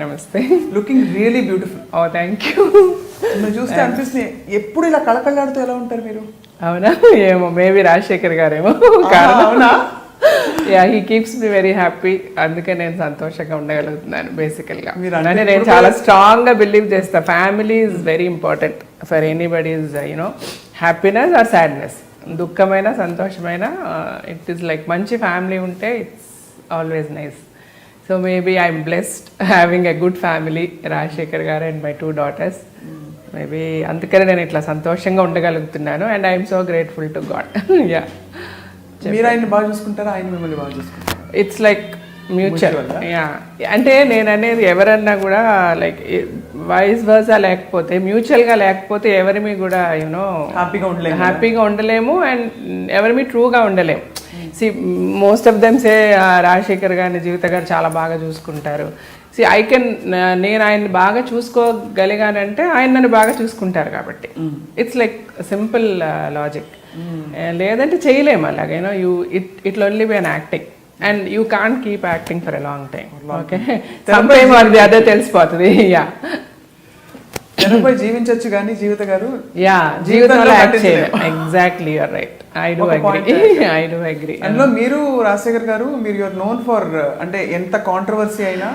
నమస్తే. Looking really beautiful. Oh thank you. మీరు చూస్తే అనిపిస్తుంది ఎప్పుడు ఇలా కళకళలాడుతూ ఎలా ఉంటారు మీరు? అవునా, ఏమో మేబీ రాజశేఖర్ గారేమో. అవునా? Yeah, he keeps me very happy. అందుకే నేను సంతోషంగా ఉండగలుగుతున్నాను బేసికల్గా. అంటే నేను చాలా స్ట్రాంగ్గా బిలీవ్ చేస్తా, family is very important for anybody's happiness or sadness. దుఃఖమైన సంతోషమైన ఇట్ ఈస్ లైక్ మంచి ఫ్యామిలీ ఉంటే it's always nice. So maybe I'm blessed having a good family, Rajasekhar garu and my 2 daughters. Maybe అందుకనే నేను ఇట్లా సంతోషంగా ఉండగలుగుతున్నాను and I'm so grateful to God. Yeah. మీరు ఆయన్ని బాగా చూసుకుంటారా, ఆయన మిమ్మల్ని బాగా చూసుకుంటారా? It's like mutual. యా, అంటే నేను అనేది ఎవరన్నా కూడా లైక్ వైస్ వర్సా లేకపోతే, మ్యూచువల్గా లేకపోతే ఎవరిమి కూడా హ్యాపీగా ఉండలేము అండ్ ఎవరిమి ట్రూగా ఉండలేము. See most of them say Rajasekhar గారిని జీవిత గారు చాలా బాగా చూసుకుంటారు. సి నేను ఆయన్ని బాగా చూసుకోగలిగానంటే ఆయన నన్ను బాగా చూసుకుంటారు కాబట్టి. It's like simple logic. లేదంటే చేయలేము అలాగేనో. It only be an acting and you can't keep acting for a long time. Okay, some time or the other తెలిసిపోతుంది. యా, తెరపై జీవించవచ్చు కానీ జీవిత గారు జీవితంలో యాక్ట్ చేయలేము. Exactly, you're right. I do agree. అందులో మీరు రాజశేఖర్ గారు, మీరు యూఆర్ నోన్ ఫర్, అంటే ఎంత కాంట్రవర్సీ అయినా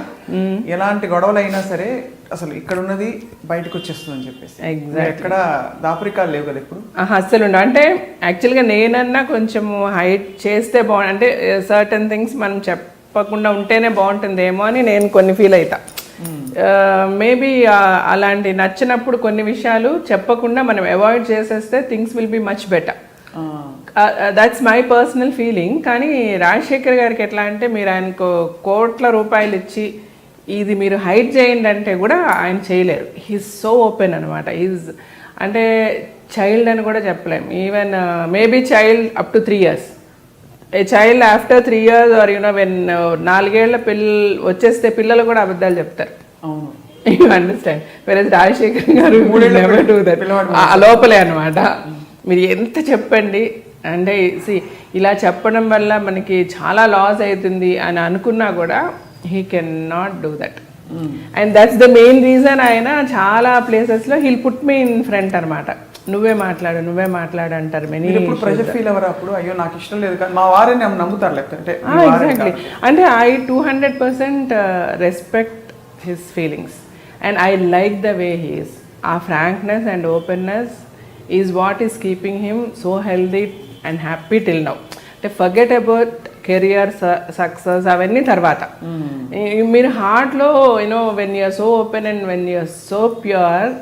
ఎలాంటి గొడవలు అయినా సరే అసలు ఇక్కడ ఉన్నది బయటకు వచ్చేస్తుంది అని చెప్పేసి ఎక్కడ దాపరికాలు లేవు కదా ఇప్పుడు అసలు ఉండవు. అంటే యాక్చువల్గా నేనన్నా కొంచెం హైట్ చేస్తే బాగుంది, అంటే సర్టన్ థింగ్స్ మనం చెప్పకుండా ఉంటేనే బాగుంటుందేమో అని నేను కొన్ని ఫీల్ అవుతా. మేబీ అలాంటి నచ్చినప్పుడు కొన్ని విషయాలు చెప్పకుండా మనం అవాయిడ్ చేసేస్తే things will be much better. That's my personal feeling. కానీ రాజశేఖర్ గారికి ఎట్లా అంటే, మీరు ఆయనకు కోట్ల రూపాయలు ఇచ్చి ఇది మీరు హైడ్ చేయండి అంటే కూడా ఆయన చేయలేరు. హీస్ సో ఓపెన్ అనమాట. అంటే చైల్డ్ అని కూడా చెప్పలేము. Even maybe child up to 3 years. A child after 3 years or when 4 ఏళ్ల వచ్చేస్తే పిల్లలు కూడా అబద్ధాలు చెప్తారు. You understand. వెరస్ రాజశేఖర్ గారు లోపలే అనమాట. మీరు ఎంత చెప్పండి అంటే ఇలా చెప్పడం వల్ల మనకి చాలా లాస్ అవుతుంది అని అనుకున్నా కూడా he can not do that. And that's the main reason. ఆయన చాలా ప్లేసెస్లో he'll put me in front అనమాట. నువ్వే మాట్లాడు అంటారు. ప్రెషర్ ఫీల్ అవ్వరు అప్పుడు? అయ్యో నాకు ఇష్టం లేదు కానీ మా వారిని నమ్ముతారు లేకపోతే? ఎగ్జాక్ట్లీ. అంటే I 200% respect his feelings and I like the way he is. ఆ frankness and openness is what is keeping him so healthy and happy till now. అంటే ఫర్గెట్ అబౌట్ కెరియర్ సక్సెస్ అవన్నీ తర్వాత. మీరు హార్ట్లో when you're so open and when you're so pure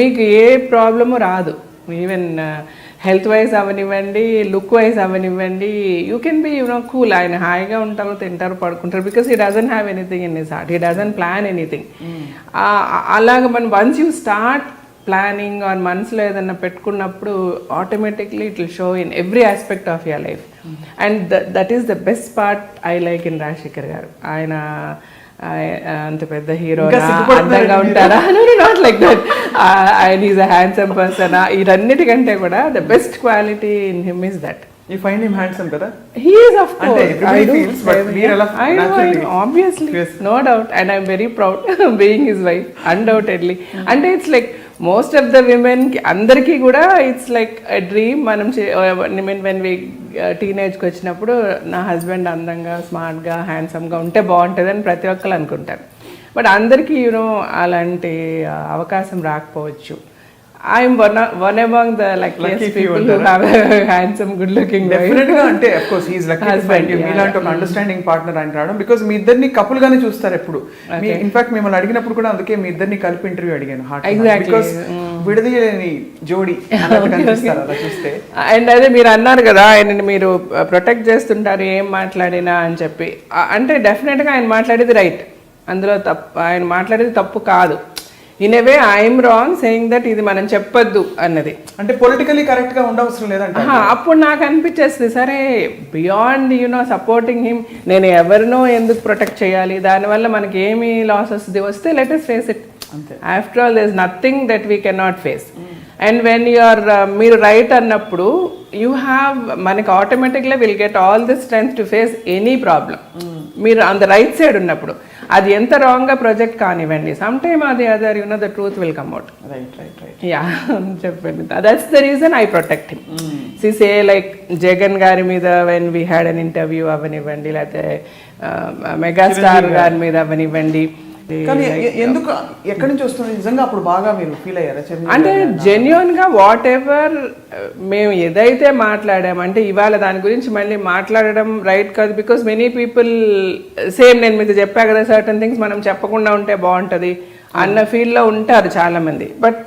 మీకు ఏ problem రాదు. Even health wise అవనివ్వండి, look wise అవనివ్వండి, యూ కెన్ బి కూల్. ఆయన హాయిగా ఉంటారు, తింటారు, పడుకుంటారు. Because he doesn't have anything in his heart. He doesn't plan anything. అలాగ మనం once you start planning or మనసులో ఏదన్నా పెట్టుకున్నప్పుడు automatically it will show in every aspect of your life. And that is the best part I like in Rajasekhar గారు. ఆయన అంత పెద్ద hero అందంగా ఉంటారా? Not like that. ఆయన ఈజ్ అ హ్యాండ్సమ్ పర్సన్. ఇదన్నిటికంటే కూడా the best quality in him is that. You find him handsome kada? He is, of course. I do. I know, obviously. Yes. No doubt. And I'm very proud being his wife, undoubtedly. And it's like most of the women, అందరికీ కూడా it's like a dream. మనం when we టీనేజ్కి వచ్చినప్పుడు నా husband అందంగా, స్మార్ట్గా, హ్యాండ్సమ్గా ఉంటే బాగుంటుంది అని ప్రతి ఒక్కరు అనుకుంటారు. బట్ అందరికీ అలాంటి అవకాశం రాకపోవచ్చు. I'm one among the luckiest people who have a handsome, good-looking wife. Definitely, అంటే of course he is lucky to find you. మీలాంటి ఒక అండర్స్టాండింగ్ పార్ట్నర్ ఆయన రావడం. బికాస్ మీ ఇద్దరిని కపుల్ గానే చూస్తారు ఎప్పుడు. ఇన్ఫాక్ట్ మిమ్మల్ని అడిగినప్పుడు కూడా అందుకే మీ ఇద్దరిని కలిపి ఇంటర్వ్యూ అడిగాను. బికాస్ విడదీయలేని జోడి కనిపిస్తారు అలా చూస్తే. అండ్ అదే మీరు అన్నారు కదా, ఆయనని మీరు ప్రొటెక్ట్ చేస్తుంటారు ఏం మాట్లాడినా అని చెప్పి. అంటే డెఫినెట్గా ఆయన మాట్లాడేది రైట్, అందులో ఆయన మాట్లాడేది తప్పు కాదు. In a way I'm wrong saying that ఇది మనం చెప్పొద్దు అన్నది. అంటే పొలిటికలీ కరెక్ట్ గా ఉండవసరం లేదంటే అప్పుడు నాకు అనిపించేస్తుంది, సరే బియాండ్ సపోర్టింగ్ హిమ్ నేను ఎవరినో ఎందుకు ప్రొటెక్ట్ చేయాలి, దానివల్ల మనకి ఏమి లాసెస్ వస్తే let us face it. After all there is nothing that we can not face. And when మీరు రైట్ అన్నప్పుడు యూ హ్యావ్ మనకి ఆటోమేటిక్గా will get all the strength to face any problem. మీరు ఆన్ ద రైట్ సైడ్ ఉన్నప్పుడు. అది ఎంత రాంగ్గా project కానివ్వండి, సమ్ టైమ్ అది other the truth will come out. Yeah చెప్పండి. That's the reason I protect him. Say like Jagan గారి మీద when we had an interview అవనివ్వండి, లేకపోతే మెగాస్టార్ గారి మీద అవనివ్వండి. కానీ ఎందుకు ఎక్కడి నుంచి వస్తుంది నిజంగా అప్పుడు బాగా మీరు ఫీల్ అయ్యారా? అంటే జెన్యున్ గా వాట్ ఎవర్ మేము ఏదైతే మాట్లాడామంటే ఇవాళ దాని గురించి మళ్ళీ మాట్లాడడం రైట్ కాదు. బికాస్ మెనీ పీపుల్ సేమ్ నేను మీకు చెప్పా కదా, సర్టన్ థింగ్స్ మనం చెప్పకుండా ఉంటే బాగుంటుంది అన్న ఫీల్డ్లో ఉంటారు చాలా మంది. బట్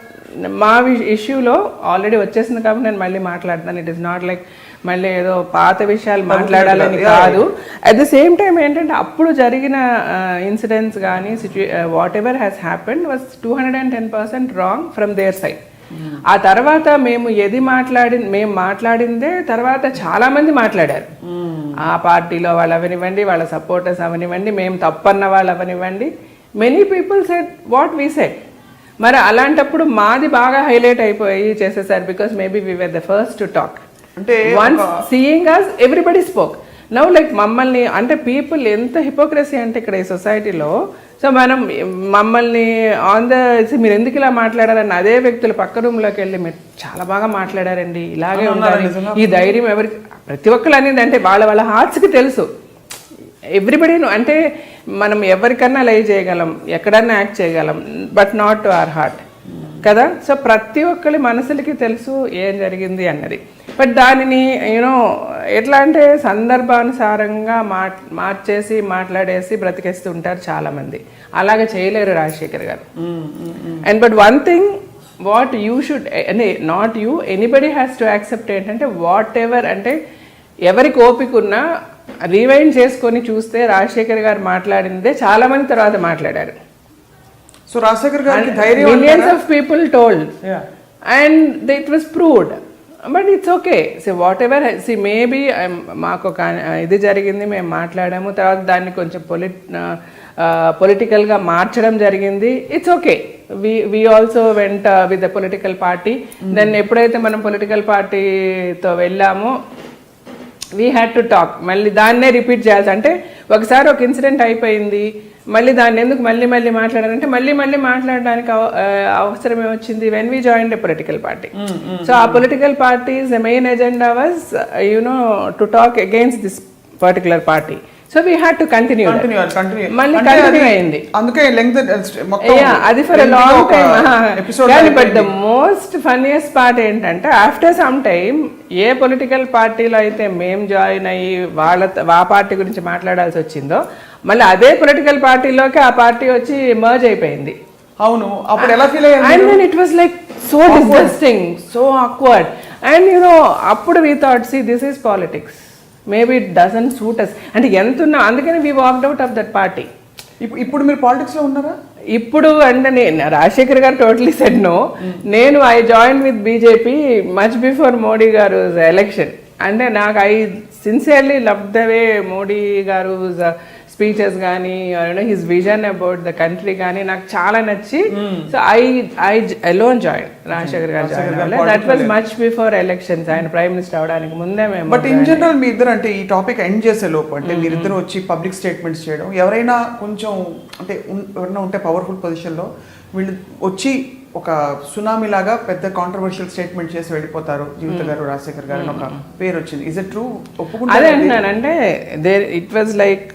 మా ఇష్యూలో ఆల్రెడీ వచ్చేసింది కాబట్టి నేను మళ్ళీ మాట్లాడతాను. ఇట్ ఈస్ నాట్ లైక్ మళ్ళీ ఏదో పాత విషయాలు మాట్లాడాలని కాదు. అట్ ద సేమ్ టైం ఏంటంటే అప్పుడు జరిగిన ఇన్సిడెంట్స్ కానీ whatever has happened was 210% wrong from their side. ఆ తర్వాత మేము మేము మాట్లాడిందే తర్వాత చాలా మంది మాట్లాడారు. ఆ పార్టీలో వాళ్ళు అవనివ్వండి, వాళ్ళ సపోర్టర్స్ అవనివ్వండి, మేము తప్పన్న వాళ్ళు అవనివ్వండి, many people said what we said. మరి అలాంటప్పుడు మాది బాగా హైలైట్ అయిపోయి చేసేసారు. Because maybe we were the first to talk. అంటే వన్స్ సీయింగ్ అస్ ఎవ్రీబడి స్పోక్. నవ్ లైక్ మమ్మల్ని అంటే పీపుల్ ఎంత హిపోక్రసీ అంటే ఇక్కడ ఈ సొసైటీలో. సో మనం మమ్మల్ని మీరు ఎందుకు ఇలా మాట్లాడారని అదే వ్యక్తులు పక్క రూమ్లోకి వెళ్ళి మీరు చాలా బాగా మాట్లాడారండి, ఇలాగే ఉండాలి, ఈ ధైర్యం ఎవరికి, ప్రతి ఒక్కరు అనేది అంటే వాళ్ళ హార్ట్స్కి తెలుసు. ఎవ్రీబడి అంటే మనం ఎవరికన్నా లైవ్ చేయగలం, ఎక్కడన్నా యాక్ట్ చేయగలం, but not to our heart కదా. సో ప్రతి ఒక్కరి మనసులకి తెలుసు ఏం జరిగింది అన్నది. బట్ దానిని యూనో ఎట్లా అంటే సందర్భానుసారంగా మార్చేసి మాట్లాడేసి బ్రతికేస్తూ ఉంటారు చాలామంది. అలాగే చేయలేరు Rajasekhar garu. And but one thing what you should అంటే not you, anybody has to accept ఏంటంటే వాట్ ఎవర్ అంటే ఎవరికి ఓపిక ఉన్నా రీవైండ్ చేసుకొని చూస్తే రాజశేఖర్ గారు మాట్లాడిందే చాలా మంది తర్వాత మాట్లాడారు. సో రాజశేఖర్ గారికి ధైర్యం millions of people told and it was proved. But it's okay. So what ever maybe మాకు ఒక ఇది జరిగింది, మేము మాట్లాడాము, తర్వాత దాన్ని కొంచెం పొలిటికల్గా మార్చడం జరిగింది. It's okay. we also went with the political party. Then ఎప్పుడైతే మనం పొలిటికల్ పార్టీతో వెళ్ళామో వీ హ్యాడ్ టు టాక్. మళ్ళీ దాన్నే రిపీట్ చేయాల్సి అంటే ఒకసారి ఒక ఇన్సిడెంట్ అయిపోయింది, మళ్ళీ దాన్ని ఎందుకు మళ్ళీ మాట్లాడారంటే మళ్ళీ మాట్లాడడానికి అవసరం ఏమొచ్చింది when we join a political party. So ఆ political parties main agenda was to talk against this particular party. So we had to continue. మళ్ళీ కంటిన్యూ అయింది. అది for a long time. But the most funniest part ఏంటంటే after some time ఏ political పార్టీలో అయితే మేము join అయ్యి ఆ పార్టీ గురించి మాట్లాడాల్సి వచ్చిందో మళ్ళీ అదే పొలిటికల్ పార్టీలోకి ఆ పార్టీ వచ్చి మర్జ్ అయిపోయింది. అవును, అప్పుడు ఎలా ఫీల్ అయ్యారు? And then it was like so disgusting, so awkward. And అప్పుడు we thought this is politics, maybe it doesn't suit us అంటే ఎంతున్నా. అందుకని we walked out of that party. ఇప్పుడు మీరు పాలిటిక్స్ లో ఉన్నారా? ఇప్పుడు అంటే నేను రాజశేఖర్ గారు టోటలీ సెడ్ నో. నేను I join with BJP much before Modi గారు ఎలక్షన్. అంటే నాకు I sincerely love the way Modi గారు స్పీచెస్ కానీ his vision about the country కానీ నాకు చాలా నచ్చి. So I alone join Rajasekhar గారు జాయిన్ అవ్వాలి. That was much before elections. ఆయన ప్రైమ్ మినిస్టర్ అవడానికి ముందే మేము. బట్ ఇన్ జనరల్ మీ ఇద్దరు అంటే ఈ టాపిక్ ఎండ్ చేసే లోపు అంటే మీరిద్దరు వచ్చి పబ్లిక్ స్టేట్మెంట్స్ చేయడం, ఎవరైనా కొంచెం అంటే ఎవరైనా ఉంటే పవర్ఫుల్ పొజిషన్లో వీళ్ళు వచ్చి ఒక సునామీ లాగా పెద్ద కాంట్రవర్షియల్ స్టేట్మెంట్ చేసి వెళ్ళిపోతారు. జీవిత గారు, రాజశేఖర్ గారు ఒక పేరు వచ్చింది. Is it true? ఒప్పుకుంటారు? అదే అంటున్నాను. అంటే it was like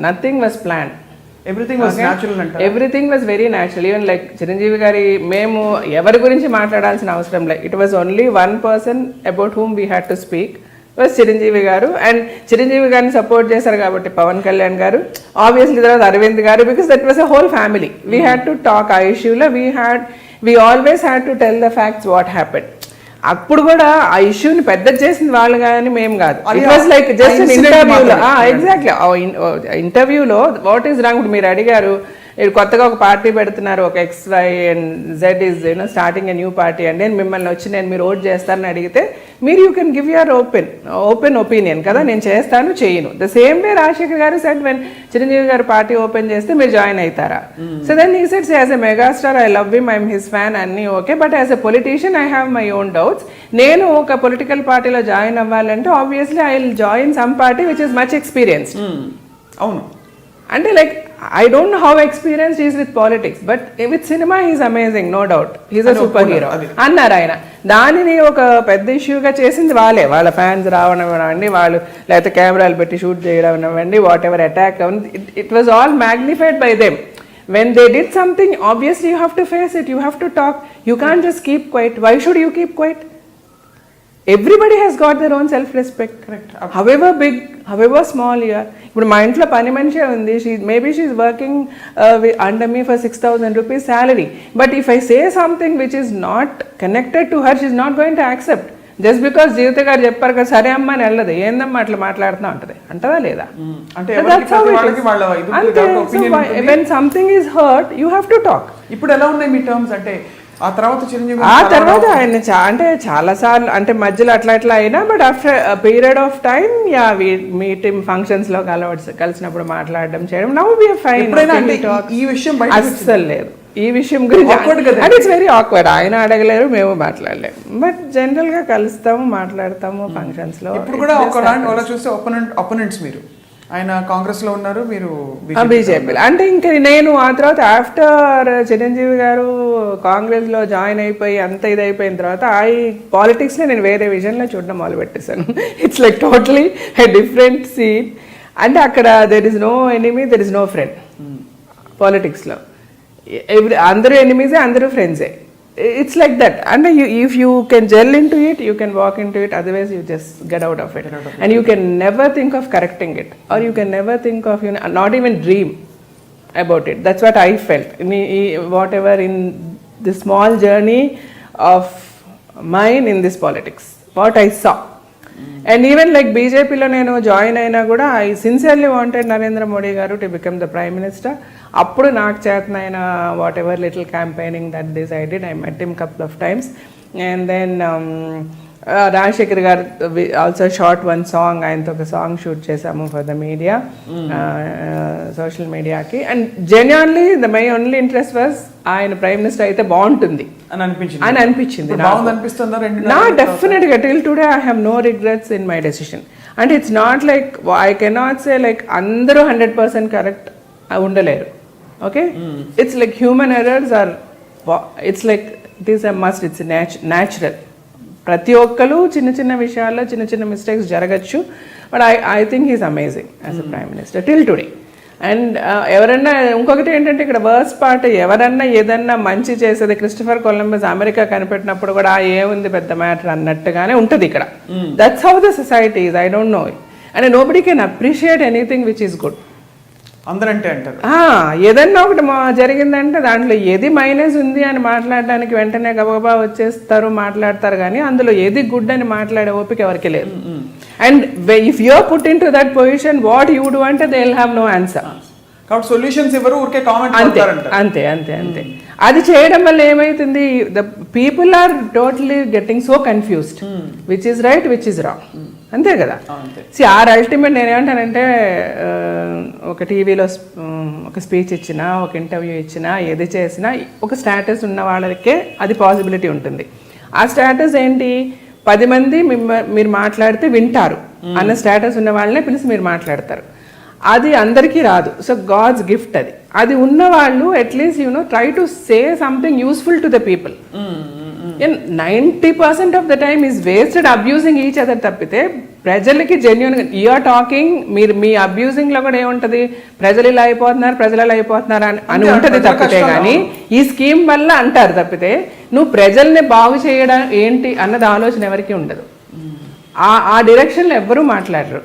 nothing was plan. Everything was natural అంటే everything was very natural. Even like Chiranjeevi గారి మేము ఎవరి గురించి మాట్లాడాల్సిన అవసరం లేదు. It was only one person about whom we had to speak, was Chiranjeevi garu. And Chiranjeevi గారిని సపోర్ట్ చేశారు కాబట్టి పవన్ కళ్యాణ్ గారు, ఆబ్వియస్లీ తర్వాత అరవింద్ గారు, because that was a whole family. We had to talk. ఆ ఇష్యూలో we always had to tell the facts what happen. అప్పుడు కూడా ఆ ఇష్యూని పెద్ద చేసింది వాళ్ళు కానీ మేము కాదు. ఇట్ వాజ్ లైక్ జస్ట్ ఇంటర్వ్యూలో. ఎగ్జాక్ట్లీ ఇంటర్వ్యూలో వాట్ ఈస్ రాంగ్. ఇప్పుడు మీరు అడిగారు కొత్తగా ఒక పార్టీ పెడుతున్నారు, ఒక XY and Z is starting a new party అండి. నేను మిమ్మల్ని వచ్చి మీరు ఓట్ చేస్తానని అడిగితే మీరు you can give your open opinion కదా, నేను చేస్తాను చేయను. ద సేమ్ వే రాజశేఖర్ గారు సెడ్ వెన్ చిరంజీవి గారు పార్టీ ఓపెన్ చేస్తే మీరు జాయిన్ అవుతారా? సో దెన్ హీ సెడ్స్ as a megastar I love him, I'm his fan అన్నీ okay, but as a politician I have my own doubts. నేను ఒక పొలిటికల్ పార్టీలో జాయిన్ అవ్వాలంటే obviously I will join some party which is much experienced. అవును, అంటే like I don't know how experienced he is with politics, but with cinema he is amazing, no doubt. He is a super hero. అన్నారు ఆయన. దానిని ఒక పెద్ద ఇష్యూగా చేసింది వాళ్ళ fans రావనివ్వండి, వాళ్ళు లేకపోతే కెమెరాలు పెట్టి షూట్ చేయడం అవ్వండి, what ever attack it was all magnified by them. When they did something, obviously you have to face it, you have to talk. You can't just keep quiet. Why should you keep quiet? Everybody has got their own self-respect. Correct. However big, however small you are. ఇప్పుడు మా ఇంట్లో పని మనిషి ఉంది, maybe she is working under me for 6,000 rupees salary. But if I say something which is not connected to her, she is not going to accept. Just because Jeevitha garu చెప్పారు కదా సరే అమ్మ అని వెళ్ళదు, ఏందమ్మా అట్లా మాట్లాడుతున్నా ఉంటుంది అంటదా లేదా? When something is hurt you have to talk. ఇప్పుడు ఎలా ఉన్నాయి మీ టర్మ్స్? అంటే ఆ తర్వాత చిరంజీవి ఆయన అంటే చాలా సార్లు అంటే మధ్యలో అట్లా అయినా, but after period of time meet functions లో కలిసినప్పుడు మాట్లాడడం చేయడం, నౌ వి ఆర్ ఫైన్. ఈ విషయం అస్సలు లేదు ఈ విషయం గురించి, అండ్ ఇట్స్ వెరీ ఆక్వర్డ్. ఆయన అడగలేరు, మేము మాట్లాడలేము, బట్ జనరల్ గా కలుస్తాము, మాట్లాడతాము ఫంక్షన్స్ లో. ఇప్పుడు కూడా ఒకలా చూస్తే ఒపోనెంట్స్ మీరు, ఆయన కాంగ్రెస్ లో ఉన్నారు, మీరు బీజేపీ. అంటే ఇంకా నేను ఆ తర్వాత ఆఫ్టర్ చిరంజీవి గారు కాంగ్రెస్ లో జాయిన్ అయిపోయి అంత ఇది అయిపోయిన తర్వాత పాలిటిక్స్ లో నేను వేరే విజన్ లో చూడడం మొదలు పెట్టేశాను. It's like totally different scene. అంటే అక్కడ there is no enemy, there is no friend. Politics లో అందరూ ఎనిమీసే, అందరూ ఫ్రెండ్సే. It's like that. And if you can gel into it, you can walk into it. Otherwise, you just get out of it. And you can never think of correcting it. Or you can never think of, not even dream about it. That's what I felt. Whatever in the small journey of mine in this politics. What I saw. And even like BJP lo nenu join aina kuda, I sincerely wanted Narendra Modi garu to become the Prime Minister. అప్పుడు నాకు చేతనైన whatever little campaigning that this I did. I met him couple of times. And then Rajasekhar garu also shot one song, ఆయనతో ఒక song shoot చేసాము for the media, social మీడియాకి. And genuinely my only interest was ఆయన prime minister అయితే బాగుంటుంది అని అనిపించింది. నా డెఫినెట్ గా till today I have no regrets in my decision. అంటే it's not like I cannot say like అందరూ 100% కరెక్ట్ ఉండలేరు. Okay, it's like human errors are, it's like it is a must, it's natural. ప్రతి ఒక్కరు చిన్న చిన్న విషయాల్లో చిన్న చిన్న మిస్టేక్స్ జరగచ్చు. But I think he's amazing as a prime minister till today. And ఎవరన్నా ఇంకొకటి ఏంటంటే ఇక్కడ వర్స్ట్ పార్ట్, ఎవరన్నా ఏదన్నా మంచి చేసేది, క్రిస్టఫర్ కొలంబస్ అమెరికా కనిపెట్టినప్పుడు కూడా ఏముంది పెద్ద మ్యాటర్ అన్నట్టుగానే ఉంటుంది ఇక్కడ. That's how the society is. I don't know, and nobody can appreciate anything which is good. అందరంటే అంటారు ఏదన్నా ఒకటి జరిగిందంటే దాంట్లో ఏది మైనస్ ఉంది అని మాట్లాడడానికి వెంటనే గబగబా వచ్చేస్తారు, మాట్లాడతారు. కానీ అందులో ఏది గుడ్ అని మాట్లాడే ఓపిక ఎవరికి లేదు. And if you are put into that position, what you do అంటే they will have no answer. కాబట్టి సొల్యూషన్స్ ఎవరు ఊరికే కామెంట్ అంతే అంతే అంతే. అది చేయడం వల్ల ఏమైతుంది, the people are totally getting so confused, which is right which is wrong. అంతే కదా. ఆర్ అల్టిమేట్ నేనేమంటానంటే, ఒక టీవీలో ఒక స్పీచ్ ఇచ్చినా, ఒక ఇంటర్వ్యూ ఇచ్చినా, ఏది చేసినా ఒక స్టేటస్ ఉన్న వాళ్ళకే అది పాసిబిలిటీ ఉంటుంది. ఆ స్టేటస్ ఏంటి, 10 మంది మీరు మాట్లాడితే వింటారు అన్న స్టేటస్ ఉన్న వాళ్ళనే పిలిచి మీరు మాట్లాడతారు. అది అందరికీ రాదు. సో గాడ్స్ గిఫ్ట్ అది. అది ఉన్న వాళ్ళు at least try to say something useful to the people. 90% of the time is wasted abusing each other. తప్పితే ప్రజలకి జెన్యున్గా యూఆర్ టాకింగ్, మీరు మీ అబ్యూజింగ్ లో కూడా ఏముంటది, ప్రజలు ఇలా అయిపోతున్నారు అని ఉంటది తప్పితే. కానీ ఈ స్కీమ్ వల్ల అంటారు తప్పితే, నువ్వు ప్రజల్ని బాగు చేయడం ఏంటి అన్నది ఆలోచన ఎవరికి ఉండదు. ఆ డైరెక్షన్ లో ఎవ్వరూ మాట్లాడరు.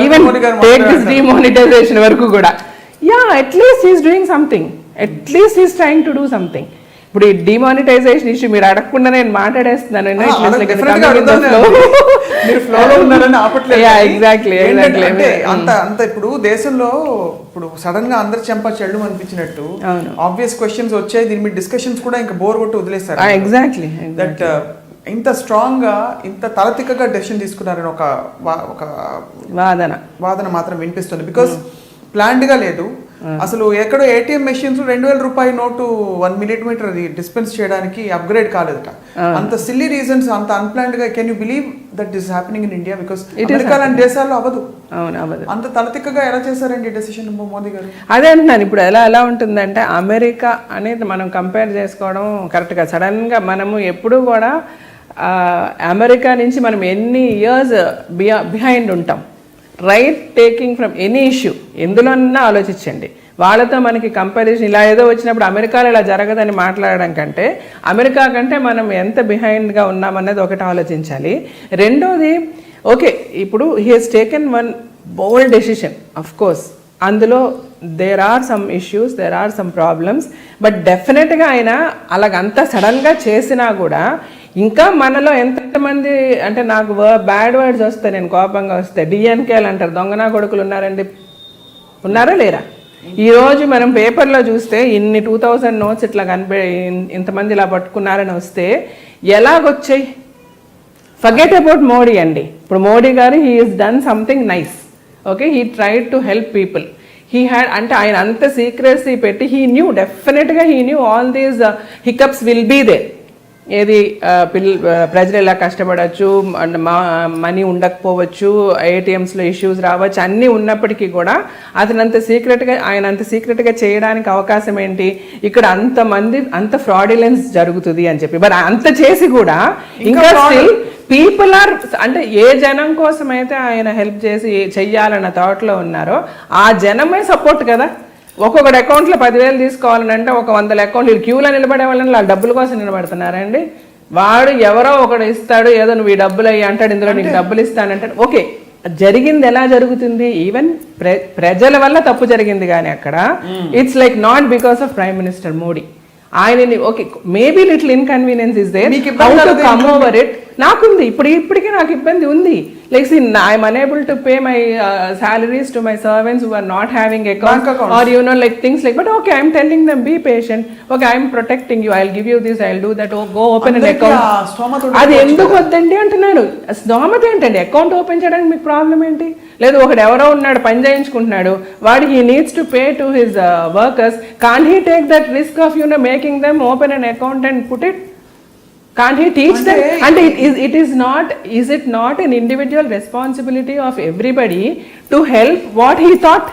ఈవెన్ టేక్ దిస్ డిమానిటైజేషన్ వరకు కూడా, at least is doing something, at least is trying to do something. ఇప్పుడు ఈ డిమానిటైజేషన్ ఇష్యూ మీరు అడగకుండా నేను మాట్లాడేస్తున్నాను. అంత ఇప్పుడు దేశంలో ఇప్పుడు సడన్ గా అందరు చెంప చెల్లు అనిపించినట్టు ఆబ్వియస్ క్వశ్చన్స్ వచ్చాయి. దీని మీద డిస్కషన్స్ కూడా ఇంకా బోర్ కొట్టి వదిలేస్తారు. ఎగ్జాక్ట్లీ దట్ ఇంత స్ట్రాంగ్ గా ఇంత తలతిక్కగా డెసిషన్ తీసుకున్నారని ఒక వాదన మాత్రం వినిపిస్తుంది. బికాస్ ప్లాన్డ్ గా లేదు. అసలు ఎక్కడో ఏటీఎం మెషిన్స్ 2,000 రూపాయల నోటు 1 మిల్లీమీటర్ డిస్పెన్స్ చేయడానికి అప్గ్రేడ్ కాలేదట. అంత సిల్లీ రీజన్స్, అంత అన్ప్లాన్డ్ గా. Can you believe that is happening in India? Because America లాంటి దేశాల్లో అవ్వదు. అవును, అవ్వదు. అంత తలతిక్కగా ఎలా చేశారండి డెసిషన్ మోదీ గారు? అదే అంటున్నాను, ఇప్పుడు ఎలా ఉంటుందంటే అమెరికా అనేది మనం కంపేర్ చేసుకోవడం కరెక్ట్గా. సడన్గా మనము ఎప్పుడూ కూడా అమెరికా నుంచి మనం ఎన్ని ఇయర్స్ బిహైండ్ ఉంటాం. Right taking from any issue ఎందులోనన్నా ఆలోచించండి. వాళ్ళతో మనకి కంపారిజన్ ఇలా ఏదో వచ్చినప్పుడు అమెరికాలో ఇలా జరగదని మాట్లాడడం కంటే అమెరికా కంటే మనం ఎంత బిహైండ్గా ఉన్నామన్నది ఒకటి ఆలోచించాలి. రెండోది, ఓకే ఇప్పుడు he he's taken one bold decision. Of course అందులో there are some issues, there are some problems, but డెఫినెట్గా ఆయన అలాగంతా సడన్గా చేసినా కూడా ఇంకా మనలో ఎంతమంది అంటే నాకు బ్యాడ్ వర్డ్స్ వస్తాయి, నేను కోపంగా వస్తే డిఎన్కేలు అంటారు, దొంగనా కొడుకులు ఉన్నారండి. ఉన్నారా లేరా? ఈరోజు మనం పేపర్లో చూస్తే ఇన్ని 2000 నోట్స్ ఇట్లా ఇంతమంది ఇలా పట్టుకున్నారని వస్తే ఎలాగొచ్చాయి? ఫర్గెట్ అబౌట్ మోడీ అండి. ఇప్పుడు Modi garu he is done something nice. Okay, he tried to help people. He had అంటే ఆయన అంత సీక్రెసీ పెట్టి he knew all these hiccups will be there. ఏది ప్రజలు ఎలా కష్టపడవచ్చు, మనీ ఉండకపోవచ్చు, ఏటీఎంస్లో ఇష్యూస్ రావచ్చు, అన్నీ ఉన్నప్పటికీ కూడా ఆయన అంత సీక్రెట్గా చేయడానికి అవకాశం ఏంటి? ఇక్కడ అంత ఫ్రాడిలెన్స్ జరుగుతుంది అని చెప్పి. మరి అంత చేసి కూడా ఇంకా స్టిల్ పీపుల్ ఆర్ అంటే ఏ జనం కోసం అయితే ఆయన హెల్ప్ చేసి చెయ్యాలన్న థాట్లో ఉన్నారో ఆ జనమే సపోర్ట్ కదా. ఒక్కొక్కటి అకౌంట్లో 10,000 తీసుకోవాలని ఒక 100 అకౌంట్లు క్యూలో నిలబడే వాళ్ళని వాళ్ళ డబ్బుల కోసం నిలబడుతున్నారండి. వాడు ఎవరో ఒకడు ఇస్తాడు, ఏదో నువ్వు ఈ డబ్బులు అయ్యి అంటాడు, ఇందులో నీకు డబ్బులు ఇస్తానంటాడు. ఓకే, జరిగింది ఎలా జరుగుతుంది? ఈవెన్ ప్రజల వల్ల తప్పు జరిగింది, కానీ అక్కడ it's like not because of prime minister Modi. ఆయనని okay maybe little inconvenience is there, how to come over it. నాకుంది, ఇప్పటికీ నాకు ఇబ్బంది ఉంది. Like see, I'm unable to pay my salaries to my servants who are not having accounts, or like things like. But okay, I'm telling them be patient. Okay, I'm protecting you. I'll give you this. I'll do that. Oh, go open an account. అది ఎందుకు వద్దండి అంటున్నాను. స్తోమత ఏంటండి? Account open చేయడానికి మీకు problem ఏంటి? లేదు ఒకడు ఎవరో ఉన్నాడు పని చేయించుకుంటున్నాడు, వాడు he needs to pay to his workers. Can't he take that risk of making them open an account and put it? Can't he teach them? And is it not an individual responsibility of everybody to help what he thought?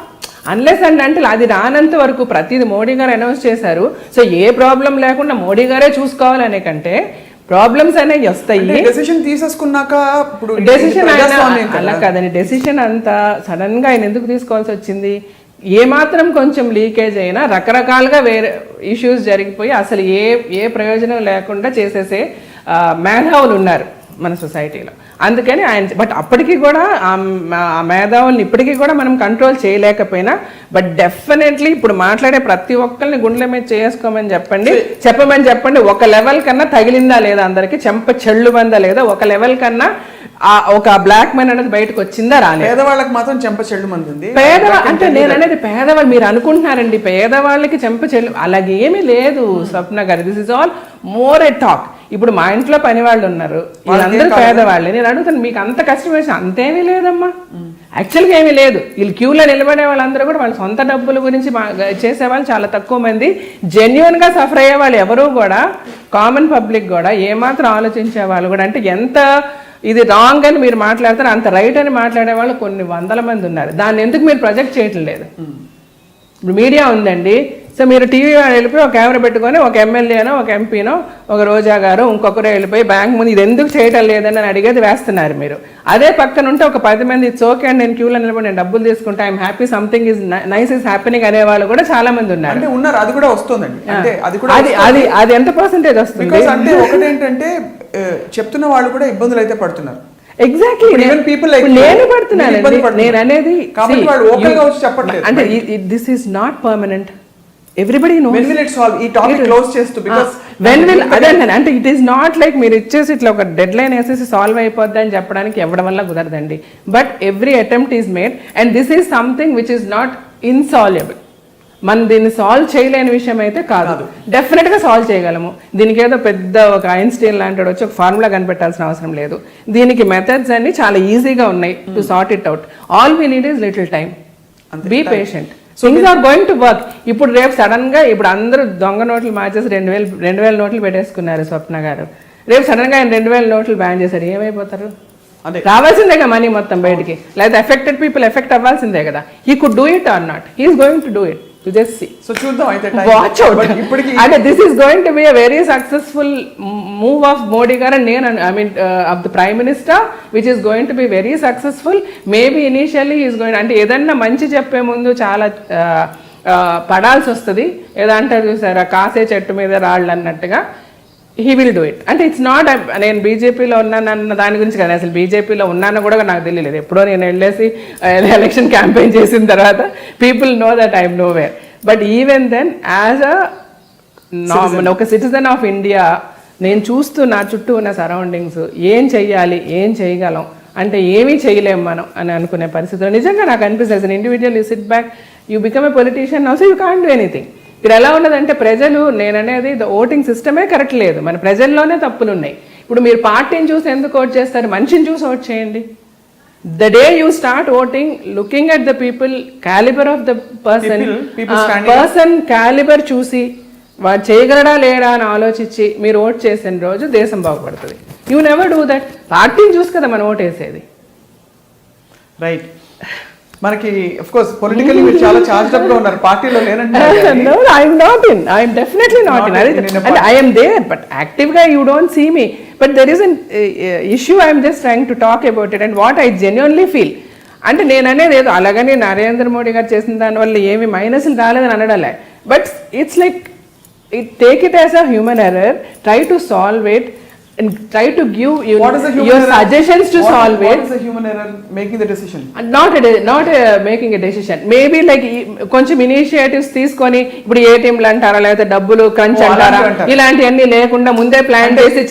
Unless and until అది రానంత వరకు ప్రతిది మోడీ గారు announce చేశారు. So ఏ problem లేకుండా మోడీ గారే చూసుకోవాలనే కంటే problems అనేవి వస్తాయి. డెసిషన్ తీసేసుకున్నాక డెసిషన్ అలా కాదండి. డెసిషన్ అంతా సడన్ గా ఆయన ఎందుకు తీసుకోవాల్సి వచ్చింది? ఏమాత్రం కొంచెం లీకేజ్ అయినా రకరకాలుగా వేరే ఇష్యూస్ జరిగిపోయి అసలు ఏ ప్రయోజనం లేకుండా చేసేసే మేధావులు ఉన్నారు మన సొసైటీలో. అందుకని ఆయన బట్ అప్పటికి కూడా ఆ మేధావుల్ని ఇప్పటికీ కూడా మనం కంట్రోల్ చేయలేకపోయినా, బట్ డెఫినెట్లీ ఇప్పుడు మాట్లాడే ప్రతి ఒక్కరిని గుండెల మీద చేసుకోమని చెప్పండి. ఒక లెవెల్ కన్నా తగిలిందా లేదా, అందరికి చెంప చెళ్ళు బందా లేదా, ఒక లెవెల్ కన్నా ఒక బ్లాక్ మెన్ అనేది బయటకు వచ్చిందా రాలేదు. పేదవాళ్ళకి మాత్రం చెంప చెళ్ళు మంది ఉంది. అంటే నేను అనేది పేదవాళ్ళు మీరు అనుకుంటున్నారండి పేదవాళ్ళకి చెంప చెళ్ళు, అలాగేమీ లేదు స్వప్న గారు. This is all more a talk. ఇప్పుడు మా ఇంట్లో పని వాళ్ళు ఉన్నారు, వాళ్ళందరూ పేదవాళ్ళే. నేను అడుగుతాను మీకు అంత కష్టం వేసి అంతేమీ లేదమ్మా, యాక్చువల్గా ఏమీ లేదు. వీళ్ళు క్యూలో నిలబడే వాళ్ళందరూ కూడా వాళ్ళ సొంత డబ్బుల గురించి చేసేవాళ్ళు చాలా తక్కువ మంది. జెన్యున్గా సఫర్ అయ్యే వాళ్ళు ఎవరూ కూడా కామన్ పబ్లిక్ కూడా ఏమాత్రం ఆలోచించే వాళ్ళు కూడా అంటే ఎంత ఇది రాంగ్ అని మీరు మాట్లాడతారు, అంత రైట్ అని మాట్లాడే వాళ్ళు కొన్ని 100 మంది ఉన్నారు. దాన్ని ఎందుకు మీరు ప్రొజెక్ట్ చేయటం లేదు? ఇప్పుడు మీడియా ఉందండి, సో మీరు టీవీ వెళ్ళిపోయి ఒక కెమెరా పెట్టుకొని ఒక ఎమ్మెల్యేనో ఒక ఎంపీనో ఒక రోజా గారు ఇంకొకరు వెళ్ళిపోయి బ్యాంక్ ముందు ఇది ఎందుకు చేయటం లేదని అడిగేది వేస్తున్నారు మీరు. అదే పక్కన ఉంటే ఒక 10 మంది ఇట్స్ ఓకే అండి, నేను క్యూలో నిలబడి నేను డబ్బులు తీసుకుంటా, I'm happy, something is nice is happening అనే వాళ్ళు కూడా చాలా మంది ఉన్నారు. అది కూడా వస్తుందండి. అది ఎంత పర్సెంటేజ్ వస్తుంది అంటే ఒకటేంటంటే చెప్తున్న వాళ్ళు కూడా ఇబ్బందులు అయితే పడుతున్నారు. ఎగ్జాక్ట్లీ నేను పడుతున్నాను. నేను అనేది అంటే this is not permanent. Everybody knows. When will it solve? ఈ టాపిక్ క్లోజ్ చేస్తూ because when will అదే అంటే ఇట్ ఈస్ నాట్ లైక్ మీరు ఇచ్చేసి ఇట్లా ఒక డెడ్ లైన్ వేసేసి సాల్వ్ అయిపోద్ది అని చెప్పడానికి ఎవరి వల్ల కుదరదండి. But every attempt is made and this is something which is not insolvable. మనం దీన్ని సాల్వ్ చేయలేని విషయం అయితే కాదు, డెఫినెట్గా సాల్వ్ చేయగలము. దీనికి ఏదో పెద్ద ఒక ఐన్స్టీన్ లాంటి వచ్చి ఒక ఫార్ములా కనిపెట్టాల్సిన అవసరం లేదు. దీనికి మెథడ్స్ అన్ని చాలా ఈజీగా ఉన్నాయి to sort it out. All we need is little time, be patient. Things are going to work. ఇప్పుడు రేపు సడన్ గా ఇప్పుడు అందరూ దొంగ నోట్లు మార్చేసి 2,000 నోట్లు పెట్టేసుకున్నారు స్వప్న గారు. రేపు సడన్ గా ఆయన 2,000 నోట్లు బ్యాన్ చేశారు, ఏమైపోతారు? రావాల్సిందేగా మనీ మొత్తం బయటికి, లేదా ఎఫెక్టెడ్ పీపుల్ ఎఫెక్ట్ అవ్వాల్సిందే కదా. He could do it or not, he's going to do it. So చూద్దాం అయితే వాచ్ అవుట్. అంటే this is going to be a very successful move of Modi garu, and నేను I mean of the prime minister, which is going to be very successful. Maybe initially is going, అంటే ఏదన్నా మంచి చెప్పే ముందు చాలా పడాల్సి వస్తుంది. ఏదో అంటారు చూసారా, కాసే చెట్టు మీద రాళ్ళు అన్నట్టుగా. He will do it. అంటే ఇట్స్ నాట్ నేను బీజేపీలో ఉన్నానన్న దాని గురించి కానీ, అసలు బీజేపీలో ఉన్నానో కూడా నాకు తెలియలేదు. ఎప్పుడో నేను వెళ్ళేసి ఎలక్షన్ క్యాంపెయిన్ చేసిన తర్వాత people know that I'm nowhere. But even then as ఒక సిటిజన్ ఆఫ్ ఇండియా నేను చూస్తూ నా చుట్టూ ఉన్న సరౌండింగ్స్ ఏం చెయ్యాలి, ఏం చేయగలం అంటే ఏమీ చేయలేం మనం అని అనుకునే పరిస్థితుల్లో నిజంగా నాకు అనిపిస్తుంది. Individual you SIT back, you become a politician also, you can't do anything. ఇక్కడ ఎలా ఉన్నదంటే ప్రజలు, నేననేది ఓటింగ్ సిస్టమే కరెక్ట్ లేదు, మన ప్రజల్లోనే తప్పులు ఉన్నాయి. ఇప్పుడు మీరు పార్టీని చూసి ఎందుకు ఓట్ చేస్తారు, మనిషిని చూసి ఓట్ చేయండి. The day you start voting, looking at the people, caliber of the person caliber చూసి వాడు చేయగలడా లేడా అని ఆలోచించి మీరు ఓట్ చేసిన రోజు దేశం బాగుపడుతుంది. You never do that. పార్టీని చూసి కదా మనం ఓట్ వేసేది. రైట్. మనకి ఆఫ్ కోర్స్ పొలిటికల్లీ మీరు చాలా చార్జ్డ్ అప్ గా ఉన్నారు, పార్టీలో లేనంటే. No, I am not in. I am definitely not in. And I am there, but actively you don't see me. But there is an issue I am just trying to talk about it and what I genuinely feel. అంటే నేను అనేది ఏదో అలాగని నరేంద్ర మోడీ గారు చేసిన దానివల్ల ఏమి మైనస్లు రాలేదని అనడలే. But it's like take it as a human error, try to solve it and try to give your suggestions to solve it. What is the human error? Making the decision. Not making a decision. Maybe like కొంచెం initiatives తీసుకొని, ఇప్పుడు ఏటీఎంలు అంటారా లేకపోతే డబ్బులు crunch అంటారా, ఇలాంటివన్నీ లేకుండా ముందే ప్లాన్ చేసి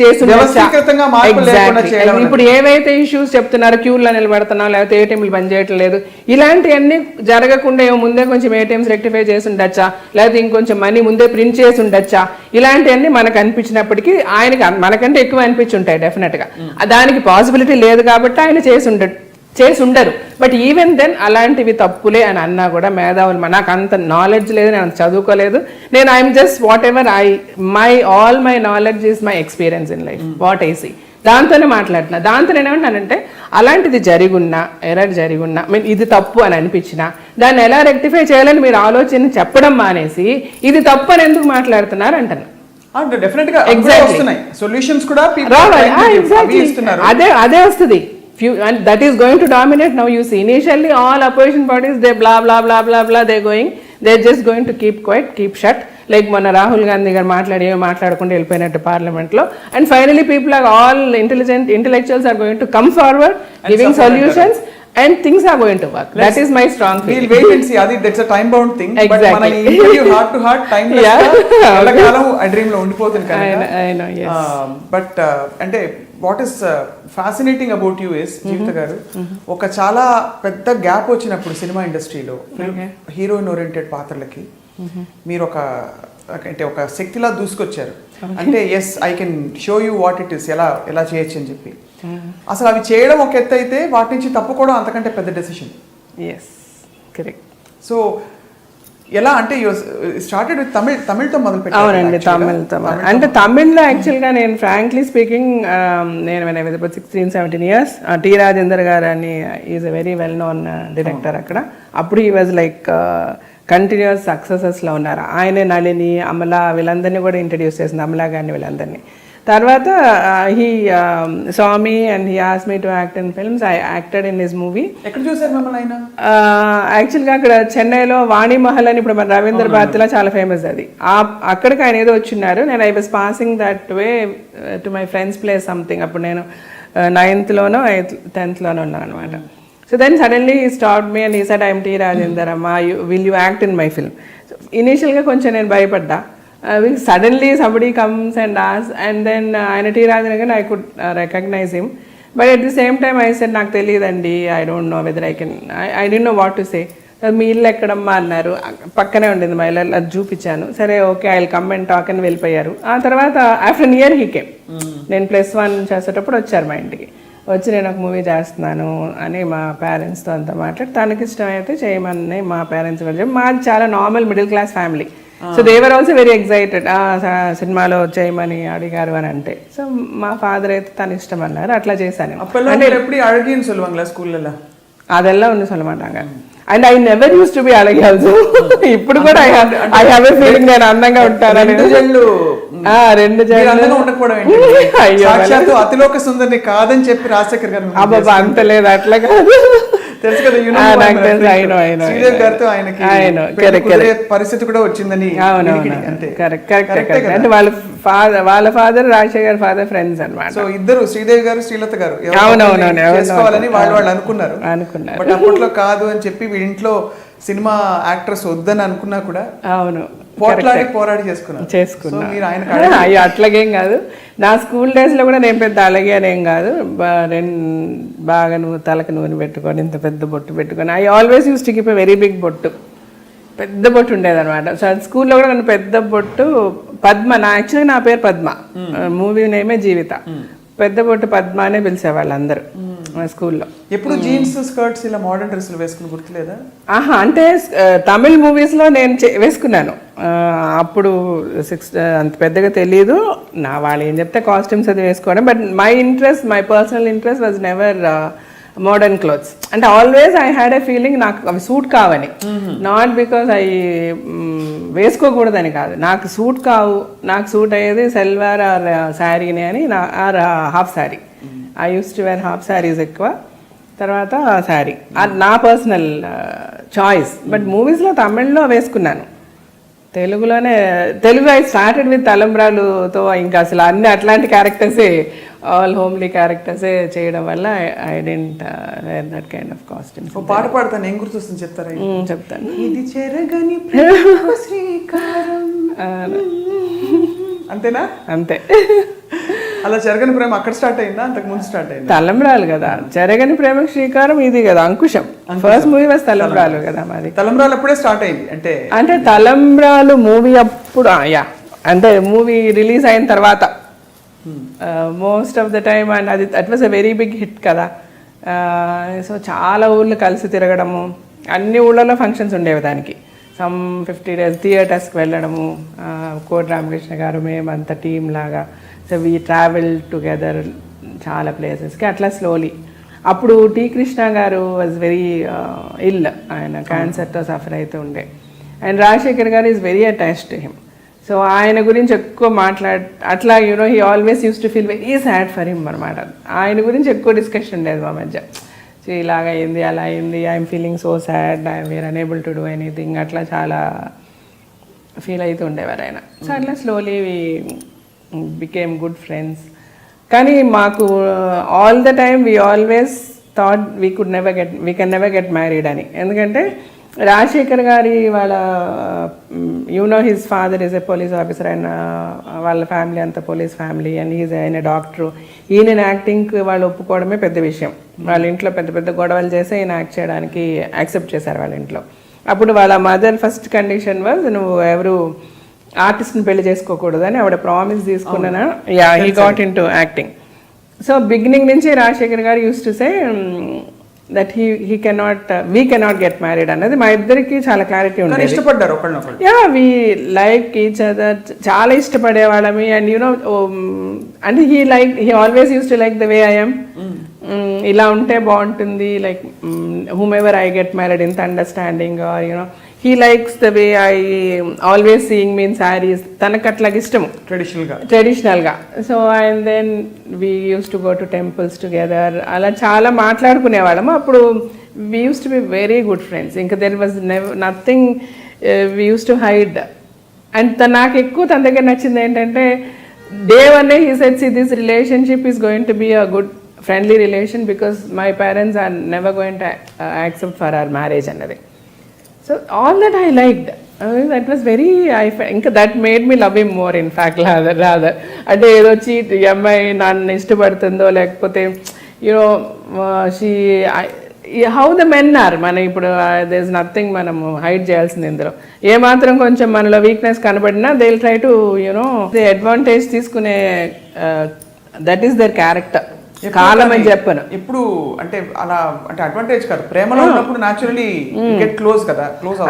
ఇప్పుడు ఏవైతే ఇష్యూస్ చెప్తున్నారో, క్యూల్లో నిలబడుతున్నాం లేకపోతే ఏటీఎంలు పని చేయట్లేదు, ఇలాంటివన్నీ జరగకుండా ముందే కొంచెం ఏటీఎంస్ రెక్టిఫై చేసి ఉండొచ్చా, లేకపోతే ఇంకొంచెం మనీ ముందే ప్రింట్ చేసి ఉండొచ్చా, ఇలాంటివన్నీ మనకు అనిపించినప్పటికీ ఆయనకి మనకంటే ఎక్కువ అనిపించుంటాయి డెఫినెట్గా. దానికి పాసిబిలిటీ లేదు కాబట్టి ఆయన చేసి ఉండరు. బట్ ఈవెన్ దెన్ అలాంటివి తప్పులే అని అన్నా కూడా మేధావులు, నాకు అంత నాలెడ్జ్ లేదు, నేను అంత చదువుకోలేదు. నేను I'm just whatever all my knowledge is my experience in life, what I see, దాంతోనే మాట్లాడుతున్నా. దాంతో నేను ఏమంటానంటే అలాంటిది జరిగున్నా, ఎర్రర్ జరిగున్నా, మీన్ ఇది తప్పు అని అనిపించినా దాన్ని ఎలా రెక్టిఫై చేయాలని మీరు ఆలోచన చెప్పడం మానేసి ఇది తప్పు అని ఎందుకు మాట్లాడుతున్నారు అంటాను. అదే వస్తుంది. That is going to dominate now. You see, initially all opposition parties, they blah blah blah blah blah, they're just going to keep quiet, keep shut, like మొన్న రాహుల్ గాంధీ గారు మాట్లాడకుండా వెళ్ళిపోయినట్టు పార్లమెంట్ లో. And finally people are all intellectuals are going to come forward giving solutions and things are going to work. That is my strong feeling. We'll wait and see. Adi, that's a time bound thing. Exactly. But mana interview heart to heart timeless ellakalam a dream lo undipothundu kanaka. I know, yes. But ante what is fascinating about you is Jeevitha garu, oka chaala pedda gap vachinappudu cinema industry lo heroine oriented పాత్రలకి మీరు అంటే ఒక శక్తిలా దూసుకొచ్చారు. అంటే yes I can show you what it is, ఎలా చేయొచ్చు అని చెప్పి. అసలు అవి చేయడం ఒక ఎత్తు అయితే వాటి నుంచి తప్పుకోవడం అంతకంటే పెద్ద డెసిషన్. Yes, correct. సో ఎలా అంటే స్టార్టెడ్ విత్ తమిళ్తో మొదలు పెట్టారు. అవునండి, తమిళ్తో. అంటే తమిళ్లో యాక్చువల్గా నేను ఫ్రాంక్లీ స్పీకింగ్, నేను 16-17 years, టి రాజేందర్ గారు అని is a very well known director అక్కడ. అప్పుడు ఈ వాజ్ లైక్ కంటిన్యూస్ సక్సెసెస్లో ఉన్నారు. ఆయనే నళిని, అమల వీళ్ళందరినీ కూడా ఇంట్రడ్యూస్ చేసింది, అమలా గారిని వీళ్ళందరినీ. తర్వాత he saw me and he asked me to act in films. I acted in his movie. ఎక్కడ చూసారు మిమ్మల్ని ఆయన? యాక్చువల్గా అక్కడ చెన్నైలో వాణి మహల్ అని ఇప్పుడు మన రవీంద్ర భారతిలో చాలా ఫేమస్, అది అక్కడికి ఆయన ఏదో వచ్చిన్నారు. నేను I was passing that way to my friends place something. అప్పుడు నేను 9th లోనో 10th లోనో ఉన్నాను అనమాట. So then suddenly he stopped me and he said, I am T. Rajendra Amma, will you act in my film? So initially koncham nenu bhayappadda. Suddenly somebody comes and asks, and then ఆయన T. Rajendra again, I could recognize him. But at the same time I said, నాకు తెలియదండి, I don't know whether I can, I didn't know what to say. మీ ఇల్లు ఎక్కడమ్మా అన్నారు, పక్కనే ఉండింది మా ఇల్లు, అది చూపించాను. సరే okay I will come and talk అని వెళ్ళిపోయారు. ఆ తర్వాత after an year he came. నేను +1 చేసేటప్పుడు వచ్చారు మా ఇంటికి. వచ్చి నేను ఒక మూవీ చేస్తున్నాను అని మా పేరెంట్స్తో అంతా మాట్లాడి, తనకి ఇష్టమైతే చేయమని మా పేరెంట్స్ కూడా చెప్పి, మాది చాలా normal middle class family. So they were also very excited సినిమాలో చేయమని అడిగారు అని అంటే. సో మా ఫాదర్ అయితే తన ఇష్టం అన్నారు, అట్లా చేశాను. అంటే ఎప్పుడు అడిగిన சொல்லுவாங்களா స్కూల్లో? அதெல்லாம் ஒன்று சொல்ல மாட்டாங்க. And I never use to B అలాగే ఆల్సో. ఇప్పుడు కూడా ఐ హావ్ ఎ ఫీలింగ్ నేను అందంగా ఉంటానని. రెండు జళ్ళు ఉండకపోవడం అతిలోక సుందరిని కాదని చెప్పి రాజశేఖర్ గారు అబ్బా అంత లేదు, అట్లా కాదు. తెలుసు కదా, శ్రీదేవి గారితో ఆయనకి పరిస్థితి కూడా వచ్చిందని. అంటే వాళ్ళ ఫాదర్ రాజశేఖర్ ఫాదర్ ఫ్రెండ్స్ అన్నమాట. సో ఇద్దరు శ్రీదేవి గారు శ్రీలత గారు చేసుకోవాలని వాళ్ళు అనుకున్నారు. బట్ అప్పట్లో కాదు అని చెప్పి ఇంట్లో సినిమా యాక్ట్రెస్ వద్దని అనుకున్నా కూడా అవును పోరాడి చేసుకున్నా. అట్లాగేం కాదు, నా స్కూల్ డేస్ లో కూడా నేను పెద్ద అలాగే అనేం కాదు. బాగా నువ్వు తలకు నూనె పెట్టుకొని ఇంత పెద్ద బొట్టు పెట్టుకొని I always use to keep a very big bottu, పెద్ద బొట్టు ఉండేది అనమాట. సో స్కూల్లో కూడా నన్ను పెద్ద బొట్టు పద్మ, యాక్చువల్గా నా పేరు పద్మ, మూవీ నేమే జీవిత. పెద్ద బొట్టు పద్మ అనే పిలిచేవాళ్ళు అందరూ స్కూల్లో. ఎప్పుడు జీన్స్ స్కర్ట్స్ ఇలా మోడర్న్ డ్రెస్సులు వేసుకుని గుర్తులేదా? అంటే తమిళ్ మూవీస్లో నేను వేసుకున్నాను. అప్పుడు అంత పెద్దగా తెలియదు, వాళ్ళు ఏం చెప్తే కాస్ట్యూమ్స్ అది వేసుకోవడం. But my personal interest was never modern clothes. అంటే always I had a feeling నాకు అవి సూట్ కావని, నాట్ బికాస్ వేసుకోకూడదని కాదు, నాకు సూట్ కావు. నాకు సూట్ అయ్యేది సల్వార్ ఆర్ శారీని అని, or half sari. I used to wear half saris ఎక్కువ, తర్వాత శారీ. అది నా పర్సనల్ చాయిస్. బట్ మూవీస్లో తమిళ్లో వేసుకున్నాను, తెలుగు ఐ స్టార్టెడ్ విత్ తలంబ్రాలుతో. ఇంకా అసలు అన్ని అట్లాంటి క్యారెక్టర్సే, ఆల్ హోమ్లీ క్యారెక్టర్సే చేయడం వల్ల I didn't wear that kind of costumes. పాట పాడతాను, ఏం గుర్తొస్తుంది చెప్తారా? చెప్తాను. ఇది చెరగని శ్రీకారం, అంతేనా? అంతే. అలా చెరగని ప్రేమ అక్కడ స్టార్ట్ అయిందా, అంతకు ముందు స్టార్ట్ అయిందా? తలంబ్రాలు కదా, చెరగని ప్రేమ శ్రీకారం ఇది కదా, అంకుశం. ఫస్ట్ మూవీ వాజ్ తలంబ్రాలు కదా మాది. తలంబ్రాలు అప్పుడే స్టార్ట్ అయింది అంటే తలంబ్రాలు మూవీ అప్పుడు అంటే మూవీ రిలీజ్ అయిన తర్వాత most of the time. And అది that was a very big hit కదా. సో చాలా ఊళ్ళు కలిసి తిరగడము, అన్ని ఊళ్ళలో ఫంక్షన్స్ ఉండేవి దానికి. సమ్ 50 days థియేటర్స్కి వెళ్ళడము, కోటి రామకృష్ణ గారు మేమంతా టీమ్ లాగా. సో వీ ట్రావెల్ టుగెదర్ చాలా ప్లేసెస్కి. అట్లా స్లోలీ. అప్పుడు టి కృష్ణ గారు వాజ్ వెరీ ఇల్, ఆయన క్యాన్సర్తో సఫర్ అవుతూ ఉండే. అండ్ రాజశేఖర్ గారు is very attached to him. So ఆయన గురించి ఎక్కువ అట్లా he always use to feel very sad for him అనమాట. ఆయన గురించి ఎక్కువ డిస్కషన్ ఉండేది మా మధ్య. సో ఇలాగ అయింది, అలా అయింది, I'm feeling so sad, we're unable to do anything, అట్లా చాలా ఫీల్ అవుతూ ఉండేవారు ఆయన. సో అట్లా స్లోలీ బికేమ్ గుడ్ ఫ్రెండ్స్. కానీ మాకు all the time we always thought we can never get married అని. ఎందుకంటే రాజశేఖర్ గారి వాళ్ళ his father is a police officer, and వాళ్ళ ఫ్యామిలీ అంతా పోలీస్ ఫ్యామిలీ, అండ్ ఆయన డాక్టరు. ఈయన యాక్టింగ్కి వాళ్ళు ఒప్పుకోవడమే పెద్ద విషయం. వాళ్ళ ఇంట్లో పెద్ద పెద్ద గొడవలు చేసి ఈయన యాక్ట్ చేయడానికి యాక్సెప్ట్ చేశారు వాళ్ళ ఇంట్లో. అప్పుడు వాళ్ళ మదర్ ఫస్ట్ కండిషన్ వాజ్, నువ్వు ఎవరు ఆర్టిస్ట్ని పెళ్లి చేసుకోకూడదని ఆవిడ ప్రామిస్ తీసుకున్నాను. He got in to acting. So beginning నుంచి రాజశేఖర్ గారు use to say that we cannot get married అన్నది మా ఇద్దరికి చాలా క్లారిటీ ఉండేది. ఇష్టపడ్డారు, వీ లైక్ ఈచ్ అదర్, చాలా ఇష్టపడేవాళ్ళమి. అండ్ అంటే he always use to like the way I am. ఇలా ఉంటే బాగుంటుంది, like whomever I get married ఇంత understanding, or he likes the way I always seeing me in sarees. తనకు అట్లాగ ఇష్టము ట్రెడిషనల్గా. So and then we use to go to temples together. అలా చాలా మాట్లాడుకునేవాళ్ళము. అప్పుడు we use to be very good friends. ఇంకా there was nothing we use to hide. And నాకు ఎక్కువ తన దగ్గర నచ్చింది ఏంటంటే, day one he said, see, this relationship is going to be a good friendly relation because my parents are never going to accept for our marriage అన్నది. So all that I liked. That was very, ఇంకా that made me love him more in fact rather. అంటే ఏదో cheat, ఈ అమ్మాయి నన్ను ఇష్టపడుతుందో లేకపోతే how the men are. మన ఇప్పుడు దేర్ ఇస్ నథింగ్ మనము హైడ్ చేయాల్సింది ఇందులో. ఏమాత్రం కొంచెం మనలో వీక్నెస్ కనబడినా they will try to advantage తీసుకునే, దట్ ఈస్ దర్ క్యారెక్టర్. కాలం అని చెప్పను. ఎప్పుడు అంటే అలా అంటే అడ్వాంటేజ్ కాదు, ప్రేమలో ఉన్నప్పుడు న్యాచురల్లీ గెట్ క్లోజ్ కదా, క్లోజ్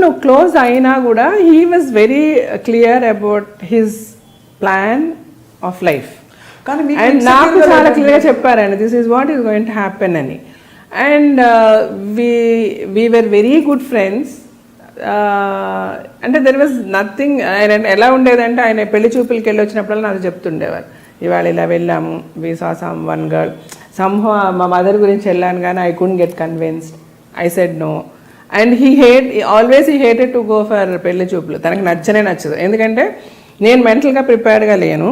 నో క్లోజ్ అయినా కూడా he was very clear about his plan of life. కానీ అండ్ నాకు చాలా క్లియర్గా చెప్పారండి, this is what is going to happen అని. And we were very good friends. అంటే దెర్ వాజ్ నథింగ్. ఆయన ఎలా ఉండేదంటే ఆయన పెళ్లి చూపులకి వెళ్ళి వచ్చినప్పుడల్లా నాకు చెప్తుండేవారు, ఇవాళ ఇలా వెళ్ళాము, we saw someone girl somehow మా మదర్ గురించి వెళ్ళాను కానీ I couldn't get convinced, I said no. And he hated to go for పెళ్లి చూపులు. తనకు నచ్చదు, ఎందుకంటే నేను మెంటల్గా ప్రిపేర్డ్గా లేను.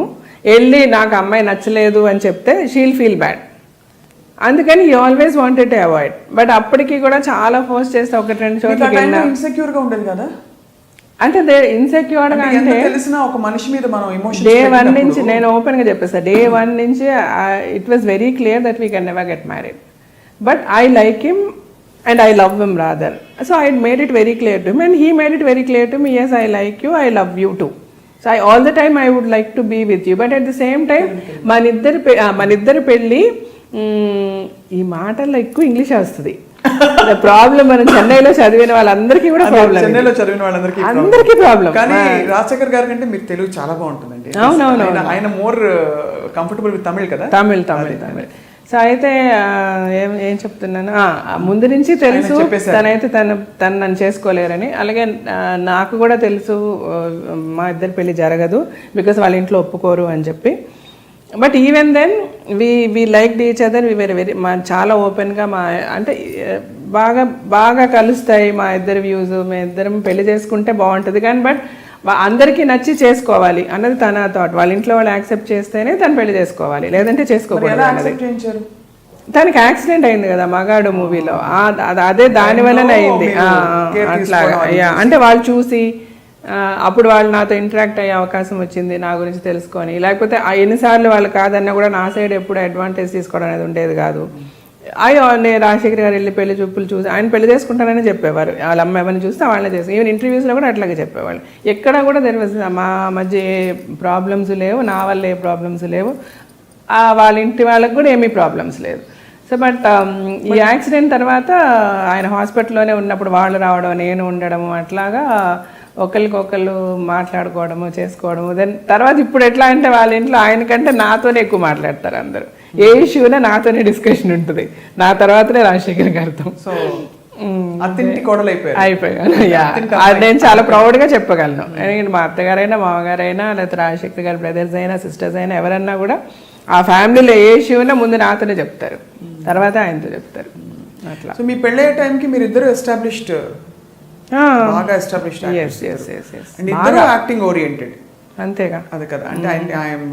వెళ్ళి నాకు అమ్మాయి నచ్చలేదు అని చెప్తే షీల్ ఫీల్ బ్యాడ్, అందుకని you always wanted to avoid. But అప్పటికి కూడా చాలా ఫోర్స్ చేస్తే ఒకటి రెండు చోట్లకి వెళ్ళినా ఇన్సెక్యూర్ గా ఉండేది కదా. అంటే ఇన్సెక్యూర్ గా అంటే తెలిసిన ఒక మనిషి మీద మనం ఎమోషన్స్ డే 1 నుంచి నేను ఓపెన్ గా చెప్పేస్తా, డే 1 నుంచి it was very clear that we can never get married, but I like him and I love him rather. So I made it very clear to him and he made it very clear to me, yes, I like you, I love you too. So all the time I would like to be with you, but at the same time maniddari pelli ఈ మాటల్లో ఎక్కువ English వస్తుంది. Problem మనం చెన్నైలో చదివిన వాళ్ళందరికీ కూడా problem, చెన్నైలో చదివిన వాళ్ళందరికీ అందరికీ ప్రాబ్లం. కానీ రాజశేఖర్ గారి కంటే మీరు తెలుగు చాలా బాగుంటుందండి. అవునవును, ఆయన మోర్ కంఫర్టబుల్ విత్ తమిళ్ కదా. తమిళ్. సో అయితే ఏం చెప్తున్నాను, ముందు నుంచి తెలుసు తనైతే తను నన్ను చేసుకోలేరని. అలాగే నాకు కూడా తెలుసు మా ఇద్దరి పెళ్లి జరగదు, బికాస్ వాళ్ళ ఇంట్లో ఒప్పుకోరు అని చెప్పి. But even then we like each other, very చాలా ఓపెన్గా అంటే బాగా కలుస్తాయి మా ఇద్దరి వ్యూస్. మేము ఇద్దరం పెళ్లి చేసుకుంటే బాగుంటుంది కానీ బట్ అందరికీ నచ్చి చేసుకోవాలి అన్నది తన థాట్. వాళ్ళ ఇంట్లో వాళ్ళు యాక్సెప్ట్ చేస్తేనే తను పెళ్లి చేసుకోవాలి, లేదంటే చేసుకోకూడదు అన్నది. తనకి యాక్సిడెంట్ అయింది కదా మగాడు మూవీలో, అదే దాని వల్లనే అయింది. అట్లాగా అంటే వాళ్ళు చూసి అప్పుడు వాళ్ళు నాతో ఇంటరాక్ట్ అయ్యే అవకాశం వచ్చింది, నా గురించి తెలుసుకొని. లేకపోతే ఎన్నిసార్లు వాళ్ళు కాదన్నా కూడా నా సైడ్ ఎప్పుడు అడ్వాంటేజ్ తీసుకోవడం అనేది ఉండేది కాదు. నేను రాజశేఖర్ గారు వెళ్ళి పెళ్లి చూపులు చూసి ఆయన పెళ్లి చేసుకుంటానని చెప్పేవారు. వాళ్ళ అమ్మ ఎవరిని చూస్తే వాళ్ళని చేసి, ఈవెన్ ఇంటర్వ్యూస్లో కూడా అట్లాగే చెప్పేవాళ్ళు. ఎక్కడ కూడా మా మధ్య ఏ ప్రాబ్లమ్స్ లేవు, నా వల్ల ఏ ప్రాబ్లమ్స్ లేవు, వాళ్ళ ఇంటి వాళ్ళకి కూడా ఏమీ ప్రాబ్లమ్స్ లేదు. సో బట్ ఈ యాక్సిడెంట్ తర్వాత ఆయన హాస్పిటల్లోనే ఉన్నప్పుడు వాళ్ళు రావడం, నేను ఉండడము, అట్లాగా ఒకరికొకళ్ళు మాట్లాడుకోవడము చేసుకోవడము. దెన్ తర్వాత ఇప్పుడు ఎట్లా అంటే వాళ్ళ ఇంట్లో ఆయనకంటే నాతోనే ఎక్కువ మాట్లాడతారు అందరూ. ఏ ఇష్యూనే నాతోనే డిస్కషన్ ఉంటుంది, నా తర్వాతనే రాజశేఖర్ గారితో. సో అయిపోయాను. నేను చాలా ప్రౌడ్గా చెప్పగలను. ఎందుకంటే మా అత్తగారైనా మామగారైనా లేకపోతే రాజశేఖర్ గారి బ్రదర్స్ అయినా సిస్టర్స్ అయినా ఎవరన్నా కూడా ఆ ఫ్యామిలీలో ఏ ఇష్యూ ఉన్నా ముందు నాతోనే చెప్తారు, తర్వాత ఆయనతో చెప్తారు. అట్లా. సో మీ పెళ్ళయ్యే టైంకి మీరు ఇద్దరు ఎస్టాబ్లిష్డ్, బాగా ఎస్టాబ్లిష్డ్, ఇద్దరు యాక్టింగ్ ఓరియంటెడ్. అంతేగా, అదే కదా. అంటే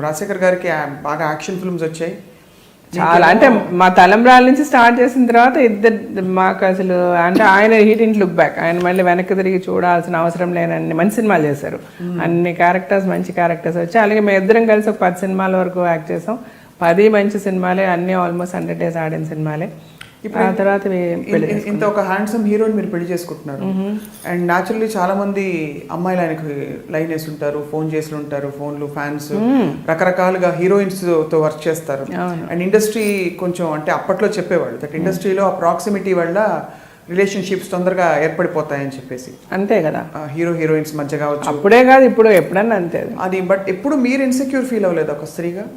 రాజశేఖర్ గారికి బాగా యాక్షన్ ఫిల్మ్స్ వచ్చాయి చాలా. అంటే మా తలంబ్రాల నుంచి స్టార్ట్ చేసిన తర్వాత ఇద్దరు మాకు అసలు అంటే ఆయన హీ డిడ్ంట్ లుక్ బ్యాక్. ఆయన మళ్ళీ వెనక్కి తిరిగి చూడాల్సిన అవసరం లేనన్ని మంచి సినిమాలు చేశారు. అన్ని క్యారెక్టర్స్ మంచి క్యారెక్టర్స్ వచ్చాయి. అలాగే మేము ఇద్దరం కలిసి ఒక 10 సినిమాల వరకు యాక్ట్ చేసాం. 10 మంచి సినిమాలే, అన్నీ ఆల్మోస్ట్ 100 days ఆడిన సినిమాలే. ఆ తర్వాత ఇంత ఒక హ్యాండ్సమ్ హీరోని మీరు పెళ్లి చేసుకుంటున్నారు. అండ్ న్యాచురల్లీ చాలా మంది అమ్మాయిలు ఆయనకు లైన్ వేసి ఉంటారు, ఫోన్ చేసి ఉంటారు, ఫోన్లు, ఫ్యాన్స్, రకరకాలుగా హీరోయిన్స్ తో వర్క్ చేస్తారు. అండ్ ఇండస్ట్రీ కొంచెం అంటే అప్పట్లో చెప్పేవాళ్ళు దట్ ఇండస్ట్రీలో ఆ ప్రాక్సిమిటీ వల్ల రిలేషన్షిప్స్ తొందరగా ఏర్పడిపోతాయని చెప్పేసి. అంతే కదా, హీరోయిన్స్ మధ్య కావచ్చు. అప్పుడే కాదు ఇప్పుడు ఎప్పుడన్నా అంతే అది. బట్ ఎప్పుడు మీరు ఇన్సెక్యూర్ ఫీల్ అవ్వలేదు ఒక స్త్రీగా?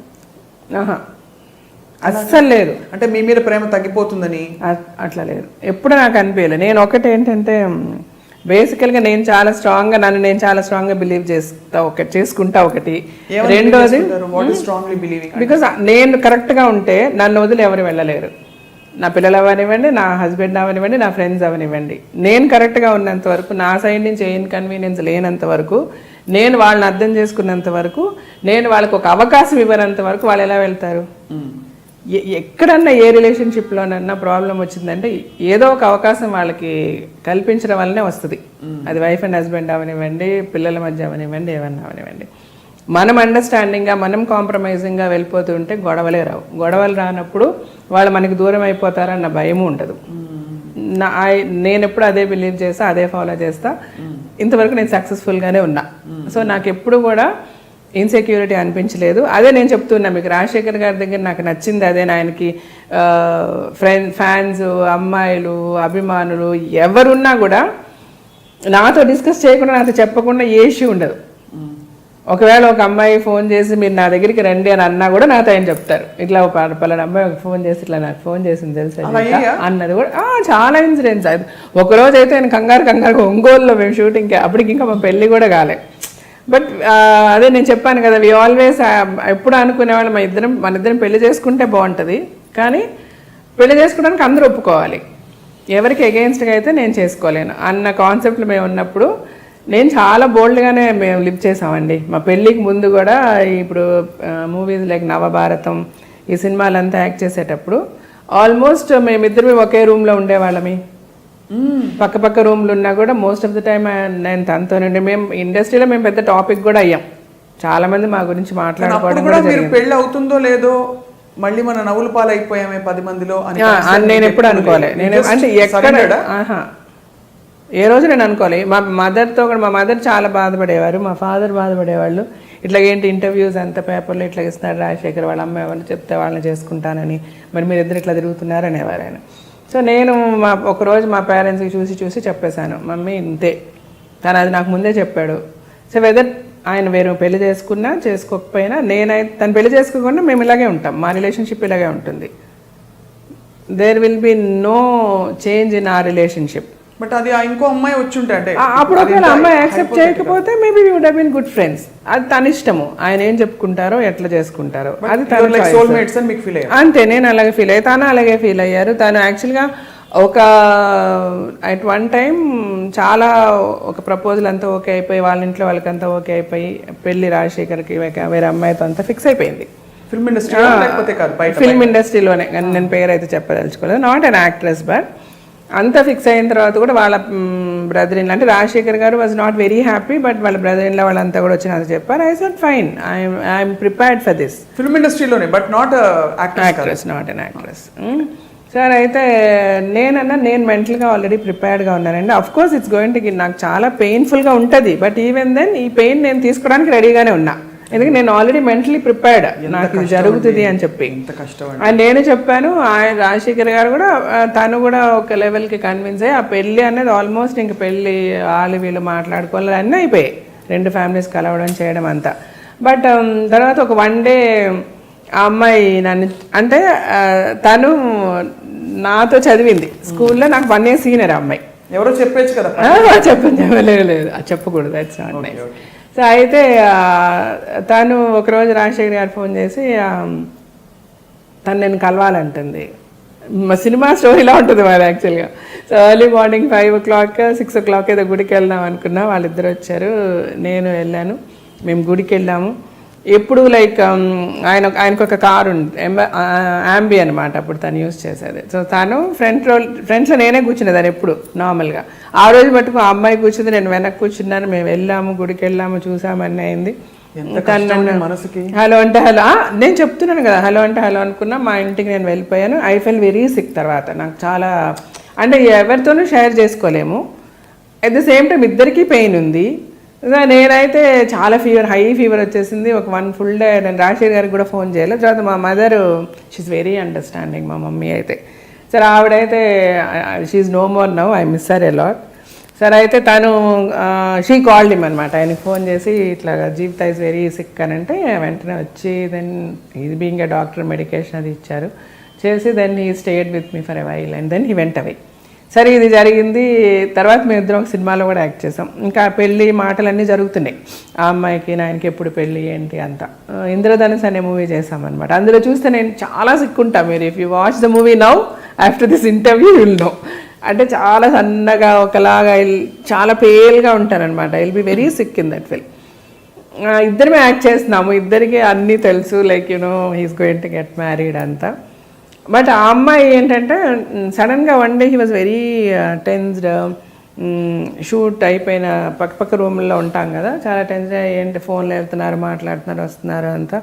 అస్సలు లేదు. అంటే మీ మీద ప్రేమ తగ్గిపోతుందని అట్లా లేదు, ఎప్పుడు నాకు అనిపించలేదు. నేను ఒకటి ఏంటంటే బేసికల్గా నేను చాలా స్ట్రాంగ్గా బిలీవ్ చేసుకుంటా. ఒకటి. రెండోది బికాస్ నేను కరెక్ట్గా ఉంటే నన్ను వదిలి ఎవరు వెళ్ళలేరు. నా పిల్లలు అవనివ్వండి, నా హస్బెండ్ అవనివ్వండి, నా ఫ్రెండ్స్ అవనివ్వండి. నేను కరెక్ట్గా ఉన్నంత వరకు, నా సైడ్ నుంచి ఏ ఇన్కన్వీనియన్స్ లేనంత వరకు, నేను వాళ్ళని అర్థం చేసుకున్నంత వరకు, నేను వాళ్ళకి ఒక అవకాశం ఇవ్వనంత వరకు వాళ్ళు ఎలా వెళ్తారు? ఎక్కడన్నా ఏ రిలేషన్షిప్లోనన్నా ప్రాబ్లం వచ్చిందంటే ఏదో ఒక అవకాశం వాళ్ళకి కల్పించడం వల్లనే వస్తుంది. అది వైఫ్ అండ్ హస్బెండ్ అవనివ్వండి, పిల్లల మధ్య అవనివ్వండి, ఏమన్నా అవనివ్వండి. మనం అండర్స్టాండింగ్గా, మనం కాంప్రమైజింగ్గా వెళ్ళిపోతూ ఉంటే గొడవలే రావు. గొడవలు రానప్పుడు వాళ్ళు మనకి దూరం అయిపోతారన్న భయము ఉండదు. నేను ఎప్పుడు అదే బిలీవ్ చేస్తా, అదే ఫాలో చేస్తా. ఇంతవరకు నేను సక్సెస్ఫుల్గానే ఉన్నా. సో నాకు ఎప్పుడు కూడా ఇన్సెక్యూరిటీ అనిపించలేదు. అదే నేను చెప్తున్నా మీకు, రాజశేఖర్ గారి దగ్గర నాకు నచ్చింది అదే. ఆయనకి ఫ్యాన్స్, అమ్మాయిలు, అభిమానులు ఎవరున్నా కూడా నాతో డిస్కస్ చేయకుండా, నాతో చెప్పకుండా ఏ ఇష్యూ ఉండదు. ఒకవేళ ఒక అమ్మాయి ఫోన్ చేసి మీరు నా దగ్గరికి రండి అని అన్నా కూడా నాతో ఆయన చెప్తారు, ఇట్లా పలానా అమ్మాయి ఫోన్ చేసి ఇట్లా నాకు ఫోన్ చేసింది తెలుసా అన్నది కూడా. చాలా ఇన్సిడెంట్స్. ఒకరోజు అయితే ఆయన కంగారు ఒంగోలులో మేము షూటింగ్కి, అప్పటికి ఇంకా మా పెళ్ళి కూడా కాలే. బట్ అదే నేను చెప్పాను కదా, వి ఆల్వేస్ ఎప్పుడు అనుకునేవాళ్ళు మన ఇద్దరం పెళ్లి చేసుకుంటే బాగుంటుంది, కానీ పెళ్లి చేసుకోవడానికి అందరూ ఒప్పుకోవాలి, ఎవరికి అగెయిన్స్ట్గా అయితే నేను చేసుకోలేను అన్న కాన్సెప్ట్లో మేము ఉన్నప్పుడు నేను చాలా బోల్డ్గానే మేము లివ్ చేసామండి. మా పెళ్ళికి ముందు కూడా ఇప్పుడు మూవీస్ లైక్ నవభారతం ఈ సినిమాలంతా యాక్ట్ చేసేటప్పుడు ఆల్మోస్ట్ మేమిద్దరు ఒకే రూమ్లో ఉండేవాళ్ళమి. పక్క రూమ్లు ఉన్నా కూడా మోస్ట్ ఆఫ్ ద టైమ్ నేను తనతోనండి. మేము ఇండస్ట్రీలో మేము పెద్ద టాపిక్ కూడా అయ్యాం, చాలా మంది మా గురించి మాట్లాడుకోవడం కూడా జరిగింది. పెళ్ళి అవుతుందో లేదో మళ్ళీ మన నవ్వుల పాలు అయిపోయామే 10 మందిలో అని నేను ఎప్పుడు అనుకోలే. నేను అంటే ఎక్కడ ఏ రోజు నేను అనుకోలే. మా మదర్తో కూడా, మా మదర్ చాలా బాధపడేవారు, మా ఫాదర్ బాధపడేవాళ్ళు. ఇట్లా ఏంటి ఇంటర్వ్యూస్ అంత పేపర్లో ఇట్లా ఇస్తున్నారు రాజశేఖర్, వాళ్ళ అమ్మాయి ఎవరు చెప్తే వాళ్ళని చేసుకుంటానని, మరి మీరు ఇద్దరు ఇట్లా తిరుగుతున్నారు అనేవారు ఆయన. సో నేను ఒకరోజు మా పేరెంట్స్కి చూసి చెప్పేశాను, మమ్మీ ఇంతే. తను అది నాకు ముందే చెప్పాడు. సో వెదర్ ఆయన వేరే పెళ్లి చేసుకున్నా చేసుకోకపోయినా, నేనైతే తను పెళ్లి చేసుకోకుండా మేము ఇలాగే ఉంటాం, మా రిలేషన్షిప్ ఇలాగే ఉంటుంది. There will be no change in ఆ రిలేషన్షిప్. బట్ అది ఇంకో అమ్మాయి వచ్చి ఉంటే అంటే అప్పుడు ఒకవేళ అమ్మాయి యాక్సెప్ట్ చేయకపోతే maybe would have been good friends. అది తన ఇష్టము, ఆయన ఏం చెప్పుకుంటారో ఎట్లా చేసుకుంటారో అది తన సోల్మేట్స్ అని మీకు ఫీల్ అయ్యారు. అంతే, నేను అలాగే ఫీల్ అయ్యి, తను అలాగే ఫీల్ అయ్యారు. తను యాక్చువల్గా ఒక అట్ వన్ టైం చాలా ఒక ప్రపోజల్ అంతా ఓకే అయిపోయి, వాళ్ళ ఇంట్లో వాళ్ళకంతా ఓకే అయిపోయి, పెళ్లి రాజశేఖర్కి వేరే అమ్మాయితో అంతా ఫిక్స్ అయిపోయింది. ఫిల్మ్ ఇండస్ట్రీ లేకపోతే కాదు, ఫిల్మ్ ఇండస్ట్రీలోనే. నేను పేరు అయితే చెప్పదలుచుకోలేదు, నాట్ అన్ యాక్ట్రెస్. బట్ అంతా ఫిక్స్ అయిన తర్వాత కూడా వాళ్ళ బ్రదర్ ఇన్, అంటే Rajasekhar garu was not very happy, but వాళ్ళ బ్రదర్ ఇన్లో వాళ్ళంతా కూడా వచ్చి నాకు చెప్పారు. I said fine, I'm prepared for this. Film ఇండస్ట్రీలోనే, but not actress, not an actress. Sir అయితే నేను మెంటల్గా ఆల్రెడీ ప్రిపేర్డ్గా ఉన్నానండి. Of course it's going to, నాకు చాలా పెయిన్ఫుల్గా ఉంటుంది, బట్ ఈవెన్ దెన్ ఈ పెయిన్ నేను తీసుకోవడానికి రెడీగానే ఉన్నా, ఎందుకంటే నేను ఆల్రెడీ మెంటలీ ప్రిపేర్డ్, నాకు ఇది జరుగుతుంది అని చెప్పి. అండ్ నేను చెప్పాను, ఆయన రాజశేఖర్ గారు కూడా, తను కూడా ఒక లెవెల్కి కన్విన్స్ అయ్యి, ఆ పెళ్ళి అనేది ఆల్మోస్ట్ ఇంక పెళ్ళి వాళ్ళు వీళ్ళు మాట్లాడుకోవాలి అన్నీ అయిపోయాయి, 2 ఫ్యామిలీస్ కలవడం చేయడం అంతా. బట్ తర్వాత ఒక 1 డే ఆ అమ్మాయి నన్ను, అంటే తను నాతో చదివింది స్కూల్లో, నాకు 1 year సీనియర్ ఆ అమ్మాయి. ఎవరో చెప్పచ్చు కదా, చెప్పలేదు, చెప్పకూడదు, దట్స్ నాట్ నైస్. సో అయితే తను ఒకరోజు రాజశేఖర్ గారు ఫోన్ చేసి తను నేను కలవాలంటుంది. మా సినిమా స్టోరీలా ఉంటుంది మరి యాక్చువల్గా. So early morning 5 o'clock 6 o'clock ఏదో గుడికి వెళ్దాం అనుకున్నా, వాళ్ళిద్దరు వచ్చారు, నేను వెళ్ళాను. మేము గుడికి వెళ్ళాము. ఎప్పుడు లైక్ ఆయనకు ఒక కారు ఉంది, యాంబీ అనమాట, అప్పుడు తను యూజ్ చేసేది. సో తను ఫ్రంట్లో నేనే కూర్చునేదాన్ని ఎప్పుడు నార్మల్గా. ఆ రోజు మటుకు ఆ అమ్మాయి కూర్చుంది, నేను వెనక్కి కూర్చున్నాను. మేము వెళ్ళాము, గుడికి వెళ్ళాము, చూసామని అయింది. మనసుకి హలో అంటే హలో, నేను చెప్తున్నాను కదా, హలో అంటే హలో అనుకున్నా. మా ఇంటికి నేను వెళ్ళిపోయాను. I fell very sick. తర్వాత నాకు చాలా, అంటే ఎవరితోనూ షేర్ చేసుకోలేము, అట్ ద సేమ్ టైం ఇద్దరికీ పెయిన్ ఉంది. నేనైతే చాలా హై ఫీవర్ వచ్చేసింది. ఒక 1 full day నేను రాజశేఖర్ గారికి కూడా ఫోన్ చేయలేదు. తర్వాత మా మదర్, షీఈ్ వెరీ అండర్స్టాండింగ్, మా మమ్మీ అయితే. సరే ఆవిడైతే she's no more now, I miss her a lot. సరే అయితే తను షీ కాల్డ్ హిమ్ అనమాట, ఆయనకి ఫోన్ చేసి ఇట్లా జీవిత ఈజ్ వెరీ సిక్ అని అంటే, వెంటనే వచ్చి then is being a doctor medication అది ఇచ్చారు చేసి, then he stayed with me for a while and then he went away. సరే ఇది జరిగింది. తర్వాత మేము ఇద్దరం ఒక సినిమాలో కూడా యాక్ట్ చేసాం. ఇంకా పెళ్ళి మాటలన్నీ జరుగుతున్నాయి, ఆ అమ్మాయికి నాయనకి ఎప్పుడు పెళ్ళి ఏంటి అంతా. ఇంద్రధనుస్ అనే మూవీ చేసామన్నమాట. అందులో చూస్తే నేను చాలా సిక్కుంటా. మీరు if you watch the movie now after this interview will know. అంటే చాలా సన్నగా ఒకలాగా చాలా పేల్గా ఉంటానన్నమాట. I will be very sick in that film. ఇద్దరమే యాక్ట్ చేస్తున్నాము, ఇద్దరికి అన్నీ తెలుసు, like you know he's going to get married అంతా. బట్ ఆ అమ్మాయి ఏంటంటే సడన్గా 1 day he was very tensed. Shoot అయిపోయిన పక్క రూమ్లో ఉంటాం కదా, చాలా టెన్షన్. ఏంటి ఫోన్లో వెళ్తున్నారు, మాట్లాడుతున్నారు, వస్తున్నారు అంతా.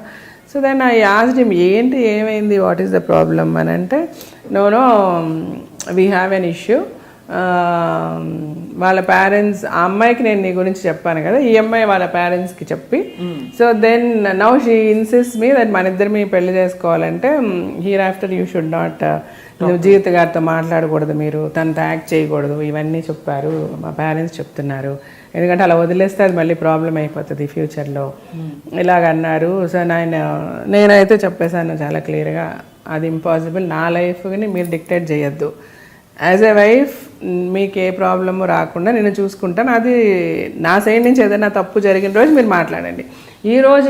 So then I asked him, ఏంటి ఏమైంది, వాట్ ఈస్ ద ప్రాబ్లమ్ అని అంటే, no we have an issue, వాళ్ళ పేరెంట్స్, ఆ అమ్మాయికి నేను నీ గురించి చెప్పాను కదా, ఈ అమ్మాయి వాళ్ళ పేరెంట్స్కి చెప్పి, so then now she insist me that మన ఇద్దరు మీ పెళ్లి చేసుకోవాలంటే here after you should not, నువ్వు జీవిత గారితో మాట్లాడకూడదు, మీరు తనతో యాక్ట్ చేయకూడదు, ఇవన్నీ చెప్పారు మా పేరెంట్స్ చెప్తున్నారు, ఎందుకంటే అలా వదిలేస్తే అది మళ్ళీ ప్రాబ్లం అయిపోతుంది ఫ్యూచర్లో ఇలాగన్నారు. సో నేనైతే చెప్పేశాను చాలా క్లియర్గా, అది ఇంపాసిబుల్, నా లైఫ్ని మీరు డిక్టేట్ చేయొద్దు, యాజ్ ఎ వైఫ్ మీకు ఏ ప్రాబ్లము రాకుండా నేను చూసుకుంటాను, అది నా సైడ్ నుంచి ఏదైనా తప్పు జరిగిన రోజు మీరు మాట్లాడండి, ఈ రోజు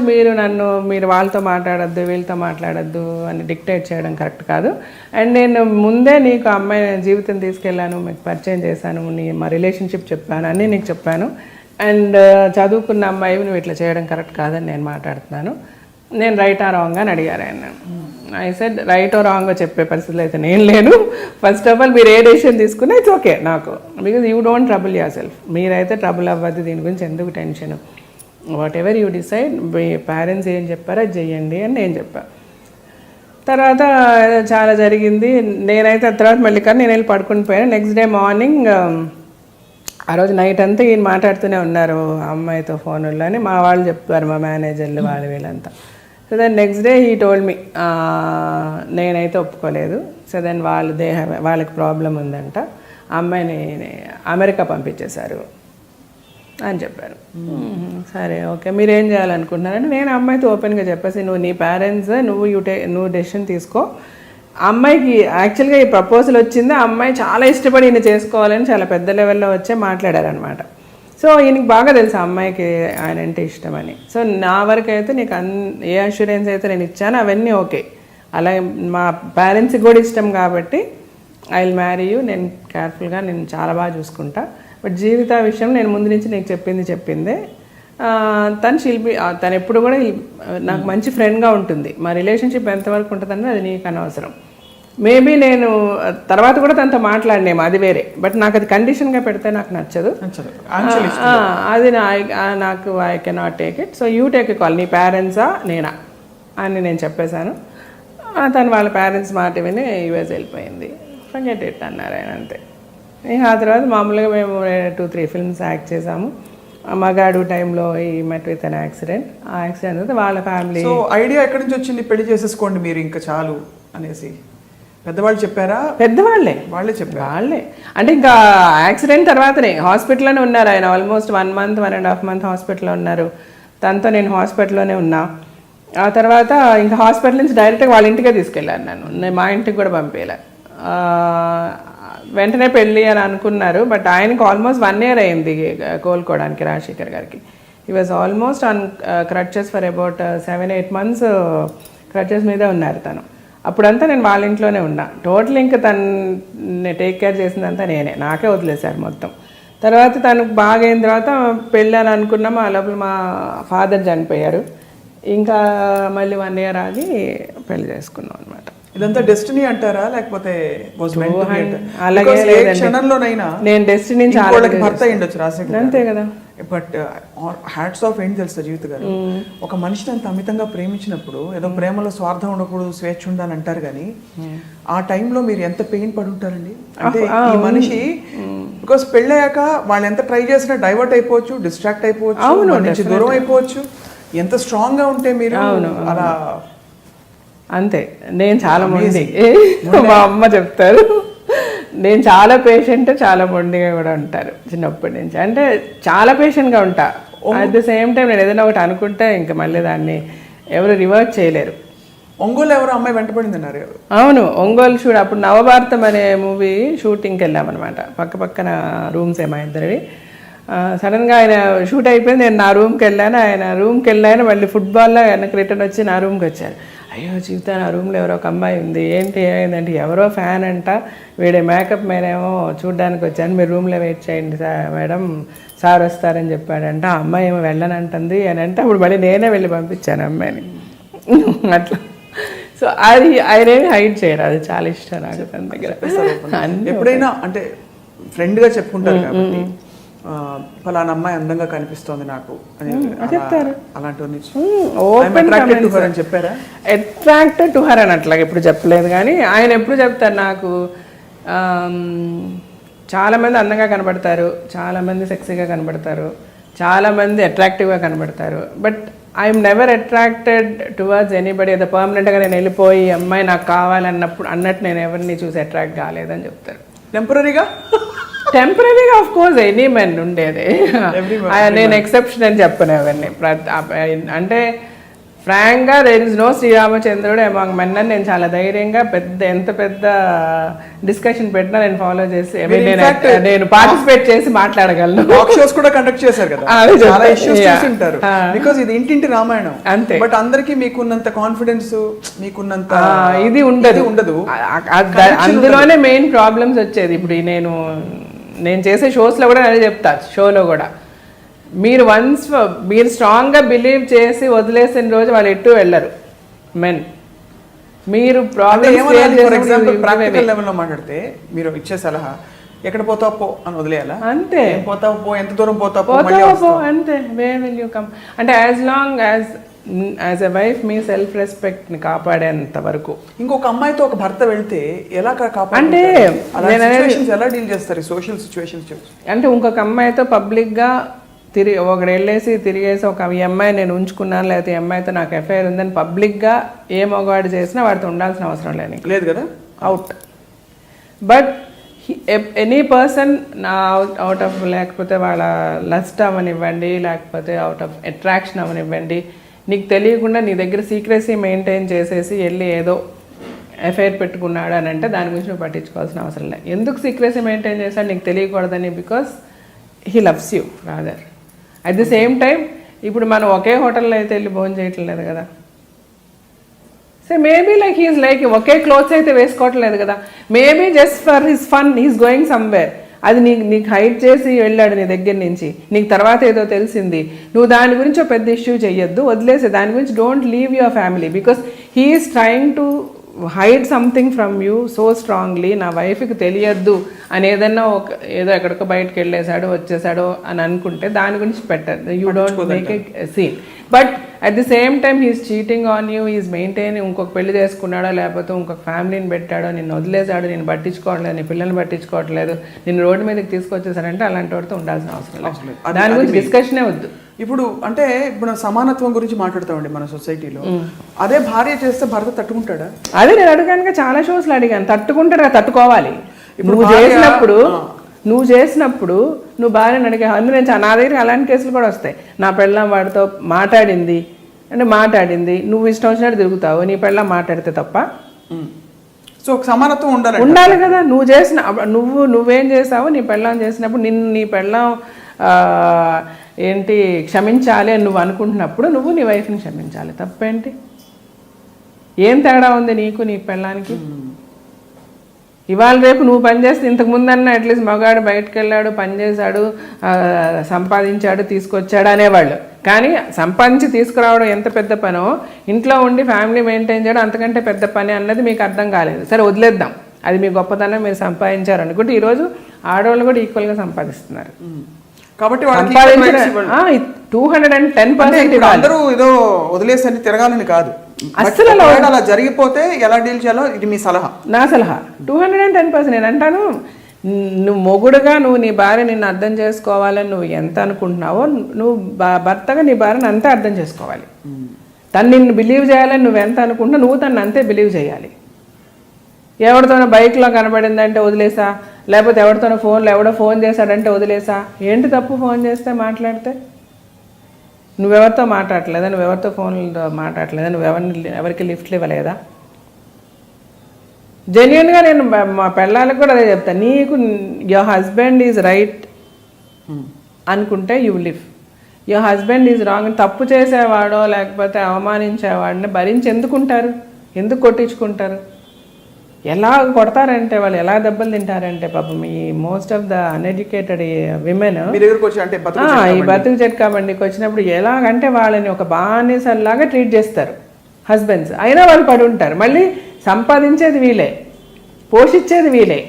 మీరు వాళ్ళతో మాట్లాడద్దు వీళ్ళతో మాట్లాడద్దు అని డిక్టేట్ చేయడం కరెక్ట్ కాదు. అండ్ నేను ముందే నీకు అమ్మాయి జీవితం తీసుకెళ్ళాను, మీకు పరిచయం చేశాను, మా రిలేషన్షిప్ చెప్పాను, అన్నీ నీకు చెప్పాను, అండ్ చదువుకున్న అమ్మాయి నువ్వు ఇట్లా చేయడం కరెక్ట్ కాదని నేను మాట్లాడుతున్నాను, నేను రైటా రాంగ్ అని అడిగారు ఆయన. ఐ సెడ్ రైట్ రాంగ్ చెప్పే పరిస్థితులు అయితే నేను లేను, ఫస్ట్ ఆఫ్ ఆల్ మీరు ఏ డెసిషన్ తీసుకున్నా ఇట్స్ ఓకే నాకు, because you don't trouble your self, మీరైతే ట్రబుల్ అవ్వద్దు, దీని గురించి ఎందుకు tension, what ever you decide, me parents ఏం చెప్పారో అది చెయ్యండి అని నేను చెప్పాను. తర్వాత చాలా జరిగింది, నేనైతే తర్వాత మళ్ళీ కానీ నేను వెళ్ళి పడుకుని పోయాను. నెక్స్ట్ డే మార్నింగ్ ఆ రోజు నైట్ అంతా ఈయన మాట్లాడుతూనే ఉన్నారు అమ్మాయితో ఫోన్లో అని మా వాళ్ళు చెప్పారు, మా మేనేజర్లు వాళ్ళు వీళ్ళంతా. So then next day he told me, నేనైతే ఒప్పుకోలేదు. సో దెన్ వాళ్ళకి ప్రాబ్లం ఉందంట, అమ్మాయిని అమెరికా పంపించేశారు అని చెప్పారు. సరే ఓకే, మీరు ఏం చేయాలనుకుంటున్నారంటే నేను అమ్మాయితో ఓపెన్గా చెప్పేసి, నువ్వు నీ పేరెంట్స్ నువ్వు డెసిషన్ తీసుకో, అమ్మాయికి యాక్చువల్గా ఈ ప్రపోజల్ వచ్చింది, ఆ అమ్మాయి చాలా ఇష్టపడి ఈయన చేసుకోవాలని చాలా పెద్ద లెవెల్లో వచ్చే మాట్లాడారనమాట. సో ఈయనకి బాగా తెలుసు అమ్మాయికి ఆయన అంటే ఇష్టమని. సో నా వరకు అయితే నీకు ఏ అష్యూరెన్స్ అయితే నేను ఇచ్చానో అవన్నీ ఓకే, అలాగే మా పేరెంట్స్కి కూడా ఇష్టం కాబట్టి ఐ విల్ మ్యారీ యూ, నేను కేర్ఫుల్గా నేను చాలా బాగా చూసుకుంటా, బట్ జీవిత విషయం నేను ముందు నుంచి నీకు చెప్పిందే, తను ఎప్పుడు కూడా నాకు మంచి ఫ్రెండ్గా ఉంటుంది, మా రిలేషన్షిప్ ఎంతవరకు ఉంటుందని అది నీకు అనవసరం, మేబీ నేను తర్వాత కూడా తనతో మాట్లాడినేమో అది వేరే, బట్ నాకు అది కండిషన్గా పెడితే నాకు నచ్చదు, అది నాకు I cannot take it, so you take a call, నీ పేరెంట్సా నేనా అని నేను చెప్పేశాను. తను వాళ్ళ పేరెంట్స్ మాట విని యూఎస్ వెళ్ళిపోయింది, ఫర్గెట్ ఇట్ అన్నారు ఆయన అంతే. ఆ తర్వాత మామూలుగా మేము 2-3 ఫిల్మ్స్ యాక్ట్ చేసాము. మగాడు టైంలో ఈ మెట్ విత్ అన్ యాక్సిడెంట్, ఆ యాక్సిడెంట్ అయితే వాళ్ళ ఫ్యామిలీ. సో ఐడియా ఎక్కడి నుంచి వచ్చింది పెళ్లి చేసేసుకోండి మీరు ఇంకా చాలు అనేసి? పెద్దవాళ్ళు చెప్పారా? వాళ్ళే చెప్పారు. వాళ్ళే అంటే ఇంకా యాక్సిడెంట్ తర్వాతనే హాస్పిటల్లోనే ఉన్నారు ఆయన, ఆల్మోస్ట్ 1 month 1.5 month హాస్పిటల్లో ఉన్నారు. తనతో నేను హాస్పిటల్లోనే ఉన్నా. ఆ తర్వాత ఇంకా హాస్పిటల్ నుంచి డైరెక్ట్గా వాళ్ళ ఇంటికే తీసుకెళ్ళాను, నేను మా ఇంటికి కూడా పంపేలా. వెంటనే పెళ్ళి అని అనుకున్నారు, బట్ ఆయనకు ఆల్మోస్ట్ 1 year అయింది కోలుకోవడానికి. రాజశేఖర్ గారికి he was almost on crutches for about 7-8 months crutches మీద ఉన్నారు తను. అప్పుడంతా నేను వాళ్ళ ఇంట్లోనే ఉన్నా, టోటల్ ఇంకా తను టేక్ కేర్ చేసిందంతా నేనే, నాకే వదిలేశారు మొత్తం. తర్వాత తనకు బాగా అయిన తర్వాత పెళ్ళి అని అనుకున్నాము, ఆ లోపల మా ఫాదర్ చనిపోయారు, ఇంకా మళ్ళీ 1 year ఆగి పెళ్లి చేసుకున్నాం అనమాట. ఇదంతా డెస్టినీ అంటారా లేకపోతే అలాగే క్షణంలోనైనా నేను డెస్టినీ భర్త అయ్యుండొచ్చు రాజశేఖర్, అంతే కదా. బట్ హ్యాట్స్ ఆఫ్ ఏంటి తెలుసా జీవిత గారు, ఒక మనిషిని అంత అమితంగా ప్రేమించినప్పుడు ఏదో ప్రేమలో స్వార్థం ఉండకూడదు, స్వేచ్ఛ ఉండాలని అంటారు, కానీ ఆ టైంలో మీరు ఎంత పెయిన్ పడి ఉంటారండి. అంటే ఈ మనిషి బికాస్ పెళ్ళయ్యాక వాళ్ళు ఎంత ట్రై చేసినా డైవర్ట్ అయిపోవచ్చు, డిస్ట్రాక్ట్ అయిపోవచ్చు, దూరం అయిపోవచ్చు. ఎంత స్ట్రాంగ్ గా ఉంటే మీరు అలా. అంతే, నేను చాలా మొండి, మా అమ్మ చెప్తారు నేను చాలా పేషెంట్, చాలా మొండిగా కూడా ఉంటారు చిన్నప్పటి నుంచి. అంటే చాలా పేషెంట్గా ఉంటా, అట్ ద సేమ్ టైం నేను ఏదైనా ఒకటి అనుకుంటే ఇంకా మళ్ళీ దాన్ని ఎవరు రివర్స్ చేయలేరు. ఒంగోలు ఎవరు అమ్మాయి వెంటపడింది అన్నారు? అవును, ఒంగోలు షూట్ అప్పుడు నవభారతం అనే మూవీ షూటింగ్కి వెళ్ళామన్నమాట, పక్కన రూమ్స్ మా ఇద్దరివి. సడన్గా ఆయన షూట్ అయిపోయింది, నేను నా రూమ్కి వెళ్ళాను, ఆయన రూమ్కి వెళ్ళాను, మళ్ళీ ఫుట్బాల్లో వెనక్కి రిటర్న్ వచ్చి నా రూమ్కి వచ్చారు. అయ్యో జీవిత, నా రూమ్లో ఎవరో ఒక అమ్మాయి ఉంది, ఏంటి ఏమైందంటే ఎవరో ఫ్యాన్ అంట, వీడే మేకప్ మేనేమో చూడ్డానికి వచ్చాను, మీరు రూమ్లో వెయిట్ చేయండి మేడం, సార్ వస్తారని చెప్పాడంట, ఆ అమ్మాయి ఏమో వెళ్ళనంటుంది అని అంటే అప్పుడు మళ్ళీ నేనే వెళ్ళి పంపించాను అమ్మాయిని అట్లా. సో అది ఆయనేమి హైడ్ చేయరు, అది చాలా ఇష్టం నాకు తన దగ్గర. ఎప్పుడైనా అంటే ఫ్రెండ్గా చెప్పుకుంటారు కాబట్టి ఫలానా అమ్మాయి అందంగా కనిపిస్తోంది నాకు అని చెప్తారు, అలాంటివన్నీ చెప్పారా? అట్రాక్టెడ్ టు హర్ అని అట్లాగా ఎప్పుడు చెప్పలేదు, కానీ ఆయన ఎప్పుడు చెప్తారు నాకు, చాలామంది అందంగా కనబడతారు, చాలామంది సెక్సీగా కనబడతారు, చాలామంది అట్రాక్టివ్గా కనబడతారు. But I'm never attracted towards anybody. అది పర్మనెంట్గా నేను వెళ్ళిపోయి అమ్మాయి నాకు కావాలన్నప్పుడు అన్నట్టు నేను ఎవరిని చూసి అట్రాక్ట్ కాలేదని చెప్తారు. టెంపరీగా ఆఫ్ కోర్స్ ఎనీ మెన్ ఉండేది. నేను ఎక్సెప్షన్ అని చెప్పను ఎవరిని. అంటే ఫ్రాంక్గా దేర్ ఇస్ నో శ్రీరామచంద్రుడు అమాంగ్ మెన్ అని నేను చాలా ధైర్యంగా ఎంత పెద్ద డిస్కషన్ పెట్టినా నేను ఫాలో చేసి నేను పార్టిసిపేట్ చేసి మాట్లాడగలను. కూడా కండక్ట్ చేశారు కదా, చాలా ఇష్యూస్ చూసింటారు. బికాజ్ ఇది ఇంటింటి రామాయణం అంతే. బట్ అందరికి మీకున్నంత కాన్ఫిడెన్స్, మీకున్నంత ఇది ఉండదు. అందులోనే మెయిన్ ప్రాబ్లమ్స్ వచ్చేది. ఇప్పుడు నేను చేసే షోస్లో కూడా అదే చెప్తా, షోలో కూడా మీరు మీరు స్ట్రాంగ్గా బిలీవ్ చేసి వదిలేసిన రోజు వాళ్ళు ఎటు వెళ్ళరు మెన్. మీరు ప్రాక్టికల్ లెవెల్లో మాట్లాడితే మీరు ఇచ్చే సలహా ఎక్కడ పోతావు పో అని వదిలేయాలా? అంతే. పోతావు పో, ఎంత దూరం పోతావు అంతే. వేర్ విల్ యూ కమ్ అంటే as long as a wife me self respect ని కాపాడేంత వరకు. ఇంకొక అమ్మాయితో ఒక భర్త వెళ్తే ఎలా అంటే ఎలా డీల్ చేస్తారు సోషల్ సిచ్యువేషన్స్? అంటే ఇంకొక అమ్మాయితో పబ్లిక్గా ఒకడు వెళ్ళేసి తిరిగేసి ఈ అమ్మాయి నేను ఉంచుకున్నాను, లేకపోతే ఈ అమ్మాయితో నాకు ఎఫ్ఐఆర్ ఉందని పబ్లిక్గా ఏ మగవాడు చేసినా వాడితో ఉండాల్సిన అవసరం లేదు కదా, out. But any person out of లేకపోతే వాళ్ళ లస్ట్ అవనివ్వండి, లేకపోతే అవుట్ ఆఫ్ అట్రాక్షన్ అవనివ్వండి, నీకు తెలియకుండా నీ దగ్గర సీక్రెసీ మెయింటైన్ చేసేసి వెళ్ళి ఏదో ఎఫ్ఐఆర్ పెట్టుకున్నాడు అని అంటే దాని గురించి నువ్వు పట్టించుకోవాల్సిన అవసరం లేదు. ఎందుకు సీక్రెసీ మెయింటైన్ చేశాడు నీకు తెలియకూడదని? Because he loves you rather. At the same time ఇప్పుడు మనం ఒకే హోటల్లో అయితే వెళ్ళి భోజనం చేయట్లేదు కదా. So maybe like he's like ఒకే క్లోత్స్ అయితే వేసుకోవట్లేదు కదా. Maybe just for his fun he's going somewhere. అది నీకు హైడ్ చేసి వెళ్ళాడు నీ దగ్గర నుంచి, నీకు తర్వాత ఏదో తెలిసింది, నువ్వు దాని గురించి ఒక పెద్ద ఇష్యూ చెయ్యొద్దు, వదిలేసి దాని గురించి don't leave your family. Because he is trying to hide something from you so strongly. నా వైఫ్కి తెలియద్దు అని ఏదన్నా ఏదో ఎక్కడికో బయటకు వెళ్ళేసాడో వచ్చేసాడో అని అనుకుంటే దాని గురించి పెట్టదు. You don't make a scene. But at the same time he's cheating on you, is maintain. ఇంకొక పెళ్లి చేసుకున్నాడో లేకపోతే ఇంకొక ఫ్యామిలీని పెట్టాడో, నిన్ను వదిలేసాడు, నేను పట్టించుకోవట్లేదు, నీ పిల్లల్ని పట్టించుకోవట్లేదు, నిన్ను రోడ్డు మీదకి తీసుకొచ్చేసాడంటే అలాంటి వాడితో ఉండాల్సిన అవసరం లేదు. దాని గురించి డిస్కషనే వద్దు. ఇప్పుడు అంటే ఇప్పుడు సమానత్వం గురించి మాట్లాడతామండి మన సొసైటీలో. అదే భార్య చేస్తే భర్త తట్టుకుంటాడా? అదే నేను అడిగాను, చాలా షోస్లో అడిగాను. తట్టుకుంటాడు, తట్టుకోవాలి. నువ్వు చేసినప్పుడు నువ్వు భార్యను అడిగా. అందులో నా దగ్గర అలాంటి కేసులు కూడా వస్తాయి. నా పెళ్ళాం వాడితో మాట్లాడింది, నువ్వు ఇష్టం వచ్చినట్టు తిరుగుతావు, నీ పెళ్ళాం మాట్లాడితే తప్ప. సో సమానత్వం ఉండాలి కదా. నువ్వేం చేసావు, నీ పెళ్ళాం చేసినప్పుడు నీ పెళ్ళాం ఏంటి క్షమించాలి అని నువ్వు అనుకుంటున్నప్పుడు నువ్వు నీ వైఫ్ని క్షమించాలి. తప్పేంటి? ఏం తేడా ఉంది నీకు నీ పెళ్ళానికి? ఇవాళ రేపు నువ్వు పనిచేస్తే ఇంతకుముందన్నా అట్లీస్ట్ మగాడు బయటకు వెళ్ళాడు, పనిచేశాడు, సంపాదించాడు, తీసుకొచ్చాడు అనేవాళ్ళు. కానీ సంపాదించి తీసుకురావడం ఎంత పెద్ద పనో, ఇంట్లో ఉండి ఫ్యామిలీ మెయింటైన్ చేయడం అంతకంటే పెద్ద పని అన్నది మీకు అర్థం కాలేదు. సరే వదిలేద్దాం, అది మీ గొప్పతనం, మీరు సంపాదించారు అనుకుంటే ఈరోజు ఆడవాళ్ళు కూడా ఈక్వల్గా సంపాదిస్తున్నారు. కాబట్టి 210% అందరూ ఏదో వదిలేసని తిరగాలని కాదు. అసలు అలా జరిగిపోతే ఎలా డీల్ చేయాలో ఇది మీ సలహా? నా సలహా 210%. నేను అంటాను, నువ్వు మొగుడుగా నువ్వు నీ భార్య నిన్ను అర్థం చేసుకోవాలని నువ్వు ఎంత అనుకుంటున్నావో, నువ్వు భర్తగా నీ భార్యను అంతే అర్థం చేసుకోవాలి. తను నిన్ను బిలీవ్ చేయాలని నువ్వు ఎంత అనుకుంటున్నావు, నువ్వు తను అంతే బిలీవ్ చేయాలి. ఎవరితోనో బైక్లో కనబడిందంటే వదిలేసా, లేకపోతే ఎవరితోనో ఎవడో ఫోన్ చేశాడంటే వదిలేసా. ఏంటి తప్పు? ఫోన్ చేస్తే మాట్లాడితే నువ్వెవరితో మాట్లాడలేదా, నువ్వెవరితో ఫోన్లతో మాట్లాడలేదా, ఎవరికి లిఫ్ట్లు ఇవ్వలేదా? జెన్యున్గా నేను మా పిల్లలకు కూడా అదే చెప్తాను. నీకు యువర్ హస్బెండ్ ఈజ్ రైట్ అనుకుంటే you live. Your husband is wrong. తప్పు చేసేవాడో లేకపోతే అవమానించేవాడిని భరించి ఎందుకుంటారు? ఎందుకు కొట్టించుకుంటారు? ఎలా కొడతారంటే వాళ్ళు, ఎలా దెబ్బలు తింటారంటే పాపం ఈ most of the uneducated women ఈ బతుకు చెట్కా బండికి వచ్చినప్పుడు ఎలాగంటే వాళ్ళని ఒక బానిసల్లాగా ట్రీట్ చేస్తారు హస్బెండ్స్. అయినా వాళ్ళు పడి ఉంటారు. మళ్ళీ సంపాదించేది వీలే, పోషించేది వీలే.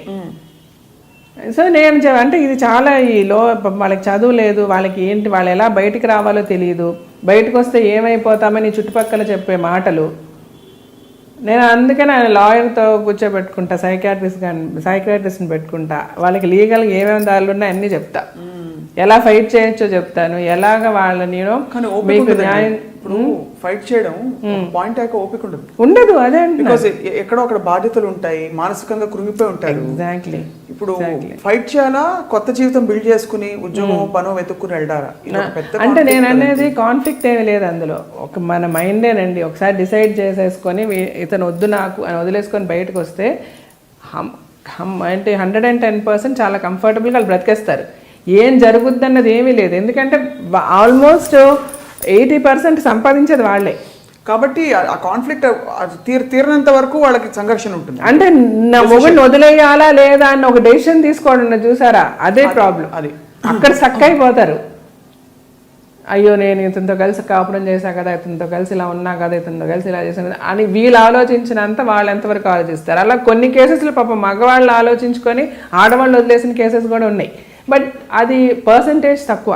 సో నేను అంటే ఇది చాలా వాళ్ళకి చదువు లేదు, వాళ్ళకి ఏంటి, వాళ్ళు ఎలా బయటికి రావాలో తెలియదు, బయటకు వస్తే ఏమైపోతామని చుట్టుపక్కల చెప్పే మాటలు, నేను అందుకని ఆయన లాయర్తో కూర్చోబెట్టుకుంటా, సైకాట్రిస్ట్ని పెట్టుకుంటా, వాళ్ళకి లీగల్గా ఏమేమి దారులు ఉన్నాయో అన్నీ చెప్తా, ఎలా ఫైట్ చేయొచ్చో చెప్తాను, ఎలాగ వాళ్ళని మీకు న్యాయం. ఇప్పుడు ఫైట్ చేయడం పాయింట్ అయ్యాక ఓపిక ఉండదు. అదే బికాస్ ఎక్కడో అక్కడ బాధ్యతలు ఉంటాయి, మానసికంగా కృంగిపోయి ఉంటారు. ఎగ్జాక్ట్లీ. ఇప్పుడు ఫైట్ చేయాలా, కొత్త జీవితం బిల్డ్ చేసుకుని ఉద్యోగం పనో వెతుక్కుని వెళ్ళారా? అంటే నేను అనేది కాన్ఫ్లిక్ట్ ఏమీ లేదు అందులో. ఒక మన మైండేనండి, ఒకసారి డిసైడ్ చేసేసుకొని ఇతను వద్దు నాకు అని వదిలేసుకొని బయటకు వస్తే అంటే 110% చాలా కంఫర్టబుల్గా వాళ్ళు బ్రతికేస్తారు. ఏం జరుగుద్ది అన్నది ఏమీ లేదు, ఎందుకంటే ఆల్మోస్ట్ 80% సంపాదించేది వాళ్ళే. కాబట్టి ఆ కాన్ఫ్లిక్ట్ తీరినంత వరకు వాళ్ళకి సంఘర్షణ ఉంటుంది. అంటే నా మొగుడిని వదిలేయాలా లేదా అన్న ఒక డెసిషన్ తీసుకోవడం చూసారా, అదే ప్రాబ్లం. అది అక్కడ సక్ అయిపోతారు. అయ్యో నేను ఇతనితో కలిసి కాపురం చేశా కదా, ఇతనితో కలిసి ఇలా ఉన్నా కదా, ఇతనితో కలిసి ఇలా చేశాను కదా అని వీళ్ళు ఆలోచించినంత వాళ్ళు ఎంతవరకు ఆలోచిస్తారు. అలా కొన్ని కేసెస్లో పాపం మగవాళ్ళు ఆలోచించుకొని ఆడవాళ్ళు వదిలేసిన కేసెస్ కూడా ఉన్నాయి. బట్ అది పర్సంటేజ్ తక్కువ.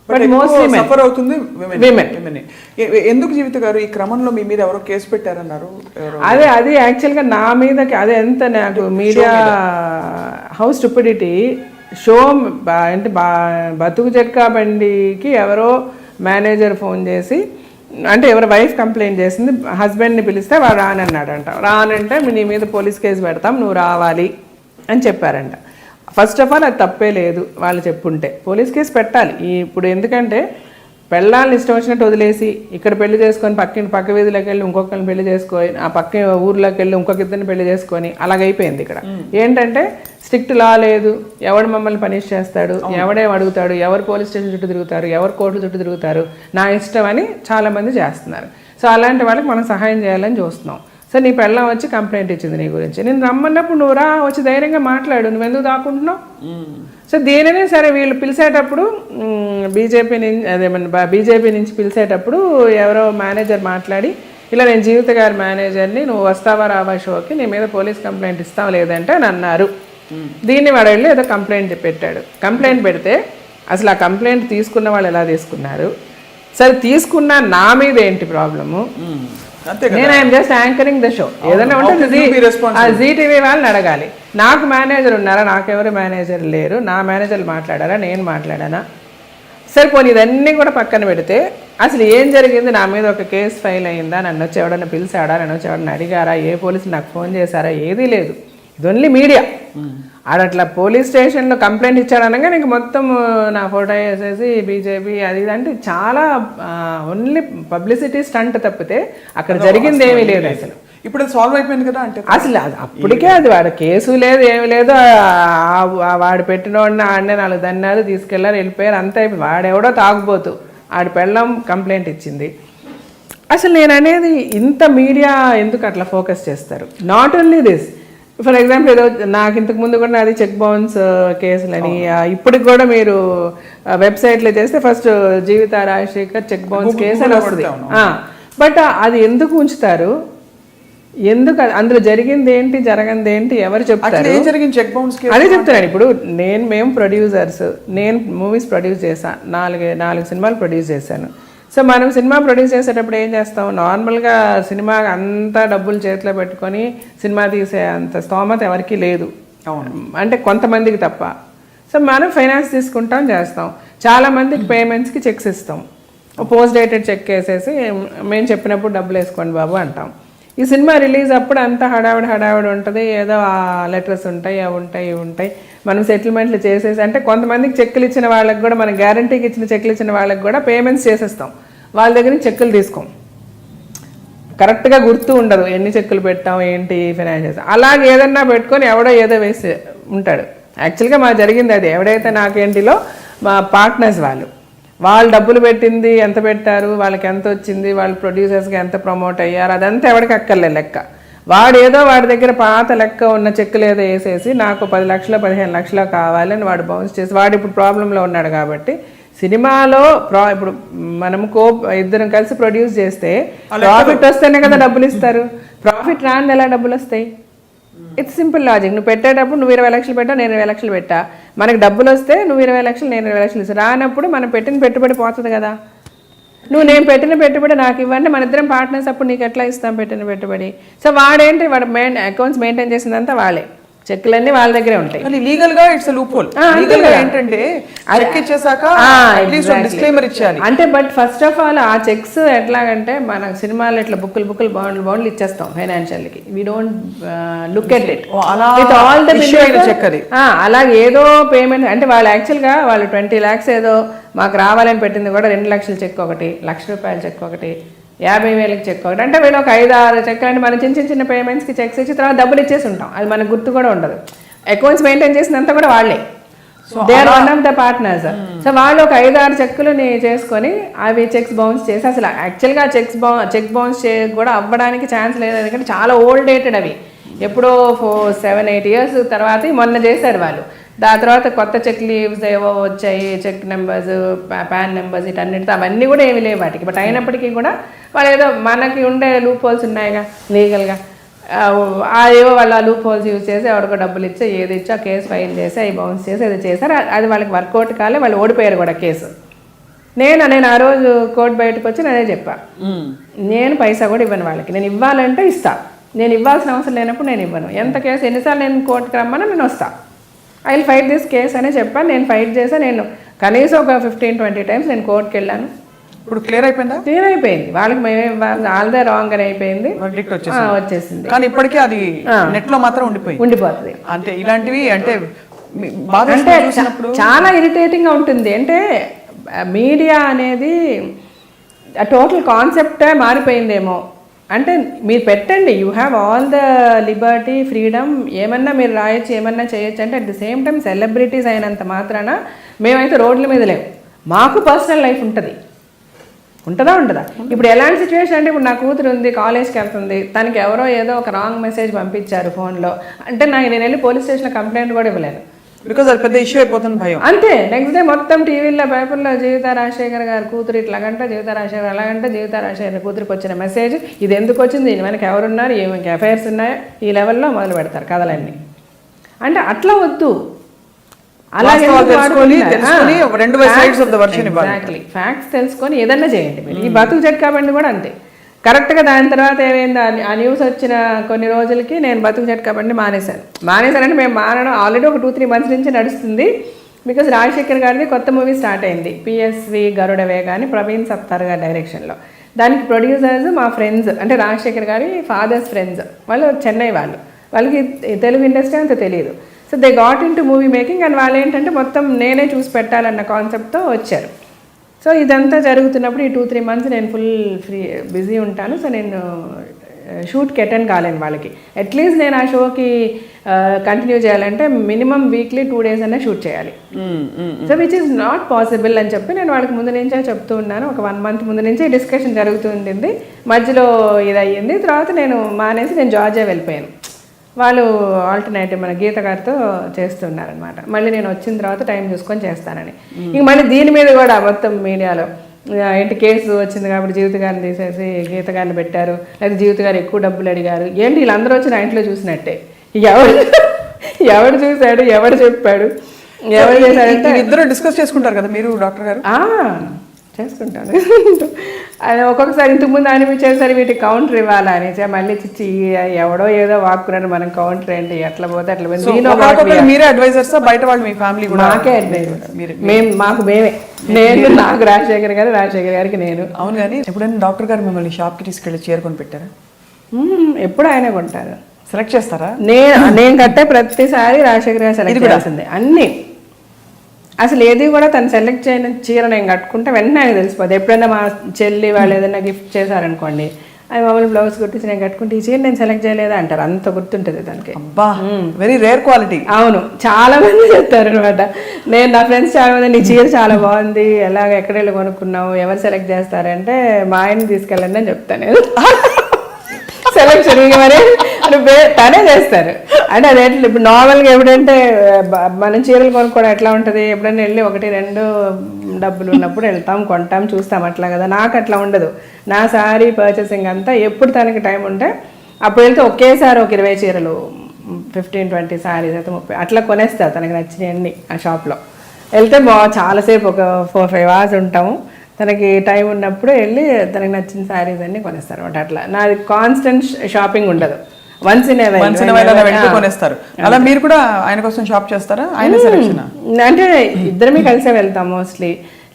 బట్ మోస్ట్లీ సఫర్ అవుతుంది విమెన్. ఎందుకు జీవిత గారు ఈ క్రమంలో మీ మీద ఎవరో కేసు పెట్టారన్నారు? అది యాక్చువల్గా నా మీదకి అదే ఎంత నాకు మీడియా హౌస్ స్టూపిడిటీ షో అంటే బతుకు చెక్క బండికి ఎవరో మేనేజర్ ఫోన్ చేసి, అంటే ఎవరి వైఫ్ కంప్లైంట్ చేసింది, హస్బెండ్ని పిలిస్తే వాడు రానన్నాడంట. రానంటే నీ మీద పోలీస్ కేసు పెడతాం, నువ్వు రావాలి అని చెప్పారంట. ఫస్ట్ ఆఫ్ ఆల్ అది తప్పే లేదు, వాళ్ళు చెప్పుంటే పోలీస్ కేసు పెట్టాలి. ఇప్పుడు ఎందుకంటే పెళ్ళాలను ఇష్టం వచ్చినట్టు వదిలేసి ఇక్కడ పెళ్లి చేసుకొని పక్క వీధిలోకి వెళ్ళి ఇంకొకరిని పెళ్లి చేసుకొని, ఆ పక్క ఊర్లోకి వెళ్ళి ఇంకొక ఇద్దరిని పెళ్లి చేసుకొని అలాగైపోయింది. ఇక్కడ ఏంటంటే స్ట్రిక్ట్ లా లేదు, ఎవడు మమ్మల్ని పనిష్ చేస్తాడు, ఎవడేం అడుగుతాడు, ఎవరు పోలీస్ స్టేషన్ చుట్టూ తిరుగుతారు, ఎవరు కోర్టు చుట్టూ తిరుగుతారు, నా ఇష్టం అని చాలామంది చేస్తున్నారు. సో అలాంటి వాళ్ళకి మనం సహాయం చేయాలని చూస్తున్నాం. సో నీ పెళ్ళం వచ్చి కంప్లైంట్ ఇచ్చింది నీ గురించి, నేను రమ్మన్నప్పుడు నువ్వు రా, వచ్చి ధైర్యంగా మాట్లాడు, నువ్వు ఎందుకు దాక్కుంటున్నావు? సో దేనినే సరే వీళ్ళు పిలిచేటప్పుడు బీజేపీ నుంచి పిలిచేటప్పుడు ఎవరో మేనేజర్ మాట్లాడి, ఇలా నేను జీవిత గారి మేనేజర్ని, నువ్వు వస్తావా రావా షోకి, నీ మీద పోలీస్ కంప్లైంట్ ఇస్తావా లేదంటే అని అన్నారు. దీన్ని వాడు వెళ్ళి ఏదో కంప్లైంట్ పెట్టాడు. కంప్లైంట్ పెడితే అసలు ఆ కంప్లైంట్ తీసుకున్న వాళ్ళు ఎలా తీసుకున్నారు, సరే తీసుకున్న నా మీద ఏంటి ప్రాబ్లము? నేను I'm just anchoring the show. ఏదైనా ఉంటే జీటీవీ వాళ్ళని అడగాలి. నాకు మేనేజర్ ఉన్నారా? నాకెవరు మేనేజర్ లేరు. నా మేనేజర్లు మాట్లాడారా? నేను మాట్లాడానా? సరే పోనీ ఇదన్నీ కూడా పక్కన పెడితే అసలు ఏం జరిగింది, నా మీద ఒక కేసు ఫైల్ అయిందా, నన్ను వచ్చి ఎవడన్నా పిలిచాడా, నన్ను వచ్చి ఎవడన్నా అడిగారా, ఏ పోలీసు నాకు ఫోన్ చేశారా, ఏదీ లేదు. ఇది ఓన్లీ మీడియా. ఆడట్లా పోలీస్ స్టేషన్లో కంప్లైంట్ ఇచ్చాడనగా నీకు మొత్తం నా ఫోటో వేసేసి బీజేపీ అది ఇది అంటే చాలా ఓన్లీ పబ్లిసిటీ స్టంట్ తప్పితే అక్కడ జరిగింది ఏమీ లేదు. అసలు ఇప్పుడు సాల్వ్ అయిపోయింది కదా. అంటే అసలు అప్పటికే అది వాడు కేసు లేదు ఏమి లేదు, వాడు పెట్టిన వాడిని ఆడనే 4 దండాలు తీసుకెళ్లారు, వెళ్ళిపోయారు, అంతా అయిపోయి. వాడెవడో తాగుపోతూ ఆడి పెళ్ళం కంప్లైంట్ ఇచ్చింది. అసలు నేను అనేది ఇంత మీడియా ఎందుకు అట్లా ఫోకస్ చేస్తారు? Not only this, for example ఏదో నాకు ఇంతకు ముందు కూడా అది చెక్ బౌన్స్ కేసులని, ఇప్పటికి కూడా మీరు వెబ్సైట్లో చేస్తే ఫస్ట్ జీవిత రాజశేఖర్ చెక్ బౌన్స్ కేసు అని వస్తుంది. బట్ అది ఎందుకు ఉంచుతారు? ఎందుకు అందులో జరిగింది ఏంటి, జరగంది ఏంటి, ఎవరు చెప్తారు? అదే చెప్తున్నాను. ఇప్పుడు మేము ప్రొడ్యూసర్స్, నేను మూవీస్ ప్రొడ్యూస్ చేశాను, 4 సినిమాలు ప్రొడ్యూస్ చేశాను. సో మనం సినిమా ప్రొడ్యూస్ చేసేటప్పుడు ఏం చేస్తాం, నార్మల్గా సినిమా అంతా డబ్బులు చేతిలో పెట్టుకొని సినిమా తీసే అంత స్తోమత ఎవరికి లేదు, అంటే కొంతమందికి తప్ప. సో మనం ఫైనాన్స్ తీసుకుంటాం, చేస్తాం. చాలామందికి పేమెంట్స్కి చెక్స్ ఇస్తాం, పోస్ట్ డేటెడ్ చెక్ వేసేసి మేము చెప్పినప్పుడు డబ్బులు వేసుకోండి బాబు అంటాం. ఈ సినిమా రిలీజ్ అప్పుడు అంతా హడావిడి ఉంటుంది, ఏదో లెటర్స్ ఉంటాయి, అవి ఉంటాయి, మనం సెటిల్మెంట్లు చేసేసి, అంటే కొంతమందికి చెక్కులు ఇచ్చిన వాళ్ళకి కూడా, మనం గ్యారంటీకి ఇచ్చిన చెక్కులు ఇచ్చిన వాళ్ళకి కూడా పేమెంట్స్ చేసేస్తాం, వాళ్ళ దగ్గర నుంచి చెక్కులు తీసుకోం. కరెక్ట్గా గుర్తు ఉండదు ఎన్ని చెక్కులు పెట్టాం ఏంటి ఫైనాన్షియల్స్. అలాగే ఏదన్నా పెట్టుకొని ఎవడో ఏదో వేసి ఉంటాడు. యాక్చువల్గా మా జరిగింది అది. ఎవడైతే నాకేంటిలో మా పార్ట్నర్స్ వాళ్ళు డబ్బులు పెట్టింది ఎంత పెట్టారు, వాళ్ళకి ఎంత వచ్చింది, వాళ్ళు ప్రొడ్యూసర్స్కి ఎంత ప్రమోట్ అయ్యారు, అదంతా ఎవరికి అక్కర్లే లెక్క. వాడి దగ్గర పాత లెక్క ఉన్న చెక్కులు ఏదో వేసేసి నాకు 10 లక్షలు 15 లక్షలు కావాలని వాడు బౌన్స్ చేసి, వాడు ఇప్పుడు ప్రాబ్లంలో ఉన్నాడు. కాబట్టి సినిమాలో ఇప్పుడు మనం ఇద్దరం కలిసి ప్రొడ్యూస్ చేస్తే ప్రాఫిట్ వస్తేనే కదా డబ్బులు ఇస్తారు. ప్రాఫిట్ రాని ఎలా డబ్బులు వస్తాయి? It's simple logic. నువ్వు పెట్టేటప్పుడు నువ్వు 20 లక్షలు పెట్టా, నేను 20 లక్షలు పెట్టా, మనకి డబ్బులు వస్తే నువ్వు 20 లక్షలు నేను 20 లక్షలు ఇస్తాను. రానప్పుడు మనం పెట్టిన పెట్టుబడి పోతుంది కదా. నువ్వు నేను పెట్టిన పెట్టుబడి నాకు ఇవ్వండి, మన ఇద్దరం పార్ట్నర్స్, అప్పుడు నీకు ఎట్లా ఇస్తాం పెట్టిన పెట్టుబడి. సో వాడు అకౌంట్స్ మెయింటైన్ చేసిందంతా వాళ్ళే, చెక్కులన్నీ వాళ్ళ దగ్గరే ఉంటాయి. కానీ లీగల్ గా ఇట్స్ లూప్ హోల్. లీగల్ గా ఏంటంటే చెక్ ఇచ్చేసాక అట్లీస్ట్ డిస్క్లైమర్ ఇచ్చాలి అంటే. బట్ ఫస్ట్ ఆఫ్ ఆల్ ఆ చెక్స్ ఎట్లాగంటే మన సినిమాలో ఇట్లా బుక్కులు బాండ్లు ఇచ్చేస్తాం ఫైనాన్షియల్ కి, we don't look at it with all the check. అది అలాగే ఏదో పేమెంట్ అంటే వాళ్ళు యాక్చువల్ గా వాళ్ళు 20 lakhs ఏదో మాకు రావాలని పెట్టింది కూడా 2 లక్షల చెక్ ఒకటి, ₹1,00,000 చెక్ ఒకటి, 50,000 చెక్ ఒకటి. అంటే వీళ్ళు ఒక 5-6 చెక్ అంటే మనం చిన్న పేమెంట్స్కి చెక్స్ ఇచ్చి తర్వాత డబ్బులు ఇచ్చేసి ఉంటాం, అది మనకు గుర్తు కూడా ఉండదు. అకౌంట్స్ మెయింటైన్ చేసినంత కూడా వాళ్ళే, they are one of the partners. So వాళ్ళు ఒక 5-6 చెక్కులని చేసుకొని అవి చెక్స్ బౌన్స్ చేసి, అసలు యాక్చువల్గా చెక్ బౌన్స్ కూడా అవ్వడానికి ఛాన్స్ లేదు, ఎందుకంటే చాలా ఓల్డ్ డేటెడ్ అవి, ఎప్పుడో 7-8 years తర్వాత మొన్న చేశారు వాళ్ళు. దాని తర్వాత కొత్త చెక్ లీవ్స్ ఏవో వచ్చాయి, చెక్ నెంబర్స్, పాన్ నెంబర్స్, వీటన్నిటితో అవన్నీ కూడా ఏమి లేవు వాటికి. బట్ అయినప్పటికీ కూడా వాళ్ళు ఏదో మనకి ఉండే లూప్ హోల్స్ ఉన్నాయిగా లీగల్గా, ఏవో వాళ్ళు ఆ లూప్ హోల్స్ యూజ్ చేసి ఎవరికో డబ్బులు ఇచ్చి ఏది ఇచ్చా కేసు ఫైల్ చేసి అవి బౌన్స్ చేసి అది చేశారు. అది వాళ్ళకి వర్కౌట్ కాలే, వాళ్ళు ఓడిపోయారు కూడా కేసు. నేను ఆ రోజు కోర్టు బయటకు వచ్చి అదే చెప్పా, నేను పైసా కూడా ఇవ్వను వాళ్ళకి, నేను ఇవ్వాలంటే ఇస్తా, నేను ఇవ్వాల్సిన అవసరం లేనప్పుడు నేను ఇవ్వను. ఎంత కేసు ఎన్నిసార్లు నేను కోర్టుకి రమ్మన్నా నేను వస్తా, I will fight this case అనే చెప్పాను. నేను ఫైట్ చేసా, నేను కనీసం ఒక 15-20 times నేను కోర్టుకి వెళ్ళాను. ఇప్పుడు క్లియర్ అయిపోయిందా? క్లియర్ అయిపోయింది, వాళ్ళకి ఆల్దే రాంగ్ అని అయిపోయింది, వచ్చేసింది. కానీ ఇప్పటికీ అది నెట్ లో మాత్రం ఉండిపోతుంది. అంటే ఇలాంటివి అంటే చాలా ఇరిటేటింగ్ గా ఉంటుంది. అంటే మీడియా అనేది టోటల్ కాన్సెప్టే మారిపోయిందేమో. అంటే మీరు పెట్టండి, you have all the Liberty, freedom, ఏమన్నా మీరు రాయొచ్చు, ఏమన్నా చేయొచ్చు. అంటే at the same time celebrities అయినంత మాత్రాన మేమైతే రోడ్ల మీద లేవు, మాకు పర్సనల్ లైఫ్ ఉంటుంది, ఉంటుందా? ఇప్పుడు ఎలాంటి సిచ్యువేషన్ అంటే, ఇప్పుడు నా కూతురు ఉంది, కాలేజ్కి వెళ్తుంది, తనకి ఎవరో ఏదో ఒక రాంగ్ మెసేజ్ పంపించారు ఫోన్లో అంటే నేను వెళ్ళి పోలీస్ స్టేషన్లో కంప్లైంట్ కూడా ఇవ్వలేను, బికాజ్ అది పెద్ద ఇష్యూ అయిపోతుంది భయం. అంతే. నెక్స్ట్ డే మొత్తం టీవీలో పేపర్లో జీవిత రాజశేఖర్ గారి కూతురు ఇట్లాగంటే, జీవిత రాజశేఖర్ అలాగంటే, జీవిత రాజశేఖర్ కూతురికి వచ్చిన మెసేజ్ ఇది ఎందుకు వచ్చింది, దీని వెనక ఎవరున్నారు, ఏమి అఫైర్స్ ఉన్నాయో, ఈ లెవెల్లో మొదలు పెడతారు కథలన్నీ. అంటే అట్లా వద్దు, అలాగే ఫ్యాక్ట్స్ తెలుసుకొని ఏదన్నా చేయండి మీరు. ఈ బతుకు జట్కా బండి కూడా అంతే, కరెక్ట్గా దాని తర్వాత ఏమైంది, ఆ న్యూస్ వచ్చిన కొన్ని రోజులకి నేను బతుకు జట్కా బండి మానేశానంటే మేము మానడం ఆల్రెడీ ఒక 2-3 months నుంచి నడుస్తుంది. బికాజ్ రాజశేఖర్ గారిది కొత్త మూవీ స్టార్ట్ అయింది, PSV గరుడవే కానీ, ప్రవీణ్ సప్తార్ గారి డైరెక్షన్లో. దానికి ప్రొడ్యూసర్స్ మా ఫ్రెండ్స్, అంటే రాజశేఖర్ గారి ఫాదర్స్ ఫ్రెండ్స్, వాళ్ళు చెన్నై వాళ్ళకి తెలుగు ఇండస్ట్రీ అంత తెలియదు. So they got in to movie making and వాళ్ళు ఏంటంటే మొత్తం నేనే చూసి పెట్టాలన్న కాన్సెప్ట్తో వచ్చారు. సో ఇదంతా జరుగుతున్నప్పుడు ఈ 2-3 months నేను ఫుల్ బిజీ ఉంటాను. సో నేను షూట్కి అటెండ్ కాలేను వాళ్ళకి. అట్లీస్ట్ నేను ఆ షోకి కంటిన్యూ చేయాలంటే మినిమం వీక్లీ 2 days అన్నా షూట్ చేయాలి. So which is not possible అని చెప్పి నేను వాళ్ళకి ముందు నుంచే చెప్తూ ఉన్నాను. ఒక 1 month ముందు నుంచే డిస్కషన్ జరుగుతూ ఉండింది. మధ్యలో ఇది అయ్యింది, తర్వాత నేను మానేసి నేను జార్జియా వెళ్ళిపోయాను. వాళ్ళు ఆల్టర్నేటివ్ మన గీత గారితో చేస్తున్నారనమాట. మళ్ళీ నేను వచ్చిన తర్వాత టైం చూసుకొని చేస్తానని. ఇంక మళ్ళీ దీని మీద కూడా మొత్తం మీడియాలో ఏంటి కేసు వచ్చింది కాబట్టి జీవిత గారిని తీసేసి గీత గారిని పెట్టారు, లేదా జీవిత గారు ఎక్కువ డబ్బులు అడిగారు, ఏంటి వీళ్ళందరూ వచ్చి నా ఇంట్లో చూసినట్టే. ఎవడు చూశాడు, ఎవడు చెప్పాడు, ఎవరు చేశారంటే ఇద్దరు డిస్కస్ చేసుకుంటారు కదా మీరు డాక్టర్ గారు? చేసుకుంటాను. అది ఒక్కొక్కసారి ఇంతకుముందు అనిపించేసరి వీటికి కౌంటర్ ఇవ్వాలా అని మళ్ళీ చిచ్చి ఎవడో ఏదో వాక్కున్నాడు, మనం కౌంటర్ ఏంటి, ఎట్లా పోతే అట్లా మీరే అడ్వైజర్స్, బయట వాళ్ళు మీ ఫ్యామిలీ కూడా? నాకే అడ్వైజర్, మేమే. నేను నాకు రాజశేఖర్ గారికి నేను. అవును, కానీ ఎప్పుడైనా డాక్టర్ గారు మిమ్మల్ని షాప్కి తీసుకెళ్ళి చేరుకొని పెట్టారా? ఎప్పుడు ఆయనే కొంటారు. సెలెక్ట్ చేస్తారా? నేను కట్టే ప్రతిసారి రాజశేఖర్ గారు సెలెక్ట్ చేయాల్సిందే అన్నీ. అసలు ఏది కూడా తను సెలెక్ట్ చేయని చీర నేను కట్టుకుంటే వెంటనే నాకు తెలిసిపోతుంది. ఎప్పుడైనా మా చెల్లి వాళ్ళు ఏదైనా గిఫ్ట్ చేశారనుకోండి, అది మామూలు బ్లౌజ్ కుట్టించి నేను కట్టుకుంటే ఈ చీర నేను సెలెక్ట్ చేయలేదా అంటారు, అంత గుర్తుంటుంది తనకి. అబ్బా, వెరీ రేర్ క్వాలిటీ. అవును, చాలా మంది చెప్తారు అనమాట. నేను నా ఫ్రెండ్స్ చాలా మంది నీ చీర చాలా బాగుంది, ఎలాగ ఎక్కడ వెళ్ళి కొనుక్కున్నావు, ఎవరు సెలెక్ట్ చేస్తారంటే మా ఆయన్ని తీసుకెళ్ళండి అని చెప్తాను నేను. సెలెక్షన్ ఇక మరి తనే చేస్తారు. అంటే అదే ఇప్పుడు నార్మల్గా ఎప్పుడంటే మనం చీరలు కొనుక్కోవడం ఎట్లా ఉంటుంది, ఎప్పుడైనా వెళ్ళి 1-2 డబ్బులు ఉన్నప్పుడు వెళ్తాం, కొంటాం, చూస్తాం, అట్లా కదా. నాకు అట్లా ఉండదు. నా శారీ పర్చేసింగ్ అంతా ఎప్పుడు తనకి టైం ఉంటే అప్పుడు వెళ్తే ఒకేసారి ఒక 20 చీరలు, 15-20 శారీస్ అయితే 30 అట్లా కొనేస్తారు తనకి నచ్చినవన్నీ. ఆ షాప్లో వెళ్తే చాలాసేపు ఒక 4-5 hours ఉంటాము. తనకి టైం ఉన్నప్పుడు వెళ్ళి తనకి నచ్చిన శారీస్ అన్ని కొనేస్తారు అనమాట. అట్లా నాది కాన్స్టెంట్ షాపింగ్ ఉండదు, వన్స్ ఇన్ కొనేస్తారు. అలా మీరు కూడా ఆయన కోసం షాప్ చేస్తారా? ఆయన సెలెక్షన్ అంటే ఇద్దరమే కలిసే వెళ్తాం మోస్ట్లీ.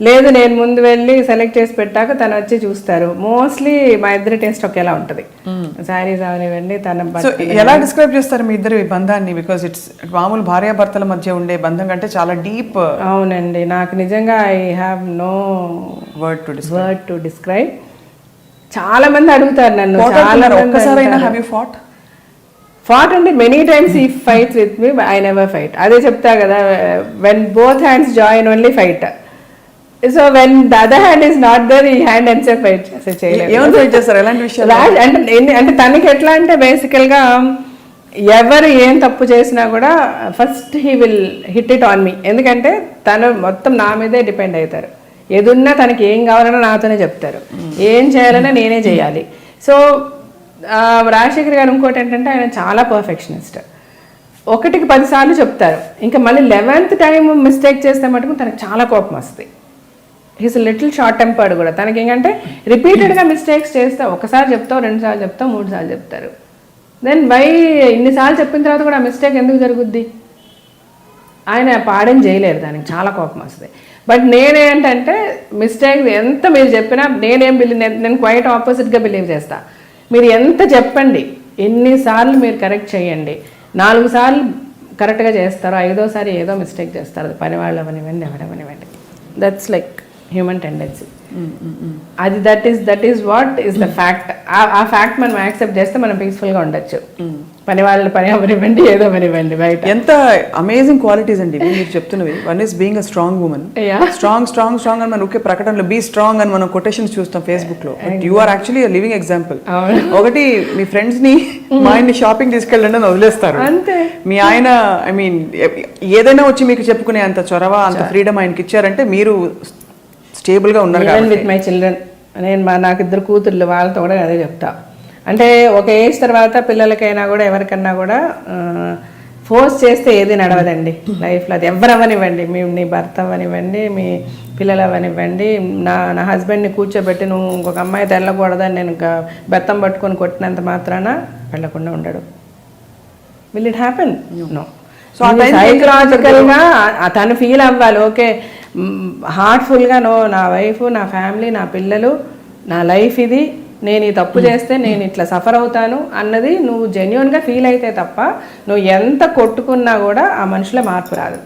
లేదు నేను ముందు వెళ్ళి సెలెక్ట్ చేసి పెట్టాక తను వచ్చి చూస్తారు. మోస్ట్లీ మా ఇద్దరి టేస్ట్ ఒకేలా ఉంటుంది. శారీస్ అవనివ్వండి తన. ఎలా డిస్క్రైబ్ చేస్తారు మీ ఇద్దరు బంధాన్ని? బికాస్ ఇట్స్ మామూలు భార్యాభర్తల మధ్య ఉండే బంధం కంటే చాలా డీప్. అవునండి, నాకు నిజంగా I have no word to describe. చాలా మంది అడుగుతారు నన్ను, చాలా ఒక్కసారైనా హ్యావ్ యు ఫాట్ అంటే మెనీ టైమ్స్ ఈ fights with me, I never fight. అదే చెప్తా కదా, when both hands join only fight. So when the other hand is not there, ఈ హ్యాండ్ ఎంతసేపు ఫైట్ చేయలేదు. అంటే తనకి ఎట్లా అంటే బేసికల్గా ఎవరు ఏం తప్పు చేసినా కూడా first he will hit it on me. ఎందుకంటే తను మొత్తం నా మీదే డిపెండ్ అవుతారు. ఏదున్నా తనకి ఏం కావాలన్నా నాతోనే చెప్తారు, ఏం చేయాలన్నా నేనే చేయాలి. సో రాజశేఖర్ గారు ఇంకోటి ఏంటంటే ఆయన చాలా పర్ఫెక్షనిస్ట్. 1కి 10 సార్లు చెప్తారు, ఇంకా మళ్ళీ 11th టైం మిస్టేక్ చేస్తే మటుకు తనకు చాలా కోపం వస్తుంది. హీస్ లిటిల్ షార్ట్ టెంపర్డ్ కూడా. తనకి ఏంటంటే రిపీటెడ్గా మిస్టేక్స్ చేస్తే ఒకసారి చెప్తావు, 2 సార్లు చెప్తావు, 3 సార్లు చెప్తారు. దెన్ బై ఇన్నిసార్లు చెప్పిన తర్వాత కూడా ఆ మిస్టేక్ ఎందుకు జరుగుద్ది? ఆయన పాడేం చేయలేరు, దానికి చాలా కోపం వస్తుంది. బట్ నేనేంటంటే మిస్టేక్ ఎంత మీరు చెప్పినా నేను క్వైట్ ఆపోజిట్గా బిలీవ్ చేస్తా. మీరు ఎంత చెప్పండి, ఎన్నిసార్లు మీరు కరెక్ట్ చేయండి, 4 సార్లు కరెక్ట్గా చేస్తారు, 5వసారి ఏదో మిస్టేక్ చేస్తారు. అది పని వాళ్ళు అవనివ్వండి, ఎవరవనివ్వండి. That's like human tendency. అది that is what is the fact. ఆ ఫ్యాక్ట్ మనం యాక్సెప్ట్ చేస్తే మనం పీస్ఫుల్గా ఉండొచ్చు. పని వాళ్ళ పని అవనివ్వండి, ఏదో అవనివ్వండి. బయట ఎంత అమేజింగ్ క్వాలిటీస్ అండి మీరు చెప్తున్నవి. One is being a strong woman. Strong strong strong అని మనం ఒకే ప్రకటనలో బీ స్ట్రాంగ్ అని మనం కొటేషన్స్ చూస్తాం ఫేస్బుక్ లో. But you are actually living example. ఒకటి మీ ఫ్రెండ్స్ ని మా ఆయన్ని షాపింగ్ తీసుకెళ్ళండి అని వదిలేస్తారు. అంతే. మీ ఆయన ఐ మీన్ ఏదైనా వచ్చి మీకు చెప్పుకునే అంత చొరవ, అంత ఫ్రీడమ్ ఆయనకి ఇచ్చారంటే మీరు స్టేబుల్ గా ఉన్నారు. విత్ మై చిల్డ్రన్, నేను నాకు 2 కూతుర్లు, వాళ్ళతో కూడా అదే చెప్తా. అంటే ఒక ఏజ్ తర్వాత పిల్లలకైనా కూడా ఎవరికన్నా కూడా ఫోర్స్ చేస్తే ఏది నడవదండి లైఫ్లో. అది ఎవరు అవ్వనివ్వండి, నీ భర్త అవ్వనివ్వండి, మీ పిల్లలు అవ్వనివ్వండి. నా హస్బెండ్ని కూర్చోబెట్టి నువ్వు ఇంకొక అమ్మాయి తెల్లకూడదని నేను బెత్తం పట్టుకొని కొట్టినంత మాత్రాన వెళ్ళకుండా ఉండడు. Will it happen? No. So సైకలాజికల్గా తను ఫీల్ అవ్వాలి, ఓకే హార్ట్ఫుల్గా నో, నా వైఫ్, నా ఫ్యామిలీ, నా పిల్లలు, నా లైఫ్ ఇది, నేను ఈ తప్పు చేస్తే నేను ఇట్లా సఫర్ అవుతాను అన్నది నువ్వు జెన్యున్గా ఫీల్ అయితే తప్ప నువ్వు ఎంత కొట్టుకున్నా కూడా ఆ మనుషులో మార్పు రాదు.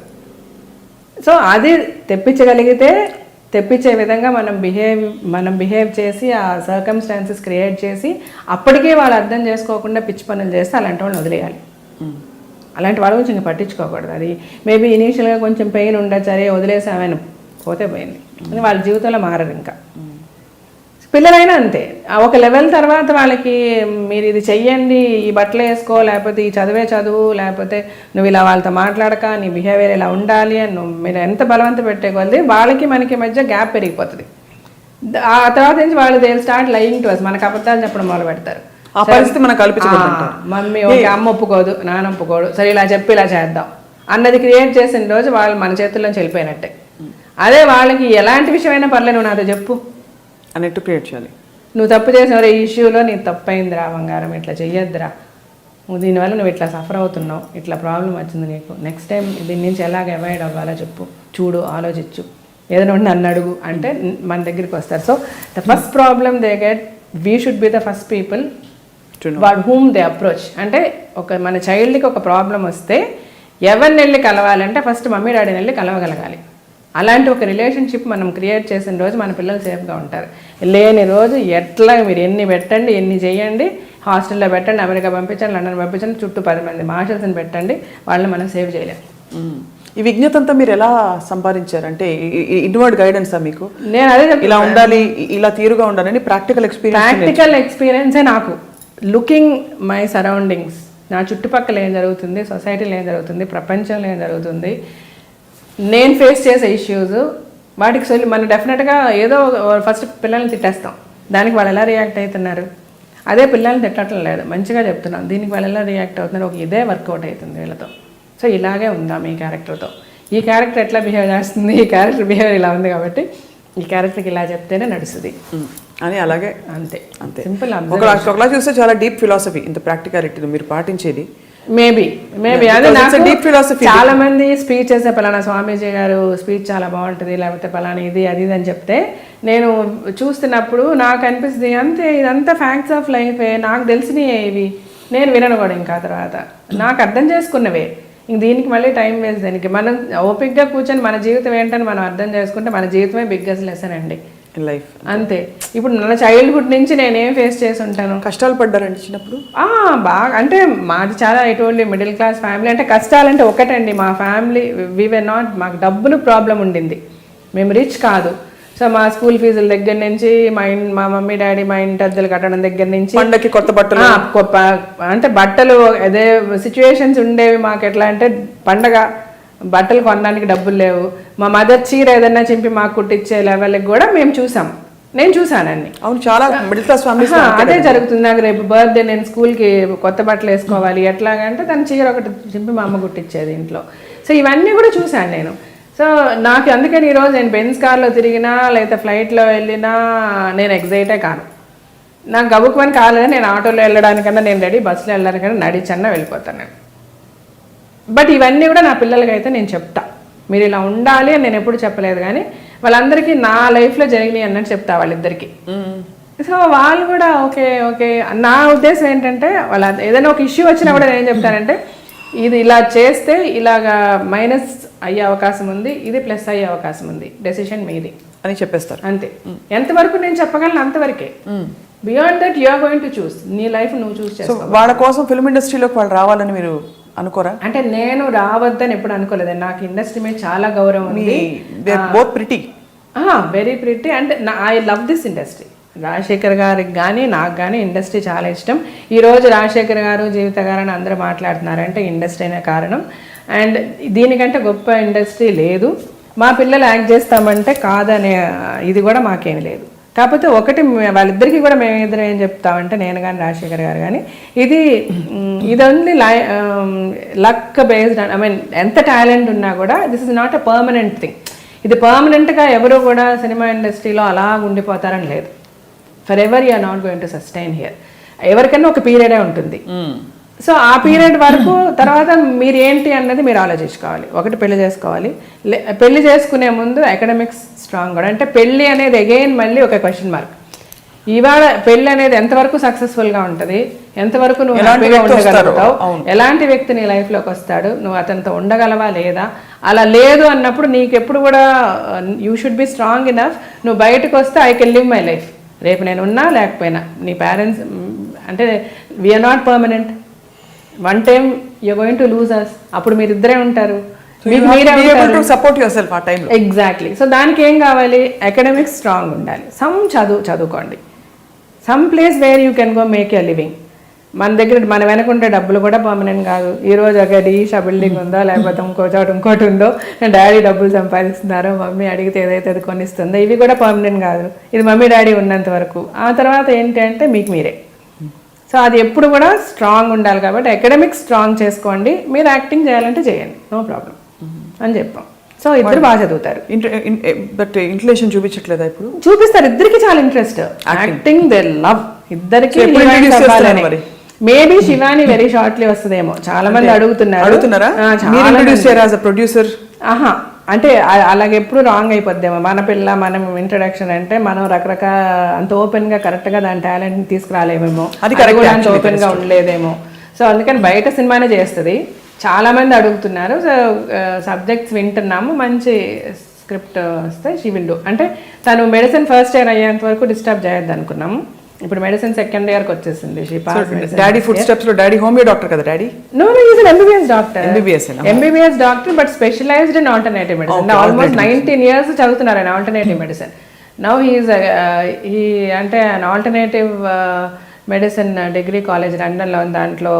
సో అది తెప్పించగలిగితే తెప్పించే విధంగా మనం బిహేవ్ చేసి ఆ సర్కమ్స్టాన్సెస్ క్రియేట్ చేసి అప్పటికే వాళ్ళు అర్థం చేసుకోకుండా పిచ్చి పనులు చేస్తే అలాంటి వాళ్ళని వదిలేయాలి. అలాంటి వాళ్ళ గురించి ఇంకా పట్టించుకోకూడదు. అది మేబీ ఇనీషియల్గా కొంచెం పెయిన్ ఉండొచ్చు, అరే వదిలేసామని పోతే పోయింది, వాళ్ళ జీవితంలో మారరు. ఇంకా పిల్లలైనా అంతే. ఒక లెవెల్ తర్వాత వాళ్ళకి మీరు ఇది చెయ్యండి, ఈ బట్టలు వేసుకో, లేకపోతే ఈ చదువు, లేకపోతే నువ్వు ఇలా వాళ్ళతో మాట్లాడక, నీ బిహేవియర్ ఇలా ఉండాలి అని మీరు ఎంత బలవంత పెట్టే కొద్దీ వాళ్ళకి మనకి మధ్య గ్యాప్ పెరిగిపోతుంది. ఆ తర్వాత నుంచి వాళ్ళు they start lying to us, మనకు అబద్ధాలు చెప్పడం మొదలు పెడతారు. ఆ పరిస్థితి మనకు కల్పించబడుతుంది. మమ్మీ ఓకే, అమ్మ ఒప్పుకోదు, నాన్న ఒప్పుకోడు, సరే ఇలా చెప్పి ఇలా చేద్దాం అన్నది క్రియేట్ చేసిన రోజు వాళ్ళు మన చేతుల్లోంచి వెళ్ళిపోయినట్టే. అదే వాళ్ళకి ఎలాంటి విషయమైనా పర్లేదు, నువ్వు నాతో చెప్పు అన్నట్టు క్రియేట్ చేయాలి. నువ్వు తప్పు చేసిన ఈ ఇష్యూలో నీకు తప్పు అయిందిరా బంగారం, ఇట్లా చెయ్యొద్దురా, నువ్వు దీనివల్ల నువ్వు ఇట్లా సఫర్ అవుతున్నావు, ఇట్లా ప్రాబ్లం వచ్చింది నీకు, నెక్స్ట్ టైం దీని నుంచి ఎలాగ అవాయిడ్ అవ్వాలో చెప్పు, చూడు, ఆలోచించు, ఏదైనా ఉండి నన్ను అడుగు అంటే మన దగ్గరికి వస్తారు. So the first problem they get, we should be the first people what whom they approach. అంటే మన చైల్డ్కి ఒక ప్రాబ్లం వస్తే ఎవరిని వెళ్ళి కలవాలంటే ఫస్ట్ మమ్మీ డాడీని వెళ్ళి కలవగలగాలి. అలాంటి ఒక రిలేషన్షిప్ మనం క్రియేట్ చేసిన రోజు మన పిల్లలు సేఫ్గా ఉంటారు. లేని రోజు ఎట్లా మీరు ఎన్ని పెట్టండి, ఎన్ని చేయండి, హాస్టల్లో పెట్టండి, అమెరికా పంపించండి, లండన్ పంపించండి, చుట్టూ 10 మంది మార్షల్స్ని పెట్టండి, వాళ్ళని మనం సేవ్ చేయలేము. ఈ విజ్ఞత అంతా మీరు ఎలా సంపాదించారు? అంటే ఇన్వర్డ్ గైడెన్సా మీకు? నేను అదే ఇలా ఉండాలి, ఇలా తీరుగా ఉండాలని ప్రాక్టికల్ ఎక్స్పీరియన్సే నాకు. లుకింగ్ మై సరౌండింగ్స్, నా చుట్టుపక్కల ఏం జరుగుతుంది, సొసైటీలో ఏం జరుగుతుంది, ప్రపంచంలో ఏం జరుగుతుంది, నేను ఫేస్ చేసే ఇష్యూస్, వాటికి మనం డెఫినెట్గా ఏదో ఫస్ట్ పిల్లల్ని తిట్టేస్తాం, దానికి వాళ్ళు ఎలా రియాక్ట్ అవుతున్నారు, అదే పిల్లల్ని తిట్టడం లేదు, మంచిగా చెప్తున్నాం, దీనికి వాళ్ళు ఎలా రియాక్ట్ అవుతున్నారు, ఒక ఇదే వర్కౌట్ అవుతుంది వీళ్ళతో. సో ఇలాగే ఉందాం ఈ క్యారెక్టర్తో, ఈ క్యారెక్టర్ ఎట్లా బిహేవ్ చేస్తుంది, ఈ క్యారెక్టర్ బిహేవియర్ ఇలా ఉంది కాబట్టి ఈ క్యారెక్టర్కి ఇలా చెప్తేనే నడుస్తుంది అని అలాగే అంతే అంతే సింపుల్. ఒకలా చూస్తే చాలా డీప్ ఫిలాసఫీ ఇంత ప్రాక్టికాలిటీ మీరు పాటించేది. మేబీ అదే నాకు డీప్ ఫిలాసఫీ. చాలా మంది స్పీచ్ చేసే పలానా స్వామీజీ గారు స్పీచ్ చాలా బాగుంటుంది, లేకపోతే పలానా ఇది అది అని చెప్తే నేను చూస్తున్నప్పుడు నాకు అనిపిస్తుంది అంతే ఇదంతా ఫ్యాక్ట్స్ ఆఫ్ లైఫే, నాకు తెలిసినవి ఇవి, నేను వినను కూడా ఇంకా తర్వాత నాకు అర్థం చేసుకున్నవే. ఇంక దీనికి మళ్ళీ టైం వేస్ట్. దానికి మనం ఓపిక్గా కూర్చొని మన జీవితం ఏంటని మనం అర్థం చేసుకుంటే మన జీవితమే బిగ్గెస్ట్ లెసన్ అండి లైఫ్. అంతే. ఇప్పుడు నా చైల్డ్హుడ్ నుంచి నేనేం ఫేస్ చేసి ఉంటాను. కష్టాలు పడ్డారండి చిన్నప్పుడు? బాగా అంటే మాది చాలా ఎటువంటి మిడిల్ క్లాస్ ఫ్యామిలీ. అంటే కష్టాలంటే ఒకటండి, మా ఫ్యామిలీ వర్ నాట్, మాకు డబ్బులు ప్రాబ్లం ఉండింది, మేము రిచ్ కాదు. సో మా స్కూల్ ఫీజుల దగ్గర నుంచి మా మమ్మీ డాడీ మా ఇంటి అద్దెలు కట్టడం దగ్గర నుంచి పండగకి కొత్త బట్టలు, అంటే బట్టలు అదే సిచ్యువేషన్స్ ఉండేవి మాకు. ఎట్లా అంటే పండగ బట్టలు కొనడానికి డబ్బులు లేవు, మా మదర్ చీర ఏదైనా చింపి మాకు కుట్టించే లెవెల్కి కూడా మేము చూసాం, నేను చూసానండి. అవును, చాలా మిడిల్ క్లాస్ ఫ్యామిలీస్ అదే జరుగుతుంది. నాకు రేపు బర్త్డే నేను స్కూల్కి కొత్త బట్టలు వేసుకోవాలి, ఎట్లాగంటే తన చీర ఒకటి చింపి మా అమ్మ కుట్టించేది ఇంట్లో. సో ఇవన్నీ కూడా చూశాను నేను. సో నాకు అందుకని ఈరోజు నేను బెంజ్ కార్లో తిరిగినా లేకపోతే ఫ్లైట్లో వెళ్ళినా నేను ఎగ్జైటే కాను. నాకు గబుక్కుమని కాలేదు, నేను ఆటోలో వెళ్ళడానికన్నా నేను రెడీ, బస్సులో వెళ్ళడానికన్నా నడిచన్నా వెళ్ళిపోతాను నేను. బట్ ఇవన్నీ కూడా నా పిల్లలకి అయితే నేను చెప్తా, మీరు ఇలా ఉండాలి అని నేను ఎప్పుడు చెప్పలేదు, కానీ వాళ్ళందరికీ నా లైఫ్లో జరిగినాయి అన్నట్టు చెప్తా వాళ్ళిద్దరికి. సో వాళ్ళు కూడా ఓకే ఓకే. నా ఉద్దేశం ఏంటంటే వాళ్ళ ఏదైనా ఒక ఇష్యూ వచ్చినా కూడా నేను ఏం చెప్తానంటే ఇది ఇలా చేస్తే ఇలాగా మైనస్ అయ్యే అవకాశం ఉంది, ఇది ప్లస్ అయ్యే అవకాశం ఉంది, డెసిషన్ మీది అని చెప్పేస్తారు అంతే. ఎంతవరకు నేను చెప్పగలను అంతవరకే. Beyond that you are going to choose, నీ లైఫ్ నువ్వు చూస్ చేసుకో. వాళ్ళ కోసం ఫిల్మ్ ఇండస్ట్రీలోకి వాళ్ళు రావాలని మీరు అనుకోరా? అంటే నేను రావద్దని ఎప్పుడు అనుకోలేదు. నాకు ఇండస్ట్రీ మీద చాలా గౌరవం ఉంది. Both pretty, very pretty. And I love this industry. Rajasekhar గారికి కానీ నాకు కానీ ఇండస్ట్రీ చాలా ఇష్టం. ఈరోజు రాజశేఖర్ గారు జీవిత గారు అని అందరూ మాట్లాడుతున్నారంటే ఇండస్ట్రీనే కారణం. అండ్ దీనికంటే గొప్ప ఇండస్ట్రీ లేదు. మా పిల్లలు యాక్ట్ చేస్తామంటే కాదనే ఇది కూడా మాకేమీ లేదు. కాకపోతే ఒకటి వాళ్ళిద్దరికీ కూడా మేము ఇద్దరు ఏం చెప్తామంటే, నేను కానీ రాజశేఖర్ గారు కానీ, ఇది only luck based. I mean ఎంత టాలెంట్ ఉన్నా కూడా this is not a permanent thing. ఇది పర్మనెంట్గా ఎవరు కూడా సినిమా ఇండస్ట్రీలో అలా ఉండిపోతారని లేదు. For ever you are not going to sustain here. ఎవరికైనా ఒక పీరియడే ఉంటుంది. సో ఆ పీరియడ్ వరకు తర్వాత మీరు ఏంటి అన్నది మీరు ఆలోచించుకోవాలి. ఒకటి పెళ్లి చేసుకోవాలి, పెళ్లి చేసుకునే ముందు అకాడమిక్స్ స్ట్రాంగ్ కూడా. అంటే పెళ్లి అనేది అగైన్ మళ్ళీ ఒక క్వశ్చన్ మార్క్. ఇవాళ పెళ్లి అనేది ఎంతవరకు సక్సెస్ఫుల్గా ఉంటుంది, ఎంతవరకు నువ్వు హ్యాపీగా ఉండగలుగుతావు, ఎలాంటి వ్యక్తి నీ లైఫ్లోకి వస్తాడు, నువ్వు అతనితో ఉండగలవా లేదా. అలా లేదు అన్నప్పుడు నీకు ఎప్పుడు కూడా you should be strong enough. నువ్వు బయటకు వస్తే I can live my life, రేపు నేను ఉన్నా లేకపోయినా. నీ పేరెంట్స్ అంటే we're not permanent. One time you're going to lose us. అప్పుడు మీరిద్దరే ఉంటారు, మీకు మీరే సపోర్ట్ యువర్ సెల్ఫ్ ఆ టైంలో. ఎగ్జాక్ట్లీ. సో దానికి ఏం కావాలి, అకాడమిక్స్ స్ట్రాంగ్ ఉండాలి, చదువుకోండి, some place where you can go make a living. మన దగ్గర మన వెనకుంటే డబ్బులు కూడా పర్మనెంట్ కాదు. ఈరోజు ఒక డీషా బిల్డింగ్ ఉందో, లేకపోతే ఇంకోటి ఉందో, డాడీ డబ్బులు సంపాదిస్తున్నారో, మమ్మీ అడిగితే ఏదైతే అది కొనిస్తుందో, ఇవి కూడా పర్మనెంట్ కాదు. ఇది మమ్మీ డాడీ ఉన్నంత వరకు. ఆ తర్వాత ఏంటి అంటే మీకు మీరే. సో అది ఎప్పుడు కూడా స్ట్రాంగ్ ఉండాలి. కాబట్టి అకాడమిక్స్ స్ట్రాంగ్ చేసుకోండి, మీరు యాక్టింగ్ చేయాలంటే చేయండి, నో ప్రాబ్లం అని చెప్పాం. సో ఇద్దరు బాగా చదువుతారు. బట్ ఇంక్లినేషన్ చూపించట్లేదా ఇప్పుడు? చూపిస్తారు, ఇద్దరికి చాలా ఇంట్రెస్ట్ యాక్టింగ్, దే లవ్. ఇద్దరికి మేబీ శివాని వెరీ షార్ట్లీ వస్తుందేమో, చాలా మంది అడుగుతున్నారా. ప్రొడ్యూసర్ అంటే అలాగే ఎప్పుడు రాంగ్ అయిపోద్దేమో. మన పిల్ల మనం ఇంట్రడక్షన్ అంటే మనం రకరకాల అంత ఓపెన్ గా కరెక్ట్ గా దాని టాలెంట్ తీసుకురాలేమేమో, అది కూడా అంత ఓపెన్ గా ఉండలేదేమో. సో అందుకని బయట సినిమానే చేస్తుంది. చాలా మంది అడుగుతున్నారు. సో సబ్జెక్ట్స్ వింటున్నాము, మంచి స్క్రిప్ట్ వస్తే షీ విల్ డూ. అంటే తను మెడిసిన్ ఫస్ట్ ఇయర్ అయ్యేంత వరకు డిస్టర్బ్ చేయొద్దు అనుకున్నాము. ఇప్పుడు మెడిసిన్ సెకండ్ ఇయర్కి వచ్చేసింది. డాడీ ఫుడ్ స్టెప్స్ లో. డాడీ హోమియో డాక్టర్ కదా daddy? No is an MBBS doctor. MBBS doctor but specialized in alternative medicine. Almost 19 years చదువుతున్నారు ఆయన ఆల్టర్నేటివ్ మెడిసిన్. నౌ హీ అంటే ఆల్టర్నేటివ్ మెడిసిన్ డిగ్రీ కాలేజ్ లండన్లో, దాంట్లో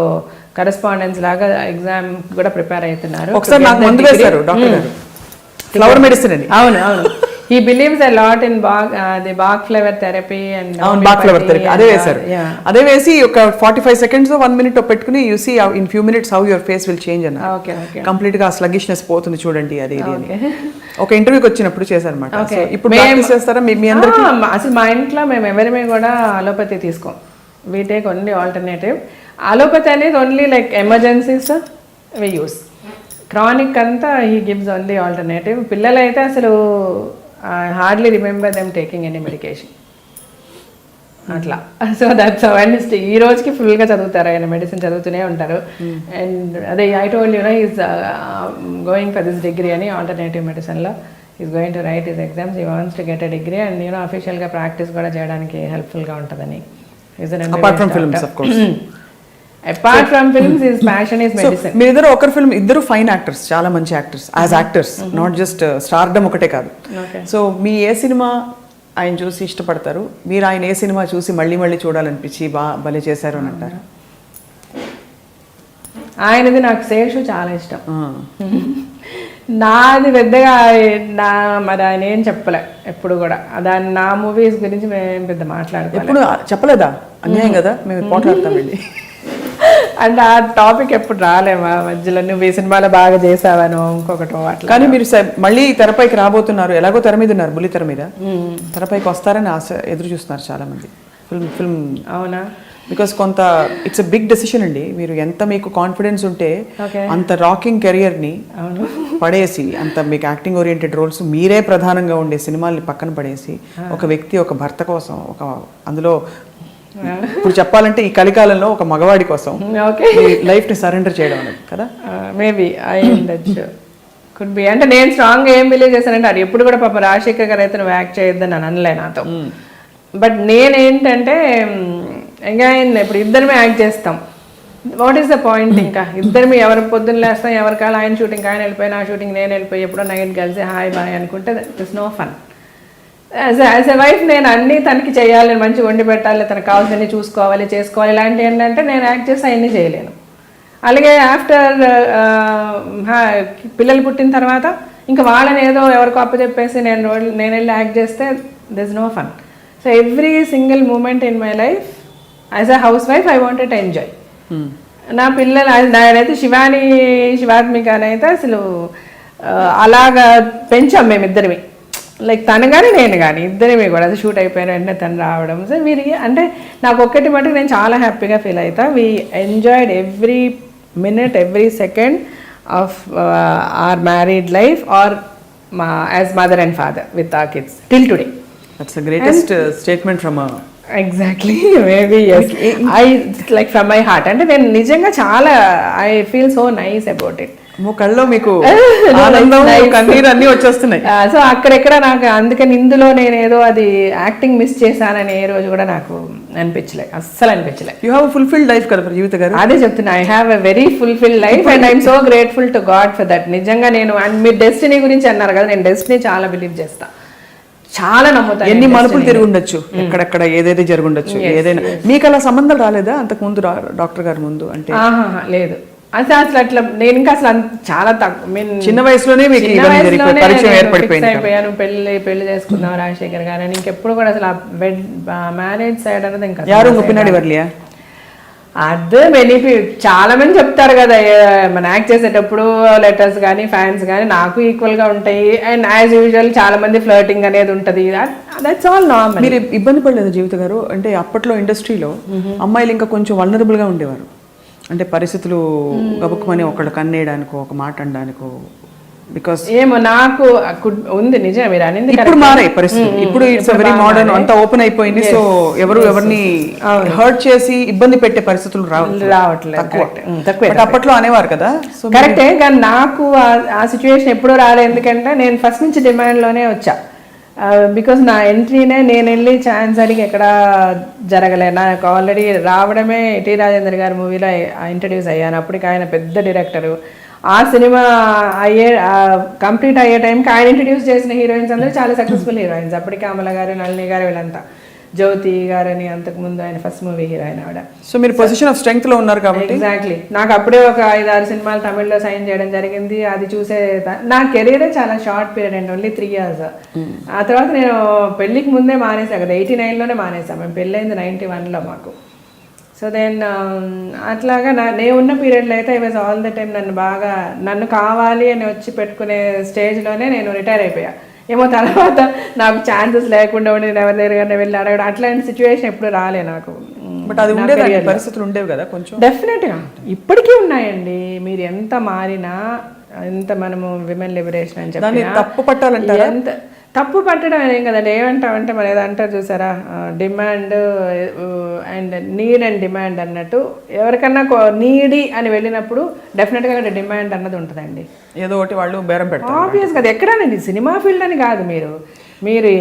correspondence లాగా ఎగ్జామ్ కూడా prepare అవుతున్నారు. ఒకసారి నాకు ముందు వేశారు డాక్టర్ గారు, ఫ్లవర్ మెడిసిన్ అని. అవును. he believes a lot in the Bach flower therapy and అవును బాక్ ఫ్లవర్ థెరపీ అదే వేశారు. అదే వేసి ఒక 45 seconds 1 minute పెట్టుకుని you see in few minutes how your face will change అన్న. కంప్లీట్ గా స్లగిష్నెస్ పోతుంది చూడండి అది ఇది అని. ఒక ఇంటర్వ్యూకి వచ్చినప్పుడు చేశారన్నమాట. ఇప్పుడు ప్రాక్టీస్ చేస్తారా మీ అందరికి? అసలు మా ఇంట్లో మేము ఎవరిమే కూడా అలోపతి తీసుకోం. We take only alternative. Allopathy అనేది only like emergencies we use. Chronic అంతా హీ గివ్స్ ఓన్లీ ఆల్టర్నేటివ్. పిల్లలు అయితే అసలు hardly remember them taking any medication అట్లా. సో దట్స్ అండ్ ఈ రోజుకి ఫుల్గా చదువుతారు ఆయన, మెడిసిన్ చదువుతూనే ఉంటారు. అండ్ అదే I told you know is going for this degree అని ఆల్టర్నేటివ్ మెడిసిన్లో. Is going to write his exams, he wants to get a degree and you know అఫీషియల్గా ప్రాక్టీస్ కూడా చేయడానికి హెల్ప్ఫుల్గా ఉంటుందని. Apart from films of course. Apart from films his passion is medicine. మీరిద్దరు ఒకరి film, ఇద్దరు ఫైన్ యాక్టర్స్, చాలా మంచి actors as actors, not just stardom ఒకటే కాదు. సో మీ ఏ సినిమా ఆయన చూసి ఇష్టపడతారు, మీరు ఆయన ఏ సినిమా చూసి మళ్ళీ మళ్ళీ చూడాలనిపించి భలే చేశారు అని అంటారు? ఆయనది నాకు శేషు చాలా ఇష్టం. నాది పెద్దగా మరి ఆయన ఏం చెప్పలే ఎప్పుడు కూడా. దాని నా మూవీస్ గురించి మేము పెద్ద మాట్లాడతాం. ఎప్పుడు చెప్పలేదా? అన్యాయం కదా, మేము పోట్లాడతామండి. అండ్ ఆ టాపిక్ ఎప్పుడు రాలేమా మధ్యలో, నువ్వు ఈ సినిమాలో బాగా చేసావను ఇంకొకటో అట్లా. కానీ మీరు మళ్ళీ తెరపైకి రాబోతున్నారు, ఎలాగో తెర మీద ఉన్నారు, బుల్లి తెర మీద తెరపైకి వస్తారని ఆశ ఎదురు చూస్తున్నారు చాలా మంది. ఫిల్మ్ అవునా? బికాస్ కొంత ఇట్స్ అ బిగ్ డెసిషన్ అండి. మీరు ఎంత మీకు కాన్ఫిడెన్స్ ఉంటే అంత రాకింగ్ కెరియర్ని పడేసి, అంత మీకు యాక్టింగ్ ఓరియంటెడ్ రోల్స్, మీరే ప్రధానంగా ఉండే సినిమాల్ని పక్కన పడేసి ఒక వ్యక్తి ఒక భర్త కోసం, ఒక అందులో ఇప్పుడు చెప్పాలంటే ఈ కలికాలంలో ఒక మగవాడి కోసం లైఫ్ ని సరెండర్ చేయడం అనేది కదా. మేబీ ఐ ఉండొచ్చు, కుడ్ బి. అంటే నేను స్ట్రాంగ్ ఏం బిలీవ్ చేశానంటే, అది ఎప్పుడు కూడా పాప రాజశేఖర్ గారు అయితే నువ్వు యాక్ట్ చేయొద్దని అని అనలే నాతో. బట్ నేనేంటంటే అగైన్ ఇప్పుడు ఇద్దరమే యాక్ట్ చేస్తాం, వాట్ ఈస్ ద పాయింట్? ఇంకా ఇద్దరు ఎవరు పొద్దున్న లేస్తాం, ఎవరి కాళ్ళు ఆయన షూటింగ్ ఆయన వెళ్ళిపోయి, నా షూటింగ్ నేను వెళ్ళిపోయి, ఎప్పుడో నైట్ కలిసి హాయ్ బాయ్ అనుకుంటే that is no fun. As a wife నేను అన్నీ తనకి చేయాలి, నేను మంచిగా వండి పెట్టాలి, తనకు కావాల్సినవి చూసుకోవాలి, చేసుకోవాలి. ఇలాంటి ఏంటంటే నేను యాక్ట్ చేసి అవన్నీ చేయలేను. అలాగే ఆఫ్టర్ పిల్లలు పుట్టిన తర్వాత ఇంకా వాళ్ళని ఏదో ఎవరికో అప్పచెప్పేసి నేను వెళ్ళి యాక్ట్ చేస్తే this no fun. So every single moment in my life as a house wife I wanted to enjoy. నా పిల్లలు నాయనైతే శివాత్మిక అయితే అసలు అలాగా పెంచాం మేమిద్దరివి. లైక్ తను కానీ నేను కానీ ఇద్దరివి కూడా అది షూట్ అయిపోయిన వెంటనే తను రావడం. సో వీరికి అంటే నాకు ఒక్కటి మటుకు నేను చాలా హ్యాపీగా ఫీల్ అవుతా. We enjoyed every minute, every second of our married life our as mother and father with our kids till today. That's the greatest statement from exactly, maybe yes, I like from my heart. అంటే నేను నిజంగా చాలా I feel so nice about it. కళ్ళలో మీకు ఆనందం, కన్నీరు అన్ని వచ్చేస్తున్నాయి. సో అక్కడెక్కడ నాకు అందుకని ఇందులో నేను ఏదో అది యాక్టింగ్ మిస్ చేశానని ఏ రోజు కూడా నాకు అనిపించలేదు, అస్సలు అనిపించలేదు. యూ హ్యావ్ ఫుల్ఫిల్డ్ లైఫ్ కదా జీవిత గారు. అదే చెప్తున్నా, I have a very fulfilled life and I'm so grateful to God for that. నిజంగా నేను, అండ్ మీరు డెస్టినీ గురించి అన్నారు కదా, నేను డెస్టినీ చాలా బిలీవ్ చేస్తా, చాలా నమ్ముతాను. ఎన్ని మలుపులు తిరిగి ఉండొచ్చు, ఎక్కడెక్కడ ఏదైతే జరుగుండొచ్చు, ఏదైనా. మీకు అలా సంబంధం రాలేదా అంతకు ముందు డాక్టర్ గారి ముందు? అంటే లేదు అసలు అట్లా నేను ఇంకా అసలు చాలా తక్కువ, చిన్న వయసులోనే అయిపోయాను. పెళ్లి చేసుకున్నాం రాజశేఖర్ గారు అని. ఇంకెప్పుడు కూడా అసలు మ్యారేజ్ సైడ్ అనేది ఇంకా యారు ఒప్పినాడు వర్లియా? అదే మెనీ చాలా మంది చెప్తారు కదా, మన యాక్ట్ చేసేటప్పుడు లెటర్స్ కానీ ఫ్యాన్స్ కానీ నాకు ఈక్వల్ గా ఉంటాయి. అండ్ యాజ్ యూజువల్ చాలా మంది ఫ్లర్టింగ్ అనేది ఉంటుంది. That's all normal. మీరు ఇబ్బంది పడలేదు జీవిత గారు? అంటే అప్పట్లో ఇండస్ట్రీలో అమ్మాయిలు ఇంకా కొంచెం వల్నరబుల్ గా ఉండేవారు. అంటే పరిస్థితులు గబుక్కుమని ఒకళ్ళు కన్నేయడానికో, ఒక మాట అనడానికో. బికాస్ ఏమో నాకు ఉంది, నిజమే మీరు అనేది. ఇప్పుడు మారాయి పరిస్థితులు, ఇప్పుడు ఇట్స్ వెరీ మోడర్న్, అంతా ఓపెన్ అయిపోయింది. సో ఎవరిని హర్ట్ చేసి ఇబ్బంది పెట్టే పరిస్థితులు రావట్లేదు. అప్పట్లో అనేవారు కదా. కరెక్టే, కానీ నాకు ఆ సిచ్యువేషన్ ఎప్పుడూ రాలేదు. ఎందుకంటే నేను ఫస్ట్ నుంచి డిమాండ్ లోనే వచ్చా. బికాస్ నా ఎంట్రీనే నేను వెళ్ళి ఛాన్స్ అడిగి ఎక్కడ జరగలే. నాకు ఆల్రెడీ రావడమే టి రాజేందర్ గారి మూవీలో ఇంట్రడ్యూస్ అయ్యాను. అప్పటికి ఆయన పెద్ద డైరెక్టరు. ఆ సినిమా కంప్లీట్ అయ్యే టైంకి ఆయన ఇంట్రడ్యూస్ చేసిన హీరోయిన్స్ అందరూ చాలా సక్సెస్ఫుల్ హీరోయిన్స్. అప్పటికి అమల గారు, నళిని గారు, వీళ్ళంతా జ్యోతి గారని అంతకుముందు ఆయన ఫస్ట్ మూవీ హీరోయిన్ ఆవిడ. సో మీరు పొజిషన్ ఆఫ్ స్ట్రెంగ్త్ లో ఉన్నారు కాబట్టి. ఎగ్జాక్ట్లీ. నాకు అప్పుడే ఒక 5-6 సినిమాలు తమిళ్లో సైన్ చేయడం జరిగింది. అది చూసే నా కెరీరే చాలా షార్ట్ పీరియడ్ అండి, ఓన్లీ 3 years. ఆ తర్వాత నేను పెళ్ళికి ముందే మానేసా కదా, 89లోనే మానేసాం. మేము పెళ్ళైంది 91లో మాకు. సో దెన్ అట్లాగా నేను ఉన్న పీరియడ్లో అయితే I was all the time నన్ను కావాలి అని వచ్చి పెట్టుకునే స్టేజ్లోనే నేను రిటైర్ అయిపోయా. ఏమో తర్వాత నాకు ఛాన్సెస్ లేకుండా ఉండి నేను ఎవరి దగ్గర వెళ్ళి అడగడం అట్లాంటి సిచ్యువేషన్ ఎప్పుడు రాలే నాకు. బట్ అది ఉండేది, పరిస్థితులు ఉండేవి కదా కొంచెం. డెఫినెట్గా ఇప్పటికీ ఉన్నాయండి. మీరు ఎంత మారినా, ఎంత మనము విమెన్ లిబరేషన్ అని చెప్పి తప్పు పట్టాలంటారా? ఎంత తప్పు పట్టడం ఏం కదండి. ఏమంటామంటే మరి ఏదో అంటారు చూసారా, demand and need and demand అన్నట్టు. ఎవరికన్నా నీడీ అని వెళ్ళినప్పుడు డెఫినెట్గా అక్కడ డిమాండ్ అన్నది ఉంటుందండి. ఏదో ఒకటి వాళ్ళు బేరం పెడతారు. ఆబ్వియస్గా అది ఎక్కడానండి, సినిమా ఫీల్డ్ అని కాదు, మీరు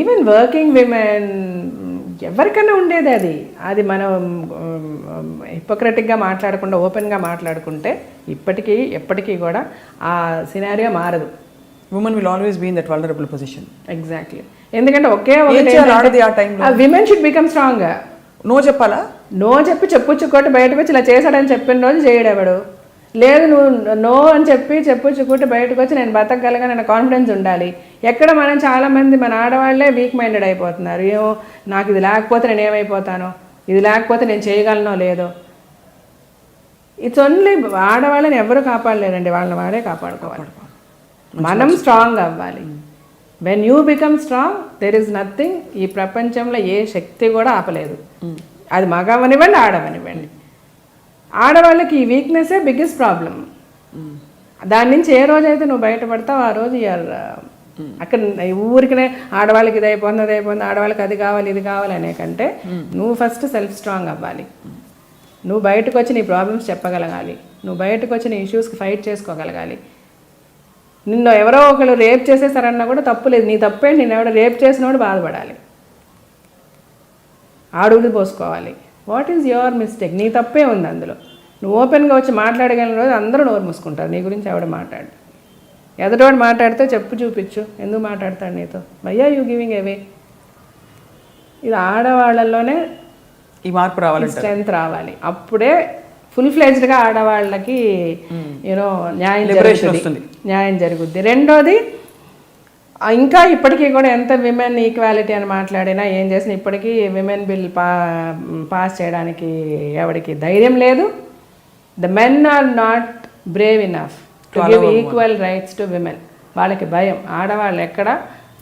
ఈవెన్ వర్కింగ్ విమెన్ ఎవరికన్నా ఉండేది అది. అది మనం హిపోక్రటిక్గా మాట్లాడకుండా ఓపెన్గా మాట్లాడుకుంటే ఇప్పటికీ ఎప్పటికీ కూడా ఆ సినారియో మారదు. Women will always be in that vulnerable position. Exactly. ఎందుకంటే okay women should become strong. No చెప్పాలా? నో చెప్పుచ్చుకోటి బయటకు వచ్చి ఇలా చేశాడని చెప్పిన రోజు చేయడేవాడు. లేదు నువ్వు నో అని చెప్పి చెప్పుచ్చుకుంటే బయటకు వచ్చి నేను బతకగలగా నేను కాన్ఫిడెన్స్ ఉండాలి. ఎక్కడ మనం చాలామంది మన ఆడవాళ్లే వీక్ మైండెడ్ అయిపోతున్నారు. ఏమో నాకు ఇది లేకపోతే నేను ఏమైపోతానో, ఇది లేకపోతే నేను చేయగలనో లేదో. ఇట్స్ ఓన్లీ ఆడవాళ్ళని ఎవరు కాపాడలేరండి, వాళ్ళని వాడే కాపాడుకోవాలి. మనం స్ట్రాంగ్ అవ్వాలి. When you become strong there is nothing. ఈ ప్రపంచంలో ఏ శక్తి కూడా ఆపలేదు. అది మగవనివ్వండి, ఆడవనివ్వండి. ఆడవాళ్ళకి ఈ వీక్నెస్సే బిగ్గెస్ట్ ప్రాబ్లం. దాని నుంచి ఏ రోజైతే నువ్వు బయటపడతావు ఆ రోజు అక్కడ ఊరికనే ఆడవాళ్ళకి ఇది అయిపోయింది, ఆడవాళ్ళకి అది కావాలి ఇది కావాలి అనే కంటే నువ్వు ఫస్ట్ సెల్ఫ్ స్ట్రాంగ్ అవ్వాలి. నువ్వు బయటకు వచ్చి నీ ప్రాబ్లమ్స్ చెప్పగలగాలి. నువ్వు బయటకు వచ్చి నీ ఇష్యూస్కి ఫైట్ చేసుకోగలగాలి. నిన్ను ఎవరో ఒకరు రేప్ చేసేసారన్నా కూడా తప్పు లేదు, నీ తప్పే. నేను ఎవడో రేప్ చేసినోడు బాధపడాలి, ఆడుగులు పోసుకోవాలి. What is your mistake? నీ తప్పే ఉంది అందులో. నువ్వు ఓపెన్గా వచ్చి మాట్లాడగలిగిన రోజు అందరూ నోరు మూసుకుంటారు. నీ గురించి ఎవడ మాట్లాడు. ఎదుటోడు మాట్లాడితే చెప్పు చూపించు, ఎందుకు మాట్లాడతాడు నీతో? Why are you giving away? ఇది ఆడవాళ్ళల్లోనే ఈ మార్పు రావాలి, స్ట్రెంత్ రావాలి. అప్పుడే ఫుల్ ఫ్లెజ్డ్గా ఆడవాళ్ళకి యూనో న్యాయం జరుగుద్ది. రెండోది, ఇంకా ఇప్పటికీ కూడా ఎంత విమెన్ ఈక్వాలిటీ అని మాట్లాడినా ఏం చేసినా ఇప్పటికీ విమెన్ బిల్ పాస్ చేయడానికి ఎవరికి ధైర్యం లేదు. The men are not brave enough to give equal rights to women. వాళ్ళకి భయం. ఆడవాళ్ళు ఎక్కడ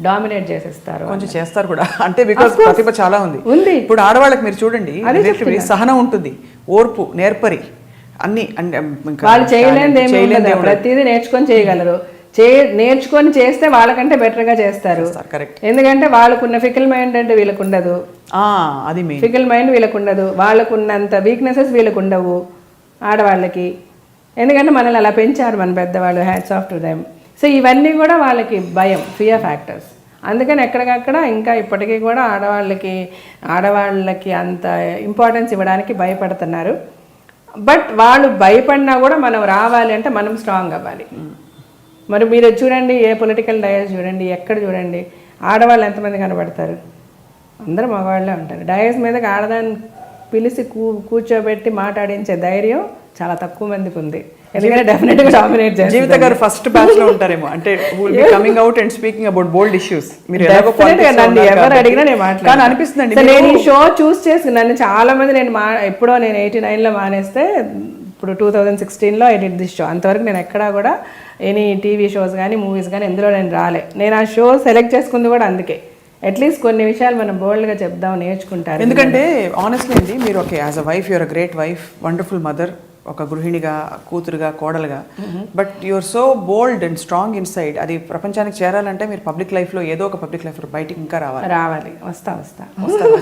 డామినేట్ చేసేస్తారు, కొంచెం చేస్తారు కూడా. అంటే బికాస్ ప్రతిభ చాలా ఉంది. ఇప్పుడు ఆడవాళ్ళకి మీరు చూడండి, సహనం ఉంటుంది, ఓర్పు, నేర్పరి, అన్ని. వాళ్ళు చేయలేని ప్రతిదీ నేర్చుకొని చేయగలరు. నేర్చుకొని చేస్తే వాళ్ళకంటే బెటర్గా చేస్తారు. ఎందుకంటే వాళ్ళకున్న ఫికల్ మైండ్ అంటే వీళ్ళకు ఉండదు. అది ఫికల్ మైండ్ వీళ్ళకు ఉండదు. వాళ్ళకున్నంత వీక్నెసెస్ వీళ్ళకు ఉండవు ఆడవాళ్ళకి. ఎందుకంటే మనల్ని అలా పెంచారు మన పెద్దవాళ్ళు. Hats off to them. So ఇవన్నీ కూడా వాళ్ళకి భయం, ఫియర్ ఫ్యాక్టర్స్. అందుకని ఎక్కడికక్కడ ఇంకా ఇప్పటికీ కూడా ఆడవాళ్ళకి అంత ఇంపార్టెన్స్ ఇవ్వడానికి భయపడుతున్నారు. బట్ వాళ్ళు భయపడినా కూడా మనం రావాలి అంటే మనం స్ట్రాంగ్ అవ్వాలి. మరి మీరు చూడండి, ఏ పొలిటికల్ డయస్ చూడండి, ఎక్కడ చూడండి, ఆడవాళ్ళు ఎంతమంది కనబడతారు? అందరూ మగవాళ్ళే ఉంటారు. డయస్ మీదకి ఆడదాన్ని పిలిచి కూర్చోబెట్టి మాట్లాడించే ధైర్యం చాలా తక్కువ మందికి ఉంది. ఎందుకంటే డెఫినెట్గా డామినేట్ చేస్తారు. జీవిత గారు ఫస్ట్ బ్యాచ్ లో ఉంటారేమో, అంటే coming out and speaking about bold issues. మీరు ఎవరు అడిగినా నేను మాట్లాడాను అనిపిస్తుంది. నేను ఈ షో చూస్ చేసి నన్ను చాలా మంది నేను 89లో మానేస్తే ఇప్పుడు 2016లో ఐ డిడ్ దిస్ షో. అంతవరకు నేను ఎక్కడా కూడా ఎనీ టీవీ షోస్ కానీ మూవీస్ కానీ ఎందులో నేను రాలే. నేను ఆ షో సెలెక్ట్ చేసుకుంది కూడా అందుకే. అట్లీస్ట్ కొన్ని విషయాలు మనం బోల్డ్గా చెప్దాం, నేర్చుకుంటారు. ఎందుకంటే ఆనెస్ట్లీ అండి, మీరు okay as a wife you are a great wife, wonderful mother, ఒక గృహిణిగా, కూతురుగా, కోడలుగా. But you are so bold and strong inside. అది ప్రపంచానికి చేరాలంటే మీరు పబ్లిక్ లైఫ్లో ఏదో ఒక పబ్లిక్ లైఫ్లో బయటికి ఇంకా రావాలి.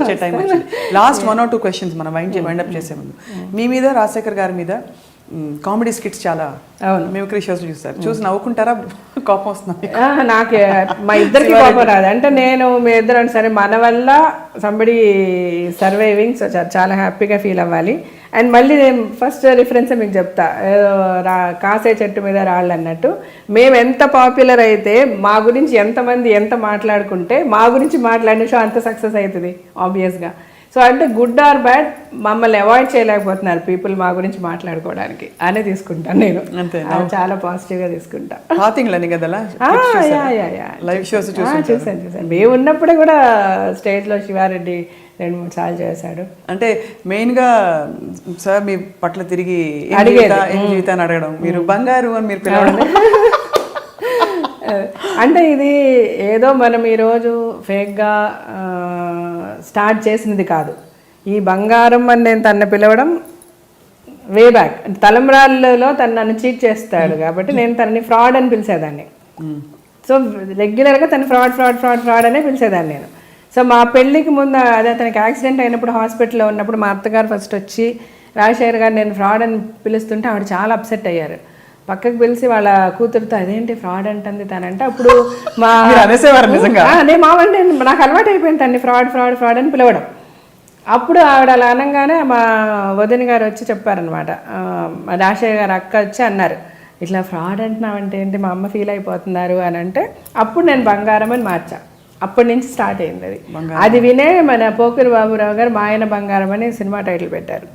వచ్చే టైం వచ్చింది. లాస్ట్ 1 or 2 questions మనం వైండప్ చేసే ముందు, మీ మీద, రాజశేఖర్ గారి మీద కామెడీ స్కిట్స్ చాలా మిమిక్రీ షోస్ చూస్తారు. చూసి నవ్వుకుంటారా? కోపం వస్తుంది? నాకు మా ఇద్దరికి కోపం రాదు. అంటే నేను మీ ఇద్దరు సరే మన వల్ల సంబడి సర్వైవింగ్, సో చాలా హ్యాపీగా ఫీల్ అవ్వాలి. అండ్ మళ్ళీ నేను ఫస్ట్ రిఫరెన్స్ మీకు చెప్తా, ఏదో కాసే చెట్టు మీద రాళ్ళు అన్నట్టు, మేము ఎంత పాపులర్ అయితే మా గురించి ఎంతమంది ఎంత మాట్లాడుకుంటే మా గురించి మాట్లాడిన షో అంత సక్సెస్ అవుతుంది ఆబ్వియస్గా. సో అంటే గుడ్ ఆర్ బ్యాడ్ మమ్మల్ని అవాయిడ్ చేయలేకపోతున్నారు పీపుల్ మా గురించి మాట్లాడుకోవడానికి అనే తీసుకుంటాను నేను. అది చాలా పాజిటివ్గా తీసుకుంటా. చూసాను. మేము ఉన్నప్పుడే కూడా స్టేజ్లో శివారెడ్డి 2-3 సార్లు చేశాడు. అంటే మెయిన్గా సార్ మీ పట్ల తిరిగి ఏం జీవితాన్ని అడగడం, మీరు బంగారు అని మీరు పిలవడం. అంటే ఇది ఏదో మనం ఈరోజు ఫేక్గా స్టార్ట్ చేసినది కాదు. ఈ బంగారం అని నేను తను పిలవడం వే బ్యాక్ తలంబ్రాలలో తను నన్ను చీట్ చేస్తాడు కాబట్టి నేను తనని ఫ్రాడ్ అని పిలిచేదాన్ని. సో రెగ్యులర్గా తను ఫ్రాడ్ అనే పిలిచేదాన్ని నేను. సో మా పెళ్ళికి ముందు అదే అతనికి యాక్సిడెంట్ అయినప్పుడు హాస్పిటల్లో ఉన్నప్పుడు మా అత్తగారు ఫస్ట్ వచ్చి రాజశేఖర్ గారు నేను ఫ్రాడ్ అని పిలుస్తుంటే ఆవిడ చాలా అప్సెట్ అయ్యారు. పక్కకు పిలిచి వాళ్ళ కూతురుతో అదేంటి ఫ్రాడ్ అంటుంది తనంటే, అప్పుడు మా మామంటే నాకు అలవాటు అయిపోయింది తన్ని ఫ్రాడ్ అని పిలవడం. అప్పుడు ఆవిడ అలా అనగానే మా వదిన గారు వచ్చి చెప్పారనమాట, మా రాజశేఖర్ గారు అక్క వచ్చి అన్నారు, ఇట్లా ఫ్రాడ్ అంటున్నావంటే ఏంటి మా అమ్మ ఫీల్ అయిపోతున్నారు అని అంటే, అప్పుడు నేను బంగారం అని మార్చా. అప్పటి నుంచి స్టార్ట్ అయింది అది. అది వినే మన పోకిరి బాబురావు గారు మా ఆయన బంగారం అని సినిమా టైటిల్ పెట్టారు.